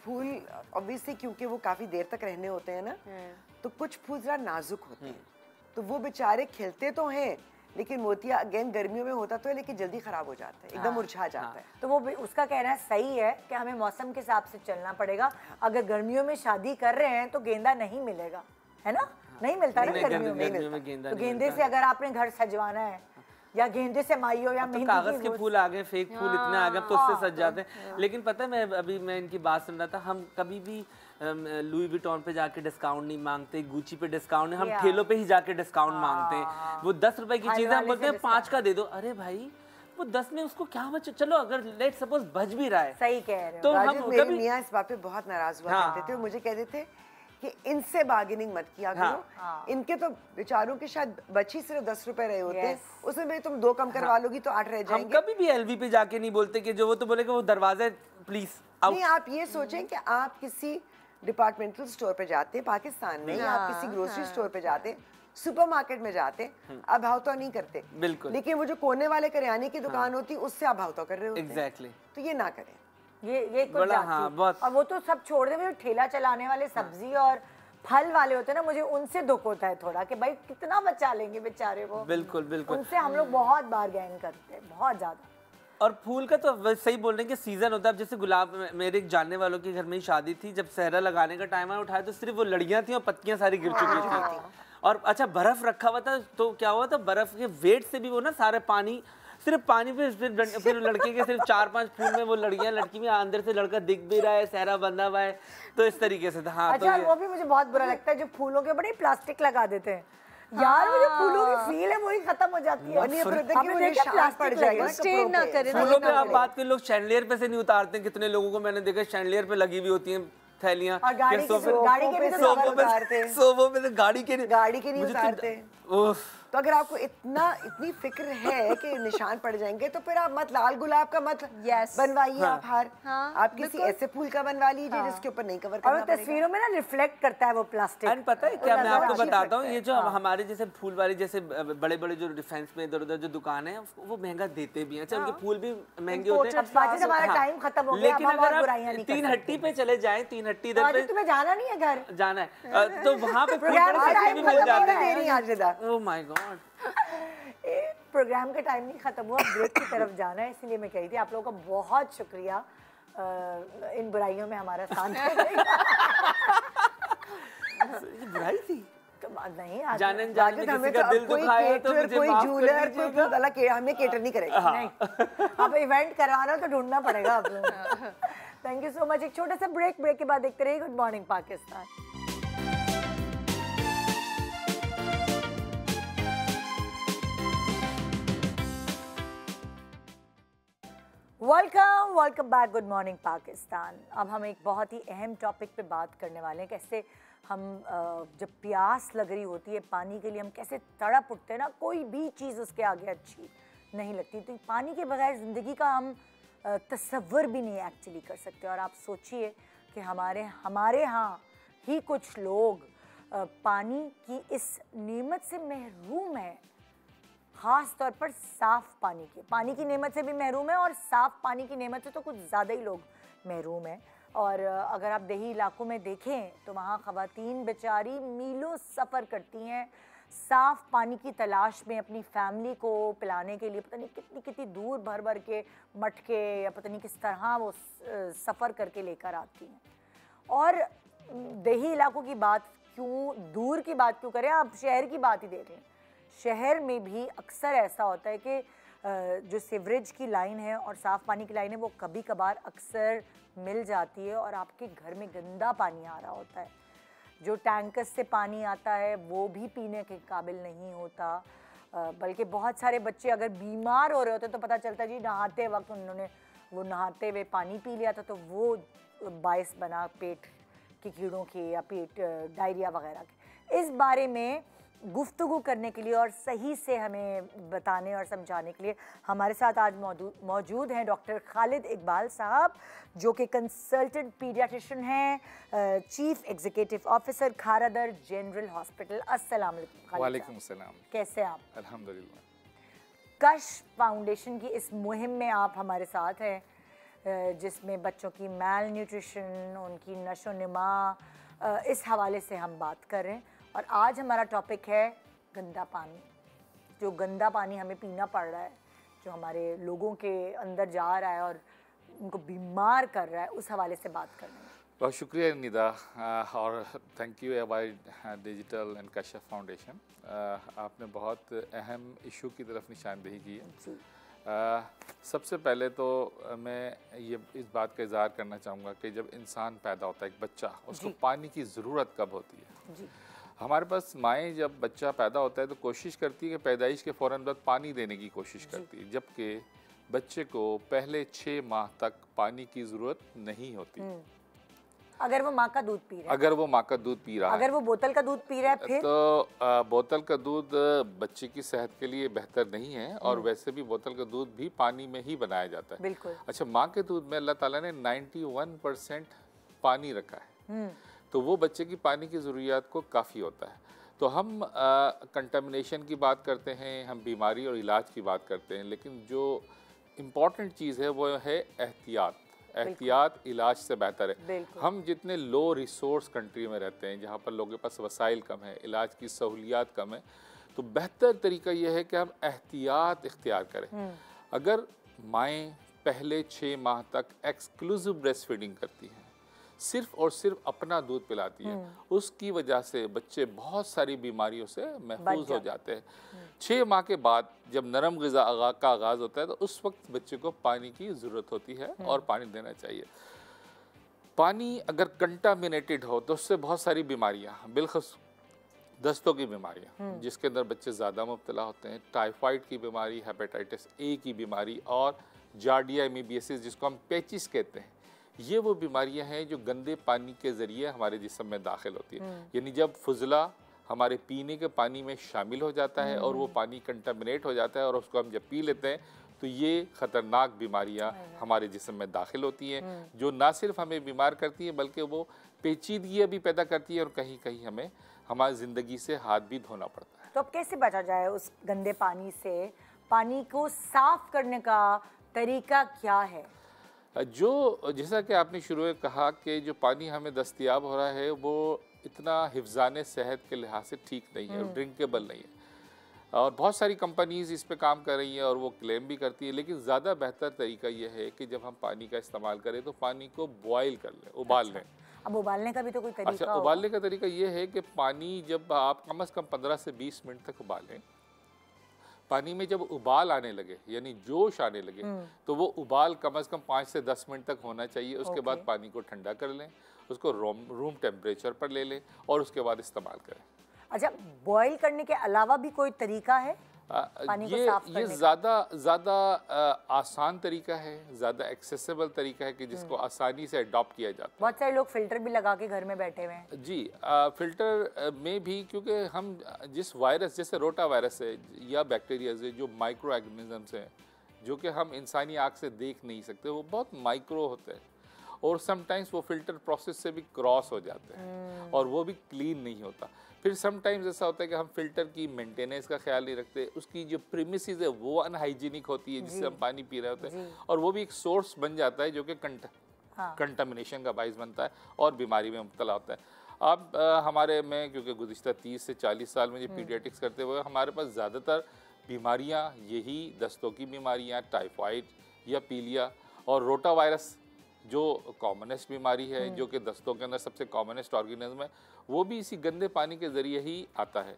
फूल ऑब्वियसली क्योंकि वो काफी देर तक रहने होते हैं ना, तो कुछ फूल जरा नाजुक होते हैं, तो वो बेचारे खिलते तो हैं, लेकिन मोतिया अगेन गर्मियों में होता तो है लेकिन जल्दी खराब हो जाता है, एकदम मुरझा जाता है। तो वो उसका कहना सही है कि हमें मौसम के हिसाब से चलना पड़ेगा। अगर गर्मियों में शादी कर रहे हैं तो गेंदा नहीं मिलेगा, है ना, नहीं मिलता ना गर्मियों में। तो गेंदे से अगर आपने घर सजवाना है या गेंदे से माइयो या तो कागज के फूल आ गए, फेक फूल इतने आ गए, तो उससे सज जाते हैं। लेकिन पता है मैं इनकी बात सुन रहा था, हम कभी भी लुई विटॉन पे जाके डिस्काउंट नहीं मांगते, गुची पे डिस्काउंट नहीं, हम ठेलों पे ही जाके डिस्काउंट मांगते हैं। वो 10 रुपए की चीज है, हम बोलते हैं 5 का दे दो, अरे भाई वो 10 में उसको क्या बच, चलो अगर लेट सपोज बच भी रहा है, सही कह रहे हो, तो हम मेरे मियां इस बात पे बहुत नाराज हुआ करते थे, मुझे कहते थे कि इनसे बार्गेनिंग मत किया करो, इनके तो बेचारों के शायद बची सिर्फ 10 रुपए रहे होते हैं, उसमें भी तुम 2 कम करवा लोगी तो 8 रह जाएंगे। हम कभी भी एलवी पे जाके नहीं बोलते कि जो वो तो बोलेगा वो दरवाजा प्लीज नहीं। आप ये सोचें कि आप किसी डिपार्टमेंटल स्टोर पे जाते हैं पाकिस्तान में, या आप किसी ग्रोसरी स्टोर पे जाते, सुपरमार्केट में जाते, आप भाव तो नहीं करते, बिल्कुल, लेकिन वो जो कोने वाले करियाने की दुकान होती है उससे आप भाव तो कर रहे होते हैं। एग्जैक्टली, तो ये ना करें, ये कुछ बहुत। और वो तो सब छोड़ दे, ठेला चलाने वाले सब्जी और फल वाले होते हैं ना, मुझे उनसे दुख होता है थोड़ा कि भाई कितना बचा लेंगे बेचारे वो। बिल्कुल बिल्कुल, उनसे हम लोग बहुत बार्गेन करते हैं, बहुत ज्यादा। और फूल का तो सही बोल रहे हैं कि सीजन होता है। अब जैसे गुलाब, मेरे एक जानने वालों के घर में ही शादी थी, जब सहरा लगाने का टाइम आया उठाया तो सिर्फ वो लड़ियां थी और पत्तियां सारी गिर चुकी थी। और अच्छा बर्फ रखा हुआ था, तो क्या हुआ था, बर्फ के वेट से भी वो ना सारे पानी, सिर्फ पानी पे फिर लड़के के सिर्फ 4-5 फूल में वो लड़कियां, लड़की में अंदर से लड़का दिख भी रहा है, सहरा बंधा हुआ है, तो इस तरीके से था। हाँ, अच्छा, तो वो भी मुझे बहुत बुरा लगता है जो फूलों के बड़े प्लास्टिक लगा देते हैं, यार वो जो फूलों की फील है वही खत्म हो जाती है। और ये फिर होता है कि वो देखा निशान प्लास्टिक पड़ जाएगा लगे। स्टेन ना करे ना, फूलों पे ना आप करे। बात कर, लोग शैंडलियर पे से नहीं उतारते हैं। कितने लोगों को मैंने देखा शैंडलियर पे लगी हुई होती हैं थैलियां, और गाड़ी के सोफे भी तो सोफों पे उतारते हैं। सोफों पे से गाड़ी के नहीं मुझे तो- उतारते। उफ, तो अगर आपको इतनी फिक्र है कि निशान पड़ जाएंगे तो फिर आप मत लाल गुलाब का मत बनवाइए आप हार। आप किसी ऐसे फूल का बनवा लीजिए जिसके ऊपर नहीं कवर और करना वो तस्वीरों में ना रिफ्लेक्ट करता है वो प्लास्टिक। एंड पता है क्या, मैं आपको बताता हूँ, ये जो हाँ। हमारे जैसे फूल वाली जैसे बड़े बड़े जो डिफेंस में इधर उधर जो दुकान है वो महंगा देते भी हैं। अच्छा, उनके फूल भी महंगे होते हैं। अब हमारा टाइम खत्म हो गया, लेकिन अब हम अगर और बुराइयां आप नहीं कर तीन सकते। हट्टी पे चले जाएं, तीन हट्टी इधर पे तुम्हें जाना नहीं है घर, जाना है तो वहाँ पे फूल प्रोग्राम बड़े का सस्ते टाइम भी मिल खत्म हो जाते रहा है। देरी आज जिदा। हैं। ओह माय गॉड, प्रोग्राम का टाइम नहीं खत्म हुआ, ब्रेक की तरफ जाना है, इसलिए मैं कह रही थी आप लोगों का बहुत शुक्रिया इन बुराइयों में हमारा साथ देने का। ये बुराई थी तो नहीं आज जाने न जाने में हमें किसी का दिल कोई दुखाया तो केटर, मुझे कोई माफ कर जूलर, दीजिएगा। कोई वाला हमने केटर नहीं करेगा। नहीं, अब इवेंट करवाना तो ढूंढना पड़ेगा आप लोगों को। Thank you so much. एक छोटा सा ब्रेक के बाद देखते रहिए good morning Pakistan. Welcome back, good morning Pakistan. अब हम एक बहुत ही अहम टॉपिक पे बात करने वाले हैं, कैसे हम जब प्यास लग रही होती है पानी के लिए हम कैसे तड़प उठते हैं ना, कोई भी चीज़ उसके आगे अच्छी नहीं लगती। तो पानी के बगैर ज़िंदगी का हम तसव्वुर भी नहीं एक्चुअली कर सकते। और आप सोचिए कि हमारे यहाँ ही कुछ लोग पानी की इस नेमत से महरूम हैं, ख़ास तौर पर साफ़ पानी की नेमत से भी महरूम है, और साफ़ पानी की नेमत से तो कुछ ज़्यादा ही लोग महरूम हैं। और अगर आप देही इलाकों में देखें तो वहाँ ख़वातीन बेचारी मीलों सफ़र करती हैं साफ़ पानी की तलाश में, अपनी फैमिली को पिलाने के लिए पता नहीं कितनी कितनी दूर भर भर के मटके या पता नहीं किस तरह वो सफ़र करके लेकर आती हैं। और देही इलाकों की बात क्यों, दूर की बात क्यों करें, आप शहर की बात ही देख लें। शहर में भी अक्सर ऐसा होता है कि जो सीवरेज की लाइन है और साफ़ पानी की लाइन है वो कभी कभार अक्सर मिल जाती है और आपके घर में गंदा पानी आ रहा होता है। जो टैंकर्स से पानी आता है वो भी पीने के काबिल नहीं होता, बल्कि बहुत सारे बच्चे अगर बीमार हो रहे होते तो पता चलता जी नहाते वक्त उन्होंने वो नहाते हुए पानी पी लिया था, तो वो बायस बना पेट के कीड़ों के या पेट डायरिया वगैरह के। इस बारे में गुफ्तगू करने के लिए और सही से हमें बताने और समझाने के लिए हमारे साथ आज मौजूद हैं डॉक्टर खालिद इकबाल साहब, जो कि कंसल्टेंट पीडियाट्रिशियन हैं, chief executive officer Kharadar general hospital. अस्सलाम वालेकुम। वालेकुम सलाम। कैसे आप? अल्हम्दुलिल्लाह। कश फाउंडेशन की इस मुहिम में आप हमारे साथ हैं, जिसमें बच्चों की मैल न्यूट्रिशन, उनकी नशो नमा, इस हवाले से हम बात कर रहे हैं। और आज हमारा टॉपिक है गंदा पानी, जो गंदा पानी हमें पीना पड़ रहा है, जो हमारे लोगों के अंदर जा रहा है और उनको बीमार कर रहा है, उस हवाले से बात करना है। बहुत शुक्रिया निदा और thank you ARY digital and Kashf foundation. आपने बहुत अहम इशू की तरफ निशानदेही की है। सबसे पहले तो मैं ये इस बात का इज़हार करना चाहूँगा कि जब इंसान पैदा होता है, एक बच्चा, उसको पानी की ज़रूरत कब होती है। जी। हमारे पास माएँ जब बच्चा पैदा होता है तो कोशिश करती है कि पैदाइश के फ़ौरन बाद पानी देने की कोशिश करती है, जबकि बच्चे को पहले 6 माह तक पानी की ज़रूरत नहीं होती। अगर वो माँ का दूध पी रहा है, अगर वो माँ का दूध पी रहा है, अगर वो बोतल का दूध पी रहा है फिर तो बोतल का दूध बच्चे की सेहत के लिए बेहतर नहीं है, और वैसे भी बोतल का दूध भी पानी में ही बनाया जाता है। बिल्कुल। अच्छा, माँ के दूध में अल्लाह ताला ने 91% पानी रखा है, तो वो बच्चे की पानी की ज़रूरियात को काफ़ी होता है। तो हम कंटामिनेशन की बात करते हैं, हम बीमारी और इलाज की बात करते हैं, लेकिन जो इम्पॉर्टेंट चीज़ है वो है एहतियात। एहतियात इलाज से बेहतर है। हम जितने लो रिसोर्स कंट्री में रहते हैं, जहाँ पर लोगों के पास वसाइल कम है, इलाज की सहूलियात कम है, तो बेहतर तरीका यह है कि हम एहतियात इख्तियार करें। अगर माएँ पहले 6 माह तक एक्सक्लूसिव ब्रेस्ट फीडिंग करती हैं, सिर्फ और सिर्फ अपना दूध पिलाती है, उसकी वजह से बच्चे बहुत सारी बीमारियों से महफूज हो जाते हैं। 6 माह के बाद जब नरम ग़िज़ा का आगाज़ होता है तो उस वक्त बच्चे को पानी की ज़रूरत होती है और पानी देना चाहिए। पानी अगर कंटामिनेटेड हो तो उससे बहुत सारी बीमारियाँ, बिलखुसूस दस्तों की बीमारियां जिसके अंदर बच्चे ज़्यादा मुब्तला होते हैं, टाइफाइड की बीमारी, हेपेटाइटिस ए की बीमारी और जार्डिया एमीबियासिस जिसको हम पेचिस कहते हैं, ये वो बीमारियां हैं जो गंदे पानी के ज़रिए हमारे जिस्म में दाखिल होती है। यानी जब फुजला हमारे पीने के पानी में शामिल हो जाता है और वो पानी कंटामिनेट हो जाता है और उसको हम जब पी लेते हैं तो ये ख़तरनाक बीमारियां हमारे जिस्म में दाखिल होती हैं, जो ना सिर्फ हमें बीमार करती हैं बल्कि वो पेचीदगियाँ भी पैदा करती है और कहीं कहीं हमें हमारी ज़िंदगी से हाथ भी धोना पड़ता है। तो अब कैसे बचा जाए उस गंदे पानी से? पानी को साफ करने का तरीका क्या है? जो जैसा कि आपने शुरू में कहा कि जो पानी हमें दस्तयाब हो रहा है वो इतना हिफ्ज़ाने सेहत के लिहाज से ठीक नहीं है और ड्रिंकेबल नहीं है, और बहुत सारी कंपनीज़ इस पे काम कर रही हैं और वो क्लेम भी करती है, लेकिन ज़्यादा बेहतर तरीका ये है कि जब हम पानी का इस्तेमाल करें तो पानी को बॉयल कर लें, उबाल लें। अब उबालने का भी तो कोई तरीका अच्छा, उबालने का तरीका ये है कि पानी जब आप कम से कम 15 से 20 मिनट तक उबालें, पानी में जब उबाल आने लगे यानी जोश आने लगे तो वो उबाल कम से कम 5 से 10 मिनट तक होना चाहिए। उसके बाद पानी को ठंडा कर लें, उसको रूम टेम्परेचर पर ले लें और उसके बाद इस्तेमाल करें। अच्छा, बॉईल करने के अलावा भी कोई तरीका है पानी को साफ करने का? ज़्यादा आसान तरीका है, ज़्यादा एक्सेसिबल तरीका है कि जिसको आसानी से अडॉप्ट किया जाता है। बहुत सारे लोग फिल्टर भी लगा के घर में बैठे हुए हैं। जी, फिल्टर में भी, क्योंकि हम जिस वायरस जैसे रोटा वायरस है या बैक्टीरिया है जो माइक्रो ऑर्गेनिजम्स हैं जो कि हम इंसानी आँख से देख नहीं सकते, वो बहुत माइक्रो होते हैं और समटाइम्स वो फिल्टर प्रोसेस से भी क्रॉस हो जाते हैं और वो भी क्लीन नहीं होता। फिर समटाइम्स ऐसा होता है कि हम फिल्टर की मेंटेनेंस का ख्याल नहीं रखते, उसकी जो प्रीमिसेस है वो अनहाइजीनिक होती है जिससे हम पानी पी रहे होते हैं और वो भी एक सोर्स बन जाता है जो कि कंटामिनेशन का बाइस बनता है और बीमारी में मुब्तला होता है। अब हमारे में क्योंकि गुज़िश्ता 30 से 40 साल में जो पीडियाट्रिक्स करते हुए हमारे पास ज़्यादातर बीमारियाँ यही दस्तों की बीमारियाँ, टाइफाइड या पीलिया और रोटा वायरस जो कॉमनेस्ट बीमारी है जो कि दस्तों के अंदर सबसे कॉमनेस्ट ऑर्गेनिज्म है, वो भी इसी गंदे पानी के ज़रिए ही आता है।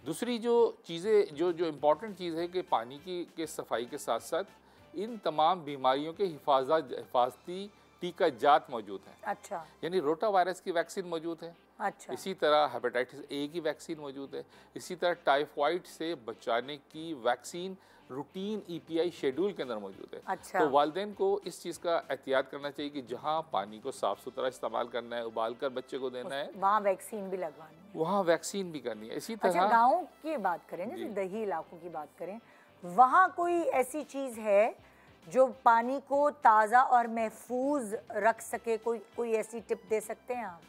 दूसरी जो चीज़ें जो इम्पॉर्टेंट चीज़ है कि पानी की सफाई के साथ साथ इन तमाम बीमारियों के हिफाजती टीका जात मौजूद हैं। अच्छा, यानी रोटा वायरस की वैक्सीन मौजूद है। अच्छा, इसी तरह हेपेटाइटिस ए की वैक्सीन मौजूद है। इसी तरह टाइफाइड से बचाने की वैक्सीन रूटीन EPI शेड्यूल के अंदर मौजूद है। अच्छा। तो वालिदैन को इस चीज़ का एहतियात करना चाहिए कि जहाँ पानी को साफ़ सुथरा इस्तेमाल करना है, उबाल कर बच्चे को देना है, वहाँ वैक्सीन भी लगवानी है, वहाँ वैक्सीन भी करनी है। इसी तरह अच्छा, गाँव की बात करें, जैसे दही इलाकों की बात करें, वहाँ कोई ऐसी चीज़ है जो पानी को ताज़ा और महफूज रख सके? कोई ऐसी टिप दे सकते हैं आप?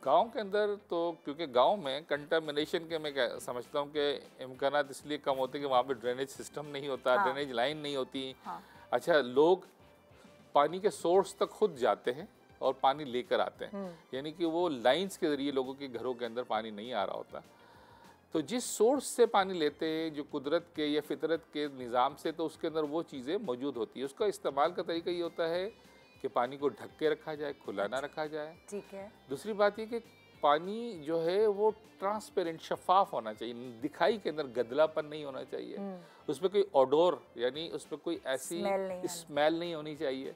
गांव के अंदर तो क्योंकि गांव में कंटामिनेशन के मैं समझता हूँ कि इम्कानात इसलिए कम होते हैं कि वहाँ पे ड्रेनेज सिस्टम नहीं होता, ड्रेनेज लाइन नहीं होती। अच्छा, लोग पानी के सोर्स तक खुद जाते हैं और पानी लेकर आते हैं, यानी कि वो लाइंस के ज़रिए लोगों के घरों के अंदर पानी नहीं आ रहा होता। तो जिस सोर्स से पानी लेते हैं जो कुदरत के या फितरत के निज़ाम से, तो उसके अंदर वो चीज़ें मौजूद होती है। उसका इस्तेमाल का तरीका ये होता है कि पानी को ढक के रखा जाए, खुला ना रखा जाए। ठीक है। दूसरी बात ये कि पानी जो है वो ट्रांसपेरेंट, शफाफ होना चाहिए, दिखाई के अंदर गदलापन नहीं होना चाहिए, उसमें कोई ओडोर यानी उसमें कोई ऐसी स्मेल नहीं होनी चाहिए,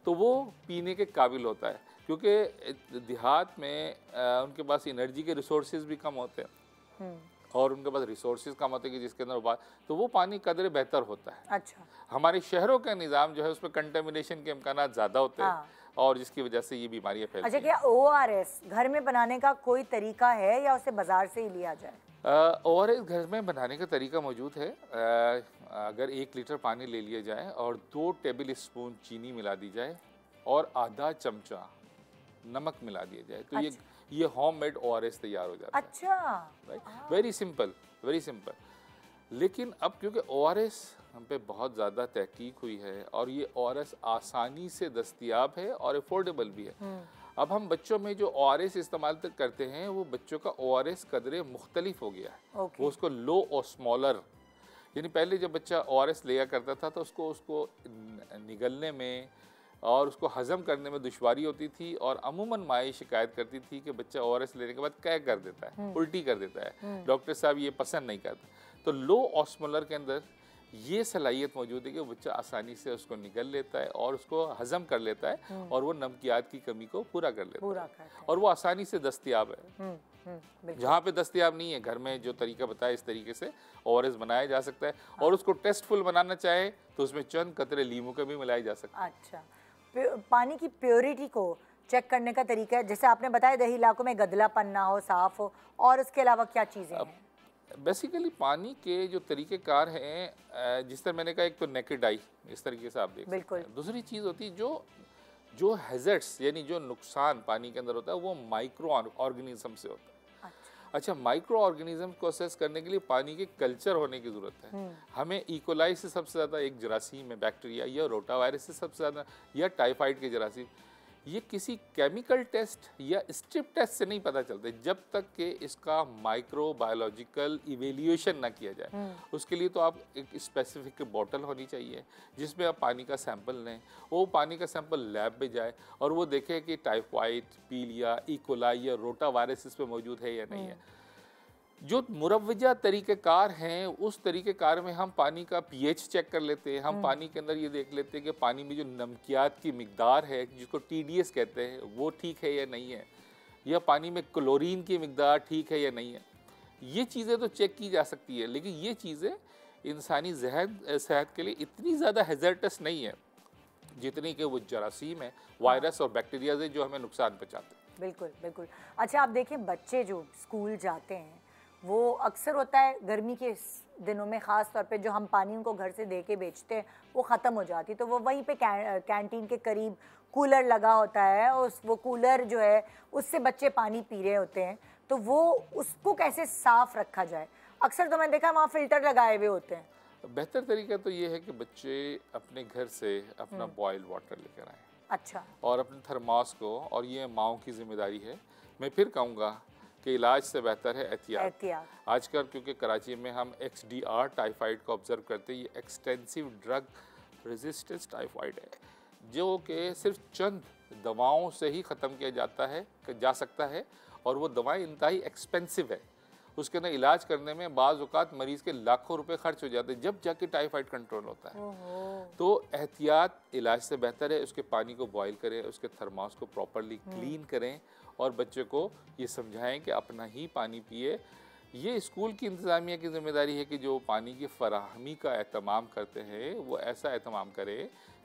तो वो पीने के काबिल होता है। क्योंकि देहात में उनके पास एनर्जी के रिसोर्सेज भी कम होते हैं और उनके पास रिसोर्सेज कम होते हैं कि जिसके अंदर तो वो पानी कदरे बेहतर होता है। अच्छा, हमारे शहरों का निज़ाम जो है उसमें कंटेमिनेशन के इम्कानात ज़्यादा होते हैं और जिसकी वजह से ये बीमारियाँ फैलती हैं। अच्छा, क्या ORS घर में बनाने का कोई तरीका है या उसे बाजार से ही लिया जाए? ORS घर में बनाने का तरीका मौजूद है। अगर 1 लीटर पानी ले लिया जाए और 2 टेबल स्पून चीनी मिला दी जाए और आधा चमचा नमक मिला दिया जाए तो ये होममेड ORS तैयार हो जाता है। अच्छा, वेरी सिंपल, वेरी सिंपल। लेकिन अब क्योंकि ORS हम पे बहुत ज़्यादा तहकीक हुई है और ये ORS आसानी से दस्तयाब है और अफोर्डेबल भी है। अब हम बच्चों में जो ORS इस्तेमाल करते हैं वो बच्चों का ORS कदरे मुख्तलिफ हो गया है। वो उसको लो ऑस्मोलर, यानी पहले जब बच्चा ORS लिया करता था तो उसको निगलने में और उसको हज़म करने में दुश्वारी होती थी और अमूमन माँ शिकायत करती थी कि बच्चा ORS लेने के बाद क्या कर देता है, उल्टी कर देता है, डॉक्टर साहब ये पसंद नहीं करता। तो लो ऑस्मोलर के अंदर ये सलाहियत मौजूद है कि बच्चा आसानी से उसको निगल लेता है और उसको हज़म कर लेता है और वो नमकियात की कमी को पूरा कर लेता है और वो आसानी से दस्तयाब है। जहाँ पे दस्तयाब नहीं है, घर में जो तरीका बताया इस तरीके से ओआरएस बनाया जा सकता है। और उसको टेस्टफुल बनाना चाहे तो उसमें चंद कतरे लीमू के भी मिलाए जा सकते हैं। अच्छा, पानी की प्योरिटी को चेक करने का तरीका है, जैसे आपने बताया देही इलाकों में गदलापन ना हो, साफ हो, और उसके अलावा क्या चीज़ें हैं? बेसिकली पानी के जो तरीक़ेकार हैं, जिस तरह मैंने कहा, एक तो नेकेड आई, इस तरीके से आप देख सकते हैं। दूसरी चीज़ होती है जो हैज़र्ड्स यानी जो नुकसान पानी के अंदर होता है वो माइक्रो ऑर्गेनिज्म से होता है। अच्छा, माइक्रो ऑर्गेनिज्म को असेस करने के लिए पानी के कल्चर होने की ज़रूरत है। हमें इकोलाई से सबसे ज़्यादा एक जरासीम है, बैक्टीरिया, या रोटावायरस से सबसे ज़्यादा, या टाइफाइड के जरासीम। ये किसी केमिकल टेस्ट या स्ट्रिप टेस्ट से नहीं पता चलता जब तक कि इसका माइक्रोबायोलॉजिकल इवेल्यूएशन ना किया जाए। उसके लिए तो आप एक स्पेसिफिक बोतल होनी चाहिए जिसमें आप पानी का सैंपल लें, वो पानी का सैंपल लैब में जाए और वो देखें कि टाइफाइड, पीलिया, इकोलाई या रोटा वायरस इस पर मौजूद है या नहीं है। जो मुरवजा तरीक़ेकार हैं उस तरीक़ेकार में हम पानी का पीएच चेक कर लेते हैं। हम पानी के अंदर ये देख लेते हैं कि पानी में जो नमकियात की मिकदार है, जिसको टीडीएस कहते हैं, वो ठीक है या नहीं है, या पानी में क्लोरीन की मिकदार ठीक है या नहीं है। ये चीज़ें तो चेक की जा सकती है, लेकिन ये चीज़ें इंसानी सेहत के लिए इतनी ज़्यादा हैज़र्डस नहीं है जितनी कि वो जरासीम है, वायरस और बैक्टीरिया है जो हमें नुकसान पहुँचाते हैं। बिल्कुल बिल्कुल। अच्छा, आप देखें बच्चे जो स्कूल जाते हैं वो अक्सर होता है गर्मी के दिनों में, ख़ास तौर पे जो हम पानी उनको घर से दे के बेचते हैं वो ख़त्म हो जाती, तो वो वहीं पे कैंटीन के करीब कूलर लगा होता है, और वो कूलर जो है उससे बच्चे पानी पी रहे होते हैं, तो वो उसको कैसे साफ़ रखा जाए? अक्सर तो मैंने देखा वहाँ फ़िल्टर लगाए हुए होते हैं। बेहतर तरीका तो ये है कि बच्चे अपने घर से अपना बॉइल्ड वाटर लेकर आएँ। अच्छा। और अपने थर्मास को, और ये माओं की जिम्मेदारी है, मैं फिर कहूँगा कि इलाज से बेहतर है एहतियात। आजकल क्योंकि कराची में हम XDR टाइफाइड को ऑब्ज़र्व करते हैं, ये एक्सटेंसिव ड्रग रेजिस्टेंस टाइफाइड है जो कि सिर्फ चंद दवाओं से ही ख़त्म किया जा सकता है, और वो दवाएं इंतहाई एक्सपेंसिव है। उसके अंदर इलाज करने में बाज़ औक़ात मरीज़ के लाखों रुपए खर्च हो जाते हैं, जब जाके टाइफाइड कंट्रोल होता है। तो एहतियात इलाज से बेहतर है। उसके पानी को बॉयल करें, उसके थर्मास को प्रॉपरली क्लीन करें, और बच्चे को ये समझाएं कि अपना ही पानी पिए। ये स्कूल की इंतज़ामिया की ज़िम्मेदारी है कि जो पानी की फ़राहमी का एहतमाम करते हैं वो ऐसा एहतमाम करे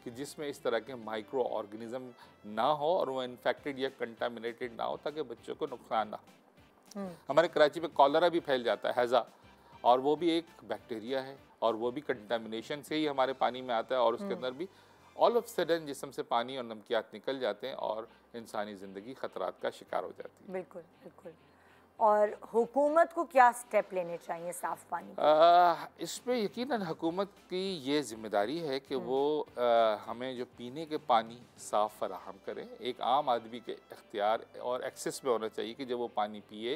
कि जिसमें इस तरह के माइक्रो ऑर्गेनिज़म ना हो और वो इन्फेक्टेड या कंटामिनेटेड ना हो, ताकि बच्चों को नुकसान ना हो। हमारे कराची में कॉलरा भी फैल जाता है, हैज़ा, और वो भी एक बैक्टीरिया है, और वो भी कंटामिनेशन से ही हमारे पानी में आता है, और उसके अंदर भी ऑल ऑफ सडन जिस्म से पानी और नमकियात निकल जाते हैं और इंसानी ज़िंदगी ख़तरात का शिकार हो जाती है। बिल्कुल बिल्कुल। और हुकूमत को क्या स्टेप लेने चाहिए साफ़ पानी? इसमें यकीनन हुकूमत की ये ज़िम्मेदारी है कि वो हमें जो पीने के पानी साफ़ फराहम करें। एक आम आदमी के इख्तियार और एक्सेस में होना चाहिए कि जब वो पानी पिए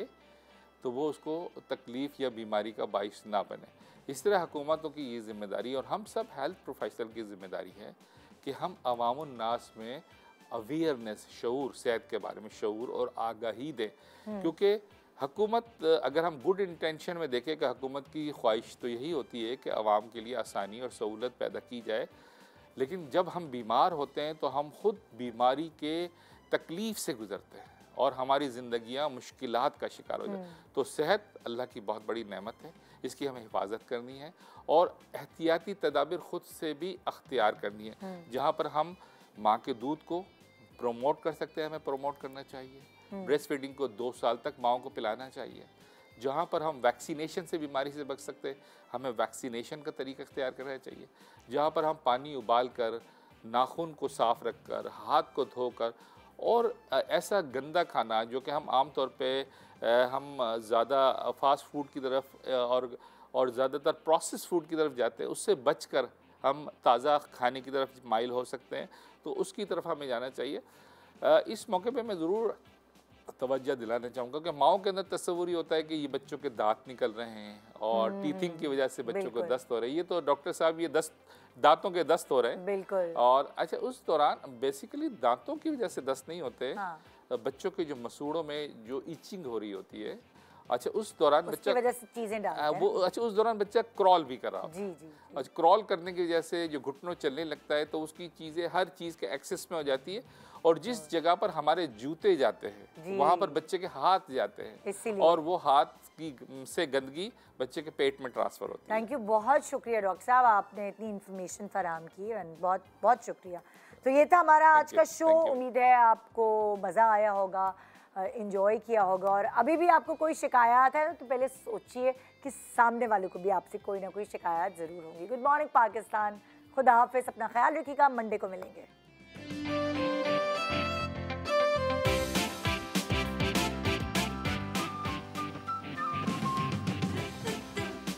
तो वो उसको तकलीफ़ या बीमारी का बाइस ना बने। इस तरह हुकूमतों की ये ज़िम्मेदारी और हम सब हेल्थ प्रोफेशनल की ज़िम्मेदारी है कि हम अवामुन नास में अवेयरनेस, शऊर, सेहत के बारे में शऊर और आगाही दें। क्योंकि हुकूमत, अगर हम गुड इंटेंशन में देखें कि हुकूमत की ख्वाहिश तो यही होती है कि आवाम के लिए आसानी और सहूलत पैदा की जाए, लेकिन जब हम बीमार होते हैं तो हम खुद बीमारी के तकलीफ़ से गुज़रते हैं और हमारी ज़िंदगियाँ मुश्किलात का शिकार हो जाए। तो सेहत अल्लाह की बहुत बड़ी नेमत है, इसकी हमें हिफाजत करनी है और एहतियाती तदाबीर ख़ुद से भी अख्तियार करनी है। जहाँ पर हम माँ के दूध को प्रमोट कर सकते हैं, हमें प्रमोट करना चाहिए। ब्रेस्ट फीडिंग को 2 साल तक माँओं को पिलाना चाहिए। जहाँ पर हम वैक्सीनेशन से बीमारी से बच सकते हैं, हमें वैक्सीनेशन का तरीका इख्तियार करना चाहिए। जहाँ पर हम पानी उबाल कर, नाखून को साफ़ रख कर, हाथ को धोकर, और ऐसा गंदा खाना जो कि हम आम तौर पे हम ज़्यादा फास्ट फूड की तरफ और ज़्यादातर प्रोसेस फूड की तरफ जाते हैं, उससे बचकर हम ताज़ा खाने की तरफ माइल हो सकते हैं। तो उसकी तरफ हमें जाना चाहिए। इस मौके पे मैं ज़रूर तवज्जो दिलाना चाहूँगा कि माओं के अंदर तस्वुर ही होता है कि ये बच्चों के दांत निकल रहे हैं और टीथिंग की वजह से बच्चों को दस्त हो रही है। ये तो डॉक्टर साहब ये दांतों के दस्त हो रहे हैं। बिल्कुल। और अच्छा, उस दौरान बेसिकली दांतों की वजह से दस्त नहीं होते। बच्चों के जो मसूड़ों में जो इचिंग हो रही होती है अच्छा उस दौरान उसकी बच्चा वजह से चीजें डालते हैं। वो अच्छा उस दौरान बच्चा क्रॉल भी कर रहा होता जी है। जी अच्छा क्रॉल करने की वजह से जो घुटनों चलने लगता है तो उसकी चीज़ें हर चीज़ के एक्सेस में हो जाती है और जिस जगह पर हमारे जूते जाते हैं वहाँ पर बच्चे के हाथ जाते हैं और वो हाथ की से गंदगी बच्चे के पेट में ट्रांसफ़र होती है। थैंक यू, बहुत शुक्रिया डॉक्टर साहब, आपने इतनी इन्फॉर्मेशन फराहम की, बहुत बहुत शुक्रिया। तो ये था हमारा आज का शो। उम्मीद है आपको मज़ा आया होगा, इंजॉय किया होगा। और अभी भी आपको कोई शिकायत है तो पहले सोचिए कि सामने वाले को भी आपसे कोई ना कोई शिकायत ज़रूर होगी। गुड मॉर्निंग पाकिस्तान, खुदा हाफिज़, अपना ख्याल रखिएगा, मंडे को मिलेंगे।